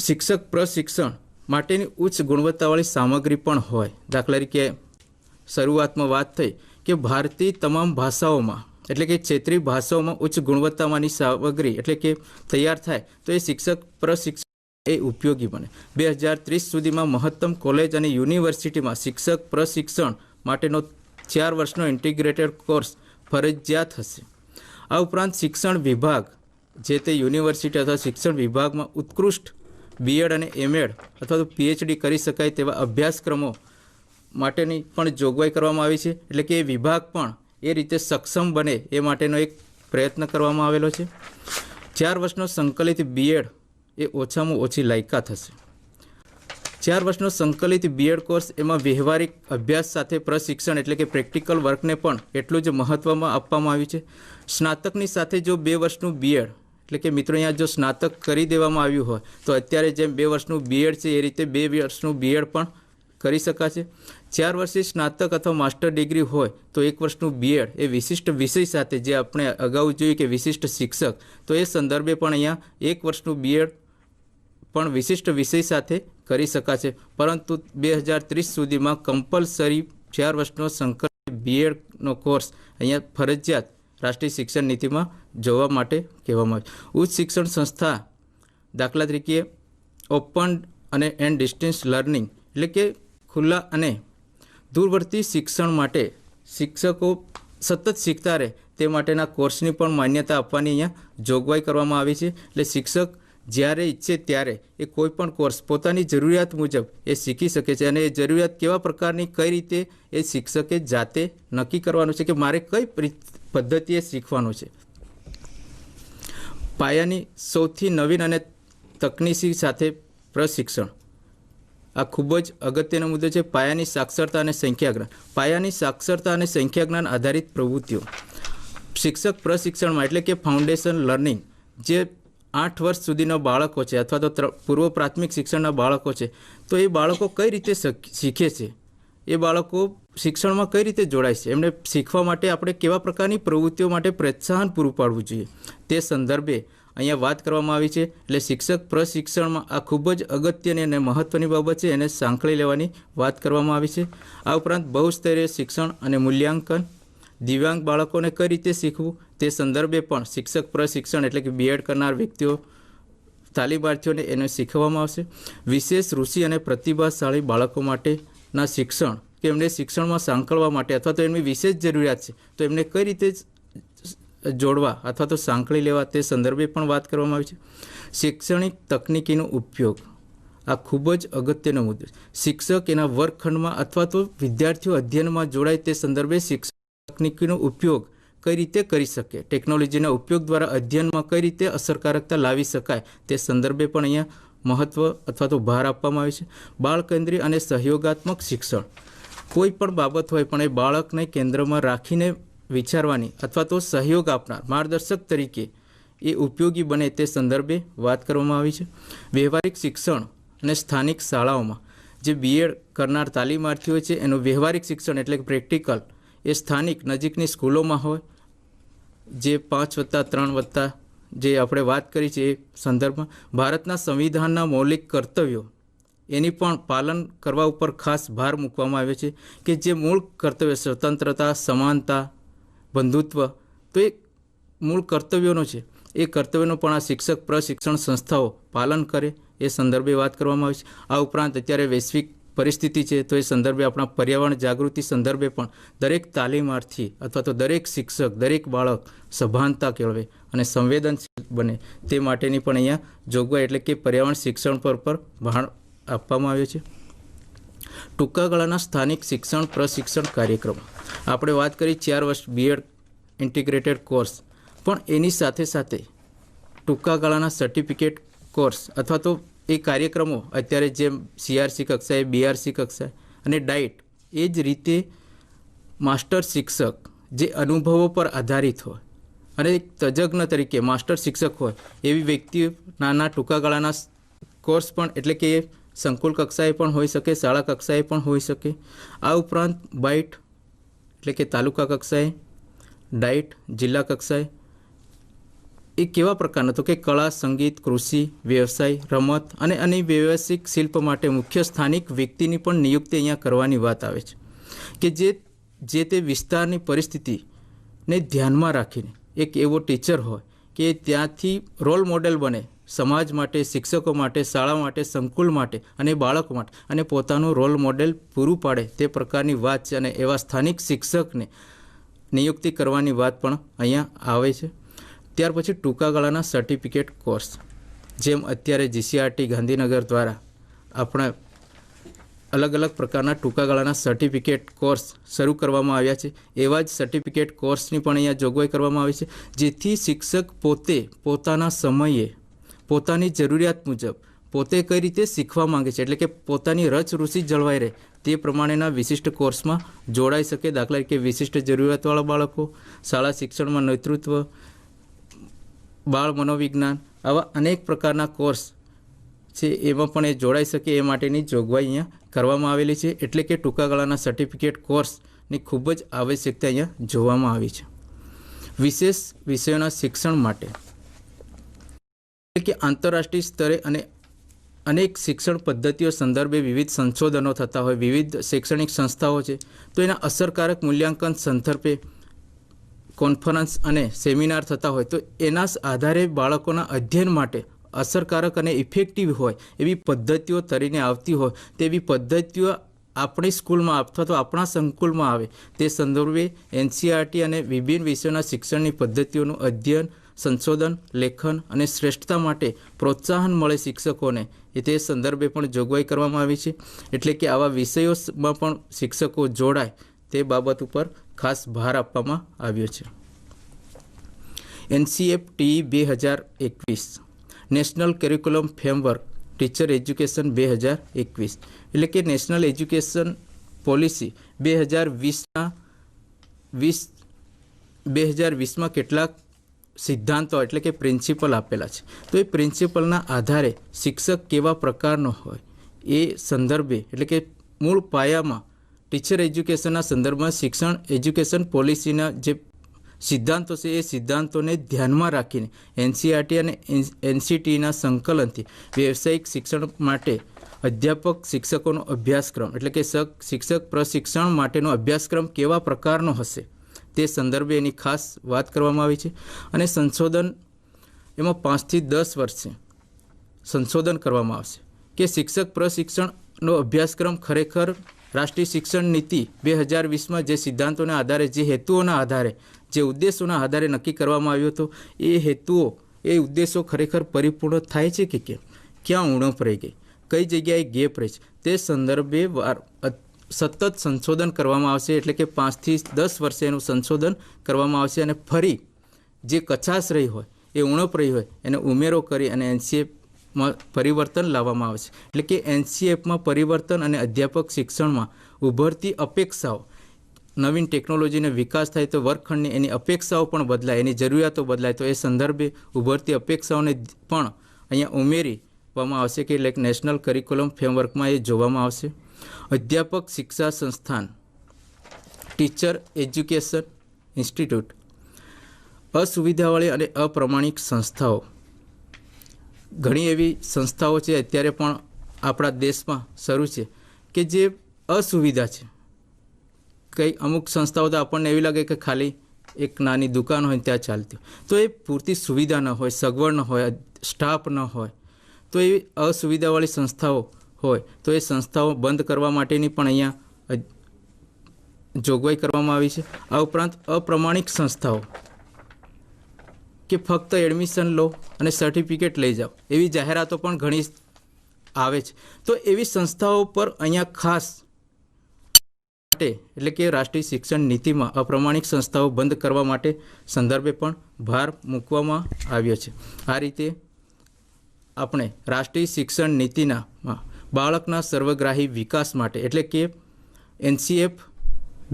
શિક્ષક પ્રશિક્ષણ માટેની ઉચ્ચ ગુણવત્તાવાળી સામગ્રી પણ હોય. દાખલા તરીકે શરૂઆતમાં વાત થઈ કે ભારતીય તમામ ભાષાઓમાં એટલે કે ક્ષેત્રીય ભાષાઓમાં ઉચ્ચ ગુણવત્તામાંની સામગ્રી એટલે કે તૈયાર થાય તો એ શિક્ષક પ્રશિક્ષણ એ ઉપયોગી બને. 2030 સુધીમાં મહત્તમ કોલેજ અને યુનિવર્સિટીમાં શિક્ષક પ્રશિક્ષણ માટેનો 4 વર્ષનો ઇન્ટિગ્રેટેડ કોર્સ ફરજિયાત હશે. આ ઉપરાંત શિક્ષણ વિભાગ જે તે યુનિવર્સિટી અથવા શિક્ષણ વિભાગમાં ઉત્કૃષ્ટ BEd અને MAd અથવા તો PhD કરી શકાય તેવા અભ્યાસક્રમો માટેની પણ જોગવાઈ કરવામાં આવી છે. એટલે કે એ વિભાગ પણ એ રીતે સક્ષમ બને એ માટેનો એક પ્રયત્ન કરવામાં આવેલો છે. 4 વર્ષનો સંકલિત BEd એ ઓછામાં ઓછી લાયકાત હશે. 4 વર્ષનો સંકલિત BEd કોર્સ એમાં વ્યવહારિક અભ્યાસ સાથે પ્રશિક્ષણ એટલે કે પ્રેક્ટિકલ વર્કને પણ એટલું જ મહત્ત્વમાં આપવામાં આવ્યું છે. સ્નાતકની સાથે જો 2 વર્ષનું BEd એટલે કે મિત્રો અહીંયા જો સ્નાતક કરી દેવામાં આવ્યું હોય તો અત્યારે જેમ 2 વર્ષનું BEd છે એ રીતે 2 વર્ષનું BEd પણ કરી શકાશે. 4 વર્ષની સ્નાતક અથવા માસ્ટર ડિગ્રી હોય તો 1 વર્ષનું BEd એ વિશિષ્ટ વિષય સાથે જે આપણે અગાઉ જોયું કે વિશિષ્ટ શિક્ષક તો એ સંદર્ભે પણ અહીંયા 1 વર્ષનું BEd પણ વિશિષ્ટ વિષય સાથે કરી શકાશે. પરંતુ 2030 સુધીમાં કમ્પલસરી 4 વર્ષનો સંકલિત BEdનો કોર્સ અહીંયા ફરજિયાત રાષ્ટ્રીય શિક્ષણ નીતિમાં જોવા માટે કહેવામાં આવે. ઉચ્ચ શિક્ષણ સંસ્થા દાખલા તરીકે ઓપન અને ડિસ્ટન્સ લર્નિંગ એટલે કે ખુલ્લા અને દૂરવર્તી શિક્ષણ માટે શિક્ષકો સતત શીખતા રહે તે માટેના કોર્સની પણ માન્યતા આપવાની અહીંયા જોગવાઈ કરવામાં આવી છે. એટલે શિક્ષક જ્યારે ઈચ્છે ત્યારે એ કોઈ પણ કોર્સ પોતાની જરૂરિયાત મુજબ એ શીખી શકે છે. અને એ જરૂરિયાત કેવા પ્રકારની કઈ રીતે એ શિક્ષકે જાતે નક્કી કરવાનું છે કે મારે કઈ પદ્ધતિએ શીખવાનું છે. પાયાની સૌથી નવીન અને તકનીકી સાથે પ્રશિક્ષણ આ ખૂબ જ અગત્યનો મુદ્દો છે. પાયાની સાક્ષરતા અને સંખ્યાજ્ઞાન. પાયાની સાક્ષરતા અને સંખ્યાજ્ઞાન આધારિત પ્રવૃત્તિઓ શિક્ષક પ્રશિક્ષણમાં એટલે કે ફાઉન્ડેશન લર્નિંગ જે 8 વર્ષ સુધીના બાળકો છે અથવા તો પૂર્વ પ્રાથમિક શિક્ષણના બાળકો છે તો એ બાળકો કઈ રીતે શીખે છે, એ બાળકો શિક્ષણમાં કઈ રીતે જોડાય છે, એમને શીખવા માટે આપણે કેવા પ્રકારની પ્રવૃત્તિઓ માટે પ્રોત્સાહન પૂરું પાડવું જોઈએ તે સંદર્ભે અહીંયા વાત કરવામાં આવી છે. એટલે શિક્ષક પ્રશિક્ષણમાં આ ખૂબ જ અગત્યની અને મહત્ત્વની બાબત છે, એને સાંકળી લેવાની વાત કરવામાં આવી છે. આ ઉપરાંત બહુસ્તરીય શિક્ષણ અને મૂલ્યાંકન, દિવ્યાંગ બાળકોને કઈ રીતે શીખવું તે સંદર્ભે પણ શિક્ષક પ્રશિક્ષણ એટલે કે BEd કરનાર વ્યક્તિઓ તાલીમાર્થીઓને એને શીખવવામાં આવશે. વિશેષ રુચિ અને પ્રતિભાશાળી બાળકો માટેના શિક્ષણ કે એમને શિક્ષણમાં સાંકળવા માટે અથવા તો એમની વિશેષ જરૂરિયાત છે તો એમને કઈ રીતે જોડવા અથવા તો સાંકળી લેવા તે સંદર્ભે પણ વાત કરવામાં આવી છે. શૈક્ષણિક તકનીકીનો ઉપયોગ આ ખૂબ જ અગત્યનો મુદ્દો છે. શિક્ષક એના વર્ગખંડમાં અથવા તો વિદ્યાર્થીઓ અધ્યયનમાં જોડાય તે સંદર્ભે શિક્ષણ તકનીકીનો ઉપયોગ કઈ રીતે કરી શકે, ટેકનોલોજીના ઉપયોગ દ્વારા અધ્યયનમાં કઈ રીતે અસરકારકતા લાવી શકાય તે સંદર્ભે પણ અહીંયા મહત્ત્વ અથવા તો ભાર આપવામાં આવે છે. બાળ કેન્દ્રીય અને સહયોગાત્મક શિક્ષણ કોઈ પણ બાબત હોય પણ એ બાળકને કેન્દ્રમાં રાખીને વિચારવાની અથવા તો સહયોગ આપનાર માર્ગદર્શક તરીકે એ ઉપયોગી બને તે સંદર્ભે વાત કરવામાં આવી છે. વ્યવહારિક શિક્ષણ અને સ્થાનિક શાળાઓમાં જે BEd કરનાર તાલીમાર્થીઓ છે એનું વ્યવહારિક શિક્ષણ એટલે કે પ્રેક્ટિકલ એ સ્થાનિક નજીકની સ્કૂલોમાં હોય. જે 5+3+ જે આપણે વાત કરી છે એ સંદર્ભમાં ભારતના સંવિધાનના મૌલિક કર્તવ્યો એની પણ પાલન કરવા ઉપર ખાસ ભાર મૂકવામાં આવ્યો છે કે જે મૂળ કર્તવ્ય સ્વતંત્રતા, સમાનતા, બંધુત્વ તો એ મૂળ કર્તવ્યોનો છે એ કર્તવ્યનું પણ આ શિક્ષક પ્રશિક્ષણ સંસ્થાઓ પાલન કરે એ સંદર્ભે વાત કરવામાં આવી છે. આ ઉપરાંત અત્યારે વૈશ્વિક પરિસ્થિતિ છે તો એ સંદર્ભે આપણા પર્યાવરણ જાગૃતિ સંદર્ભે પણ દરેક તાલીમાર્થી અથવા તો દરેક શિક્ષક, દરેક બાળક સભાનતા કેળવે અને સંવેદનશીલ બને તે માટેની પણ અહીંયા જોગવાઈ એટલે કે પર્યાવરણ શિક્ષણ પર ભાર આપવામાં આવ્યો છે. ટૂંકા ગાળાના સ્થાનિક શિક્ષણ પ્રશિક્ષણ કાર્યક્રમો, આપણે વાત કરી 4 વર્ષ બીએડ ઇન્ટિગ્રેટેડ કોર્સ, પણ એની સાથે સાથે ટૂંકા ગાળાના સર્ટિફિકેટ કોર્સ અથવા તો એ કાર્યક્રમો અત્યારે જેમ CRC કક્ષાએ, BRC કક્ષાએ અને ડાઇટ, એ જ રીતે માસ્ટર શિક્ષક જે અનુભવો પર આધારિત હોય અને એક તજજ્ઞ તરીકે માસ્ટર શિક્ષક હોય એવી વ્યક્તિઓ નાના ટૂંકા ગાળાના કોર્સ પણ, એટલે કે સંકુલ કક્ષાએ પણ હોઈ શકે, શાળા કક્ષાએ પણ હોઈ શકે. આ ઉપરાંત બાઇટ એટલે કે તાલુકા કક્ષાએ, ડાઇટ જિલ્લા કક્ષાએ, એ કેવા પ્રકારનો તો કે કળા, સંગીત, કૃષિ, વ્યવસાય, રમત અને વ્યવસાયિક શિલ્પ માટે મુખ્ય સ્થાનિક વ્યક્તિની પણ નિયુક્તિ અહીંયા કરવાની વાત આવે છે કે જે તે વિસ્તારની પરિસ્થિતિને ધ્યાનમાં રાખીને એક એવો ટીચર હોય કે ત્યાંથી રોલ મોડેલ બને સમાજ માટે, શિક્ષકો માટે, શાળા માટે, સંકુલ માટે અને બાળકો માટે, અને પોતાનું રોલ મોડેલ પૂરું પાડે તે પ્રકારની વાત છે. અને એવા સ્થાનિક શિક્ષકને નિયુક્તિ કરવાની વાત પણ અહીંયા આવે છે. ત્યાર પછી ટૂંકા ગાળાના સર્ટિફિકેટ કોર્સ, જેમ અત્યારે GCRT ગાંધીનગર દ્વારા આપણા અલગ અલગ પ્રકારના ટૂંકા ગાળાના સર્ટિફિકેટ કોર્સ શરૂ કરવામાં આવ્યા છે, એવા જ સર્ટિફિકેટ કોર્સની પણ અહીંયા જોગવાઈ કરવામાં આવી છે, જેથી શિક્ષક પોતે પોતાના સમયે પોતાની જરૂરિયાત મુજબ પોતે કઈ રીતે શીખવા માંગે છે, એટલે કે પોતાની રસ રુચિ જળવાઈ રહે તે પ્રમાણેના વિશિષ્ટ કોર્સમાં જોડાઈ શકે. દાખલા તરીકે વિશિષ્ટ જરૂરિયાતવાળા બાળકો, શાળા શિક્ષણમાં નેતૃત્વ, બાળ મનોવિજ્ઞાન, આવા અનેક પ્રકારના કોર્સ છે એમાં પણ એ જોડાઈ શકે એ માટેની જોગવાઈ અહીંયા કરવામાં આવેલી છે. એટલે કે ટૂંકા ગાળાના સર્ટિફિકેટ કોર્સની ખૂબ જ આવશ્યકતા અહીંયા જોવામાં આવી છે. વિશેષ વિષયોના શિક્ષણ માટે એટલે કે આંતરરાષ્ટ્રીય સ્તરે અને અનેક શિક્ષણ પદ્ધતિઓ સંદર્ભે વિવિધ સંશોધનો થતા હોય, વિવિધ શૈક્ષણિક સંસ્થાઓ છે, તો એના અસરકારક મૂલ્યાંકન સંદર્ભે કોન્ફરન્સ અને સેમિનાર થતા હોય, તો એના આધારે બાળકોના અધ્યયન માટે અસરકારક અને ઇફેક્ટિવ હોય એવી પદ્ધતિઓ તરીને આવતી હોય, તેવી પદ્ધતિઓ આપણી સ્કૂલમાં અથવા તો આપણા સંકુલમાં આવે તે સંદર્ભે NCERT અને વિભિન્ન વિષયોના શિક્ષણની પદ્ધતિઓનું અધ્યયન, સંશોધન, લેખન અને શ્રેષ્ઠતા માટે પ્રોત્સાહન મળે શિક્ષકોને, એ તે સંદર્ભે પણ જોગવાઈ કરવામાં આવી છે. એટલે કે આવા વિષયોમાં પણ શિક્ષકો જોડાય તે બાબત ઉપર ખાસ ભાર આપવામાં આવ્યો છે. NCERT 2021 national curriculum framework teacher education 2021, એટલે કે નેશનલ એજ્યુકેશન પોલિસી 2020માં કેટલાક સિદ્ધાંતો એટલે કે પ્રિન્સિપલ આપેલા છે. તો એ પ્રિન્સિપલના આધારે શિક્ષક કેવા પ્રકારનો હોય એ સંદર્ભે, એટલે કે મૂળ પાયામાં ટીચર એજ્યુકેશનના સંદર્ભમાં શિક્ષણ એજ્યુકેશન પોલિસીના જે સિદ્ધાંતો છે એ સિદ્ધાંતોને ધ્યાનમાં રાખીને NCERT અને NCTના સંકલનથી વ્યવસાયિક શિક્ષણ માટે અધ્યાપક શિક્ષકોનો અભ્યાસક્રમ એટલે કે શિક્ષક પ્રશિક્ષણ માટેનો અભ્યાસક્રમ કેવા પ્રકારનો હશે તે સંદર્ભે એની ખાસ વાત કરવામાં આવી છે. અને સંશોધન એમાં 5 થી 10 વર્ષે સંશોધન કરવામાં આવશે કે શિક્ષક પ્રશિક્ષણનો અભ્યાસક્રમ ખરેખર રાષ્ટ્રીય શિક્ષણ નીતિ 2020માં જે સિદ્ધાંતોના આધારે, જે હેતુઓના આધારે, જે ઉદ્દેશોના આધારે નક્કી કરવામાં આવ્યો હતો, એ હેતુઓ, એ ઉદ્દેશો ખરેખર પરિપૂર્ણ થાય છે કે કેમ, ક્યાં ઉણપ રહી ગઈ, કઈ જગ્યાએ ગેપ રહી છે, તે સંદર્ભે સતત સંશોધન કરવામાં આવશે. એટલે કે 5 થી 10 વર્ષે એનું સંશોધન કરવામાં આવશે અને ફરી જે કચાશ રહી હોય, એ ઉણપ રહી હોય એને ઉમેરો કરી અને NCERTમાં પરિવર્તન લાવવામાં આવશે. એટલે કે NCERTમાં પરિવર્તન અને અધ્યાપક શિક્ષણમાં ઉભરતી અપેક્ષાઓ, નવીન ટેકનોલોજીનો વિકાસ થાય તો વર્ગખંડની એની અપેક્ષાઓ પણ બદલાય, એની જરૂરિયાતો બદલાય, તો એ સંદર્ભે ઉભરતી અપેક્ષાઓને પણ અહીંયા ઉમેરવામાં આવશે કે લાઈક નેશનલ કરિક્યુલમ ફ્રેમવર્કમાં એ જોવામાં આવશે. અધ્યાપક શિક્ષા સંસ્થાન ટીચર એજ્યુકેશન ઇન્સ્ટિટ્યૂટ, અસુવિધાવાળી અને અપ્રમાણિક સંસ્થાઓ, ઘણી એવી સંસ્થાઓ છે અત્યારે પણ આપણા દેશમાં શરૂ છે કે જે અસુવિધા છે. કઈ અમુક સંસ્થાઓ તો આપણને એવી લાગે કે ખાલી એક નાની દુકાન હોય ત્યાં ચાલતી હોય, તો એ પૂરતી સુવિધા ન હોય, સગવડ ન હોય, સ્ટાફ ન હોય, તો એ અસુવિધાવાળી સંસ્થાઓ હોય તો એ સંસ્થાઓ બંધ કરવા માટેની પણ અહીંયા જોગવાઈ કરવામાં આવી છે. આ ઉપરાંત અપ્રમાણિક સંસ્થાઓ કે ફક્ત એડમિશન લો અને સર્ટિફિકેટ લઈ જાઓ એવી જાહેરાતો પણ ઘણી આવે છે. તો એવી સંસ્થાઓ પર અહીંયા ખાસ માટે એટલે કે રાષ્ટ્રીય શિક્ષણ નીતિમાં અપ્રમાણિક સંસ્થાઓ બંધ કરવા માટે સંદર્ભે પણ ભાર મૂકવામાં આવ્યો છે. આ રીતે આપણે રાષ્ટ્રીય શિક્ષણ નીતિના બાળકના સર્વગ્રાહી વિકાસ માટે એટલે કે NCF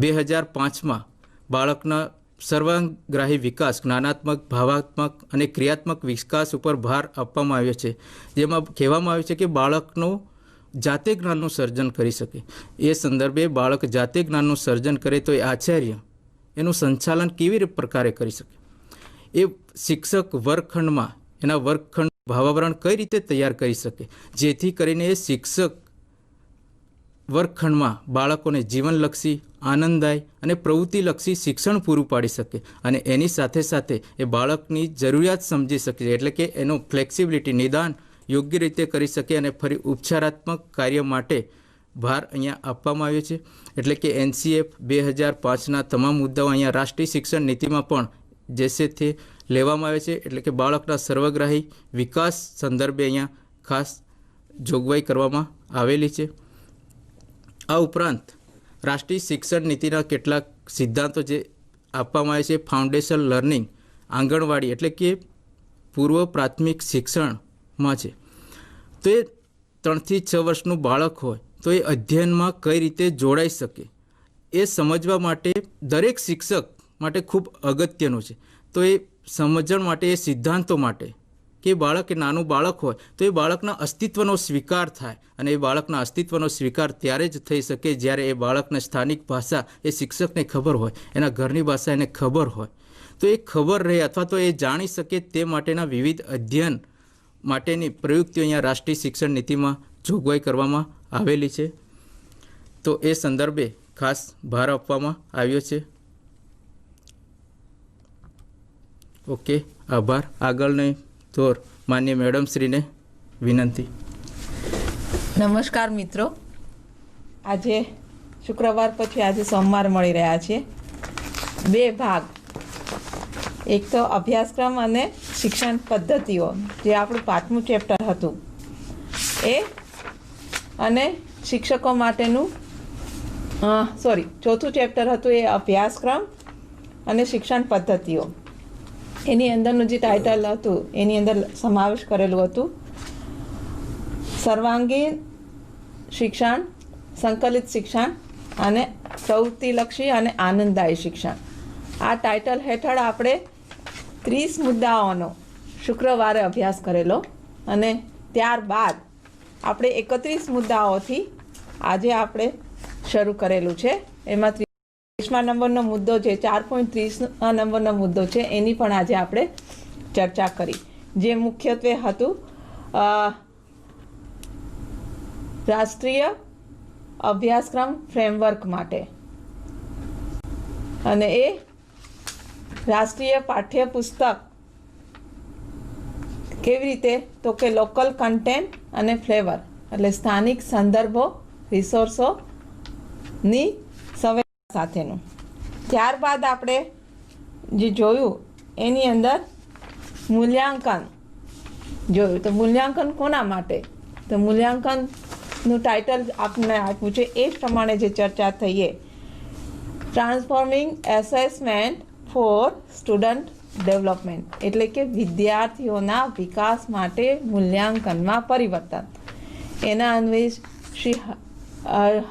2005માં બાળકના સર્વગ્રાહી વિકાસ, જ્ઞાનાત્મક, ભાવાત્મક અને ક્રિયાત્મક વિકાસ ઉપર ભાર આપવામાં આવ્યો છે. જેમાં કહેવામાં આવ્યું છે કે બાળકનો જાતે જ્ઞાનનું સર્જન કરી શકે. એ સંદર્ભે બાળક જાતે જ્ઞાનનું સર્જન કરે તો એ આચાર્ય એનું સંચાલન કેવી પ્રકારે કરી શકે, એ શિક્ષક વર્ગખંડમાં એના વર્ગખંડ ભાવાવરણ કઈ રીતે તૈયાર કરી શકે, જેથી કરીને એ શિક્ષક વર્ગખંડમાં બાળકોને જીવનલક્ષી, આનંદદાયી અને પ્રવૃત્તિલક્ષી શિક્ષણ પૂરું પાડી શકે અને એની સાથે સાથે એ બાળકની જરૂરિયાત સમજી શકે, એટલે કે એનું ફ્લેક્સિબિલિટી, નિદાન યોગ્ય રીતે કરી શકે અને ફરી ઉપચારાત્મક કાર્ય માટે ભાર અહીંયા આપવામાં આવ્યો છે. એટલે કે NCF 2005ના તમામ મુદ્દાઓ અહીંયા રાષ્ટ્રીય શિક્ષણ નીતિમાં પણ જેસે તે લેવામાં આવે છે. એટલે કે બાળકના સર્વગ્રાહી વિકાસ સંદર્ભે અહીંયા ખાસ જોગવાઈ કરવામાં આવેલી છે. આ ઉપરાંત રાષ્ટ્રીય શિક્ષણ નીતિના કેટલાક સિદ્ધાંતો જે આપવામાં આવે છે, ફાઉન્ડેશન લર્નિંગ, આંગણવાડી એટલે કે પૂર્વ પ્રાથમિક શિક્ષણમાં છે. તો એ 3 થી 6 વર્ષનું બાળક હોય તો એ અધ્યયનમાં કઈ રીતે જોડાઈ શકે એ સમજવા માટે દરેક શિક્ષક માટે ખૂબ અગત્યનું છે. તો એ સમજણ માટે, એ સિદ્ધાંતો માટે કે બાળક, એ નાનું બાળક હોય તો એ બાળકના અસ્તિત્વનો સ્વીકાર થાય અને એ બાળકના અસ્તિત્વનો સ્વીકાર ત્યારે જ થઈ શકે જ્યારે એ બાળકને સ્થાનિક ભાષા એ શિક્ષકને ખબર હોય, એના ઘરની ભાષા એને ખબર હોય. તો એ ખબર રહે અથવા તો એ જાણી શકે તે માટેના વિવિધ અધ્યયન માટેની પ્રયુક્તિઓ અહીંયા રાષ્ટ્રીય શિક્ષણ નીતિમાં જોગવાઈ કરવામાં આવેલી છે. તો એ સંદર્ભે ખાસ ભાર આપવામાં આવ્યો છે. ઓકે, આભાર. આગળની તોર માન્ય મેડમશ્રીને વિનંતી. નમસ્કાર મિત્રો, આજે શુક્રવાર પછી આજે સોમવાર મળી રહ્યા છે. 2 ભાગ, એક તો અભ્યાસક્રમ અને શિક્ષણ પદ્ધતિઓ જે આપણું 5મું ચેપ્ટર હતું એ, અને શિક્ષકો માટેનું 4થું ચેપ્ટર હતું એ અભ્યાસક્રમ અને શિક્ષણ પદ્ધતિઓ. એની અંદરનું જે ટાઇટલ હતું એની અંદર સમાવેશ કરેલું હતું સર્વાંગીણ શિક્ષણ, સંકલિત શિક્ષણ અને પ્રવૃત્તિલક્ષી અને આનંદદાયી શિક્ષણ. આ ટાઇટલ હેઠળ આપણે 30 મુદ્દાઓનો શુક્રવારે અભ્યાસ કરેલો અને ત્યારબાદ આપણે 31 મુદ્દાઓથી આજે આપણે શરૂ કરેલું છે. એમાં 30મા નંબરનો મુદ્દો જે 4.30 નંબરનો મુદ્દો છે એની પણ આજે આપણે ચર્ચા કરી, જે મુખ્યત્વે હતું રાષ્ટ્રીય અભ્યાસક્રમ ફ્રેમવર્ક માટે, અને એ રાષ્ટ્રીય પાઠ્યપુસ્તક કેવી રીતે, તો કે લોકલ કન્ટેન્ટ અને ફ્લેવર એટલે સ્થાનિક સંદર્ભો, રિસોર્સોની સંવેદના સાથેનું. ત્યારબાદ આપણે જે જોયું એની અંદર મૂલ્યાંકન જોયું. તો મૂલ્યાંકન કોના માટે? તો મૂલ્યાંકનનું ટાઇટલ આપને આપ્યું છે એ પ્રમાણે જે ચર્ચા થઈએ, transforming assessment for student development એટલે કે વિદ્યાર્થીઓના વિકાસ માટે મૂલ્યાંકનમાં પરિવર્તન. એના અન્વયે શ્રી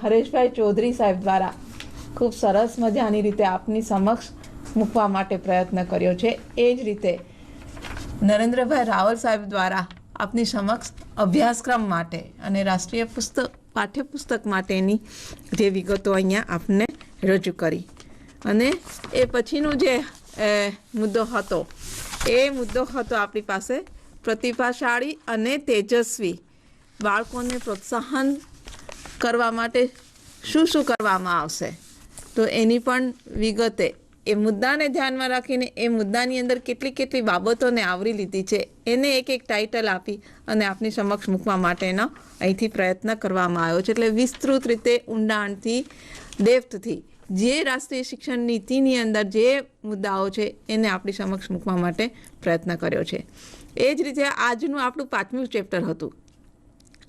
હરેશભાઈ ચૌધરી સાહેબ દ્વારા ખૂબ સરસ મજાની રીતે આપની સમક્ષ મૂકવા માટે પ્રયત્ન કર્યો છે. એ જ રીતે નરેન્દ્રભાઈ રાવલ સાહેબ દ્વારા આપની સમક્ષ અભ્યાસક્રમ માટે અને રાષ્ટ્રીય પાઠ્યપુસ્તક માટેની જે વિગતો અહીંયા આપને રજૂ કરી. અને એ પછીનું જે મુદ્દો હતો એ મુદ્દો હતો આપણી પાસે પ્રતિભાશાળી અને તેજસ્વી બાળકોને પ્રોત્સાહન કરવા માટે શું શું કરવામાં આવશે. તો એની પણ વિગતે એ મુદ્દાને ધ્યાનમાં રાખીને એ મુદ્દાની અંદર કેટલી બાબતોને આવરી લીધી છે એને એક ટાઇટલ આપી અને આપની સમક્ષ મૂકવા માટેનો અહીંથી પ્રયત્ન કરવામાં આવ્યો છે. એટલે વિસ્તૃત રીતે, ઊંડાણથી, ડેપ્થથી જે રાષ્ટ્રીય શિક્ષણ નીતિની અંદર જે મુદ્દાઓ છે એને આપણી સમક્ષ મૂકવા માટે પ્રયત્ન કર્યો છે. એ જ રીતે આજનું આપણું 5મું ચેપ્ટર હતું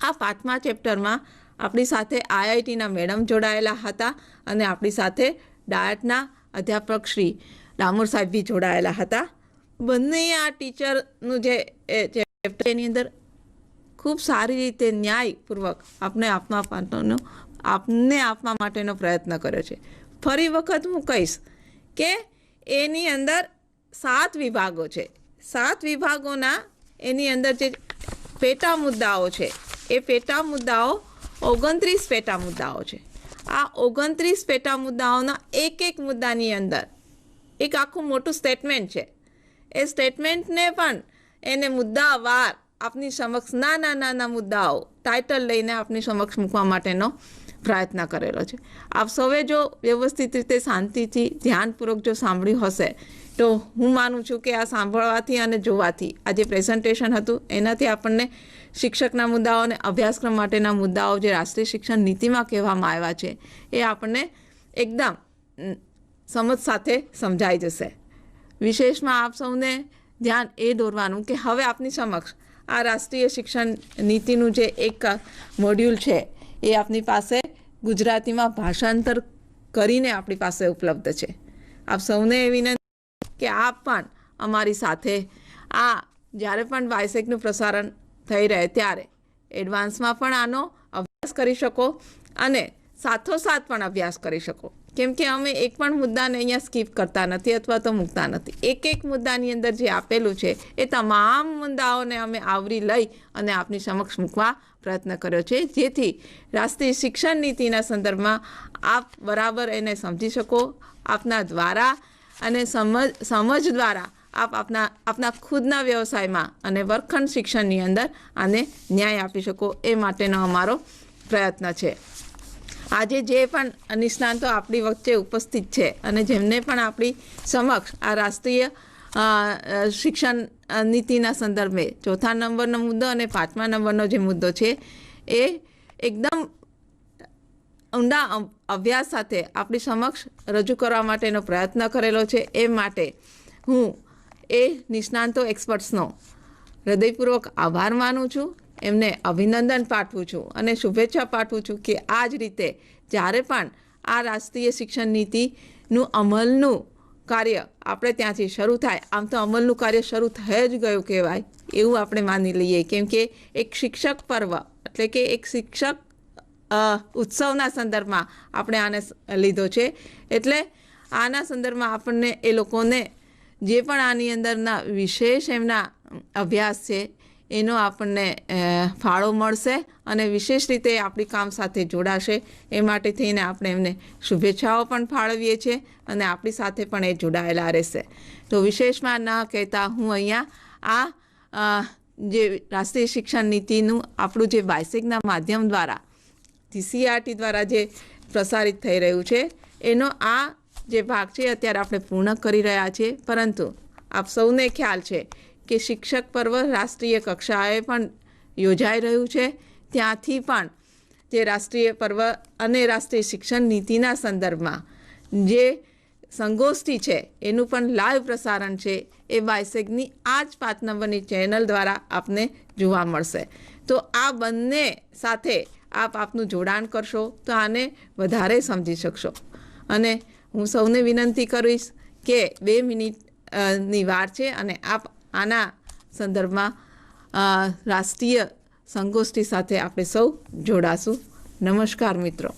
આ 5મા ચેપ્ટરમાં આપણી સાથે આઈઆઈટીના મેડમ જોડાયેલા હતા અને આપણી સાથે ડાયટના અધ્યાપક શ્રી ડામોર સાહેબ બી જોડાયેલા હતા. બંને આ ટીચરનું જે ચેપ્ટર એની અંદર ખૂબ સારી રીતે ન્યાયપૂર્વક આપને આપવા માટેનો પ્રયત્ન કર્યો છે. ફરી વખત હું કહીશ કે એની અંદર 7 વિભાગો છે. 7 વિભાગોના એની અંદર જે પેટા મુદ્દાઓ છે એ પેટા મુદ્દાઓ 29 પેટા મુદ્દાઓ છે. આ 29 પેટા મુદ્દાઓના એક મુદ્દાની અંદર એક આખું મોટું સ્ટેટમેન્ટ છે. એ સ્ટેટમેન્ટને પણ એને મુદ્દાવાર આપની સમક્ષ નાના મુદ્દાઓ ટાઇટલ લઈને આપની સમક્ષ મૂકવા માટેનો પ્રયત્ન કરેલો છે. આપ સૌએ જો વ્યવસ્થિત રીતે શાંતિથી ધ્યાનપૂર્વક જો સાંભળ્યું હશે તો હું માનું છું કે આ સાંભળવાથી અને જોવાથી આ જે પ્રેઝન્ટેશન હતું એનાથી આપણને શિક્ષકના મુદ્દાઓ અને અભ્યાસક્રમ માટેના મુદ્દાઓ જે રાષ્ટ્રીય શિક્ષણ નીતિમાં કહેવામાં આવ્યા છે એ આપણને એકદમ સમજ સાથે સમજાઈ જશે. વિશેષમાં આપ સૌને ધ્યાન એ દોરવાનું કે હવે આપની સમક્ષ આ રાષ્ટ્રીય શિક્ષણ નીતિનું જે એક મોડ્યુલ છે એ આપની પાસે ગુજરાતીમાં ભાષાંતર કરીને આપણી પાસે ઉપલબ્ધ છે. આપ સૌને એ વિનંતી કે આપ પણ અમારી સાથે આ જ્યારે પણ બાયસેગનું પ્રસારણ થઈ રહે ત્યારે એડવાન્સમાં પણ આનો અભ્યાસ કરી શકો અને સાથોસાથ પણ અભ્યાસ કરી શકો. કેમ કે અમે એક પણ મુદ્દાને અહીંયા સ્કીપ કરતા નથી અથવા તો મૂકતા નથી. એક મુદ્દાની અંદર જે આપેલું છે એ તમામ મુદ્દાઓને અમે આવરી લઈ અને આપની સમક્ષ મૂકવા પ્રયત્ન કર્યો છે, જેથી રાષ્ટ્રીય શિક્ષણ નીતિના સંદર્ભમાં આપ બરાબર એને સમજી શકો. આપના દ્વારા અને સમજ દ્વારા આપ આપના ખુદના વ્યવસાયમાં અને વર્ગખંડ શિક્ષણની અંદર આને ન્યાય આપી શકો એ માટેનો અમારો પ્રયત્ન છે. આજે જે પણ નિષ્ણાંતો આપણી વચ્ચે ઉપસ્થિત છે અને જેમને પણ આપણી સમક્ષ આ રાષ્ટ્રીય શિક્ષણ નીતિના સંદર્ભે 4થા નંબરનો મુદ્દો અને 5મા નંબરનો જે મુદ્દો છે એ એકદમ ઊંડા અભ્યાસ સાથે આપણી સમક્ષ રજૂ કરવા માટેનો પ્રયત્ન કરેલો છે. એ માટે હું એ નિષ્ણાંતો એક્સપર્ટ્સનો હૃદયપૂર્વક આભાર માનું છું, એમને અભિનંદન પાઠવું છું અને શુભેચ્છા પાઠવું છું કે આ જ રીતે જ્યારે પણ આ રાષ્ટ્રીય શિક્ષણ નીતિનું અમલનું કાર્ય આપણે ત્યાંથી શરૂ થાય, આમ તો અમલનું કાર્ય શરૂ થઈ જ ગયું કહેવાય એવું આપણે માની લઈએ, કેમ કે એક શિક્ષક પર્વ એટલે કે એક શિક્ષક ઉત્સવના સંદર્ભમાં આપણે આને લીધો છે. એટલે આના સંદર્ભમાં આપણને એ લોકોને જે પણ આની અંદરના વિશેષ એમના અભ્યાસ છે એનો આપણને ફાળો મળશે અને વિશેષ રીતે આપણી કામ સાથે જોડાશે. એ માટે થઈને આપણે એમને શુભેચ્છાઓ પણ ફાળવીએ છીએ અને આપણી સાથે પણ એ જોડાયેલા રહેશે. તો વિશેષમાં ન કહેતા હું અહીંયા આ જે રાષ્ટ્રીય શિક્ષણ નીતિનું આપણું જે બાયસેગના માધ્યમ દ્વારા CRT દ્વારા જે પ્રસારિત થઈ રહ્યું છે એનો આ જે ભાગ છે અત્યારે આપણે પૂર્ણ કરી રહ્યા છીએ. પરંતુ આપ સૌને ખ્યાલ છે કે શિક્ષક પર્વ રાષ્ટ્રીય કક્ષાએ પણ યોજાઈ રહ્યું છે. ત્યાંથી પણ જે રાષ્ટ્રીય પર્વ અને રાષ્ટ્રીય શિક્ષણ નીતિના સંદર્ભમાં જે સંગોષ્ઠી છે એનું પણ લાઈવ પ્રસારણ છે એ બાયસેગની આ જ 5 નંબરની ચેનલ દ્વારા આપને જોવા મળશે. તો આ બંને સાથે આપનું જોડાણ કરશો તો આને વધારે સમજી શકશો. અને હું સૌને વિનંતી કરીશ કે 2 મિનિટની વાર છે અને આપ આના સંદર્ભમાં રાષ્ટ્રીય સંગોષ્ઠી સાથે આપણે સૌ જોડાશું. નમસ્કાર મિત્રો.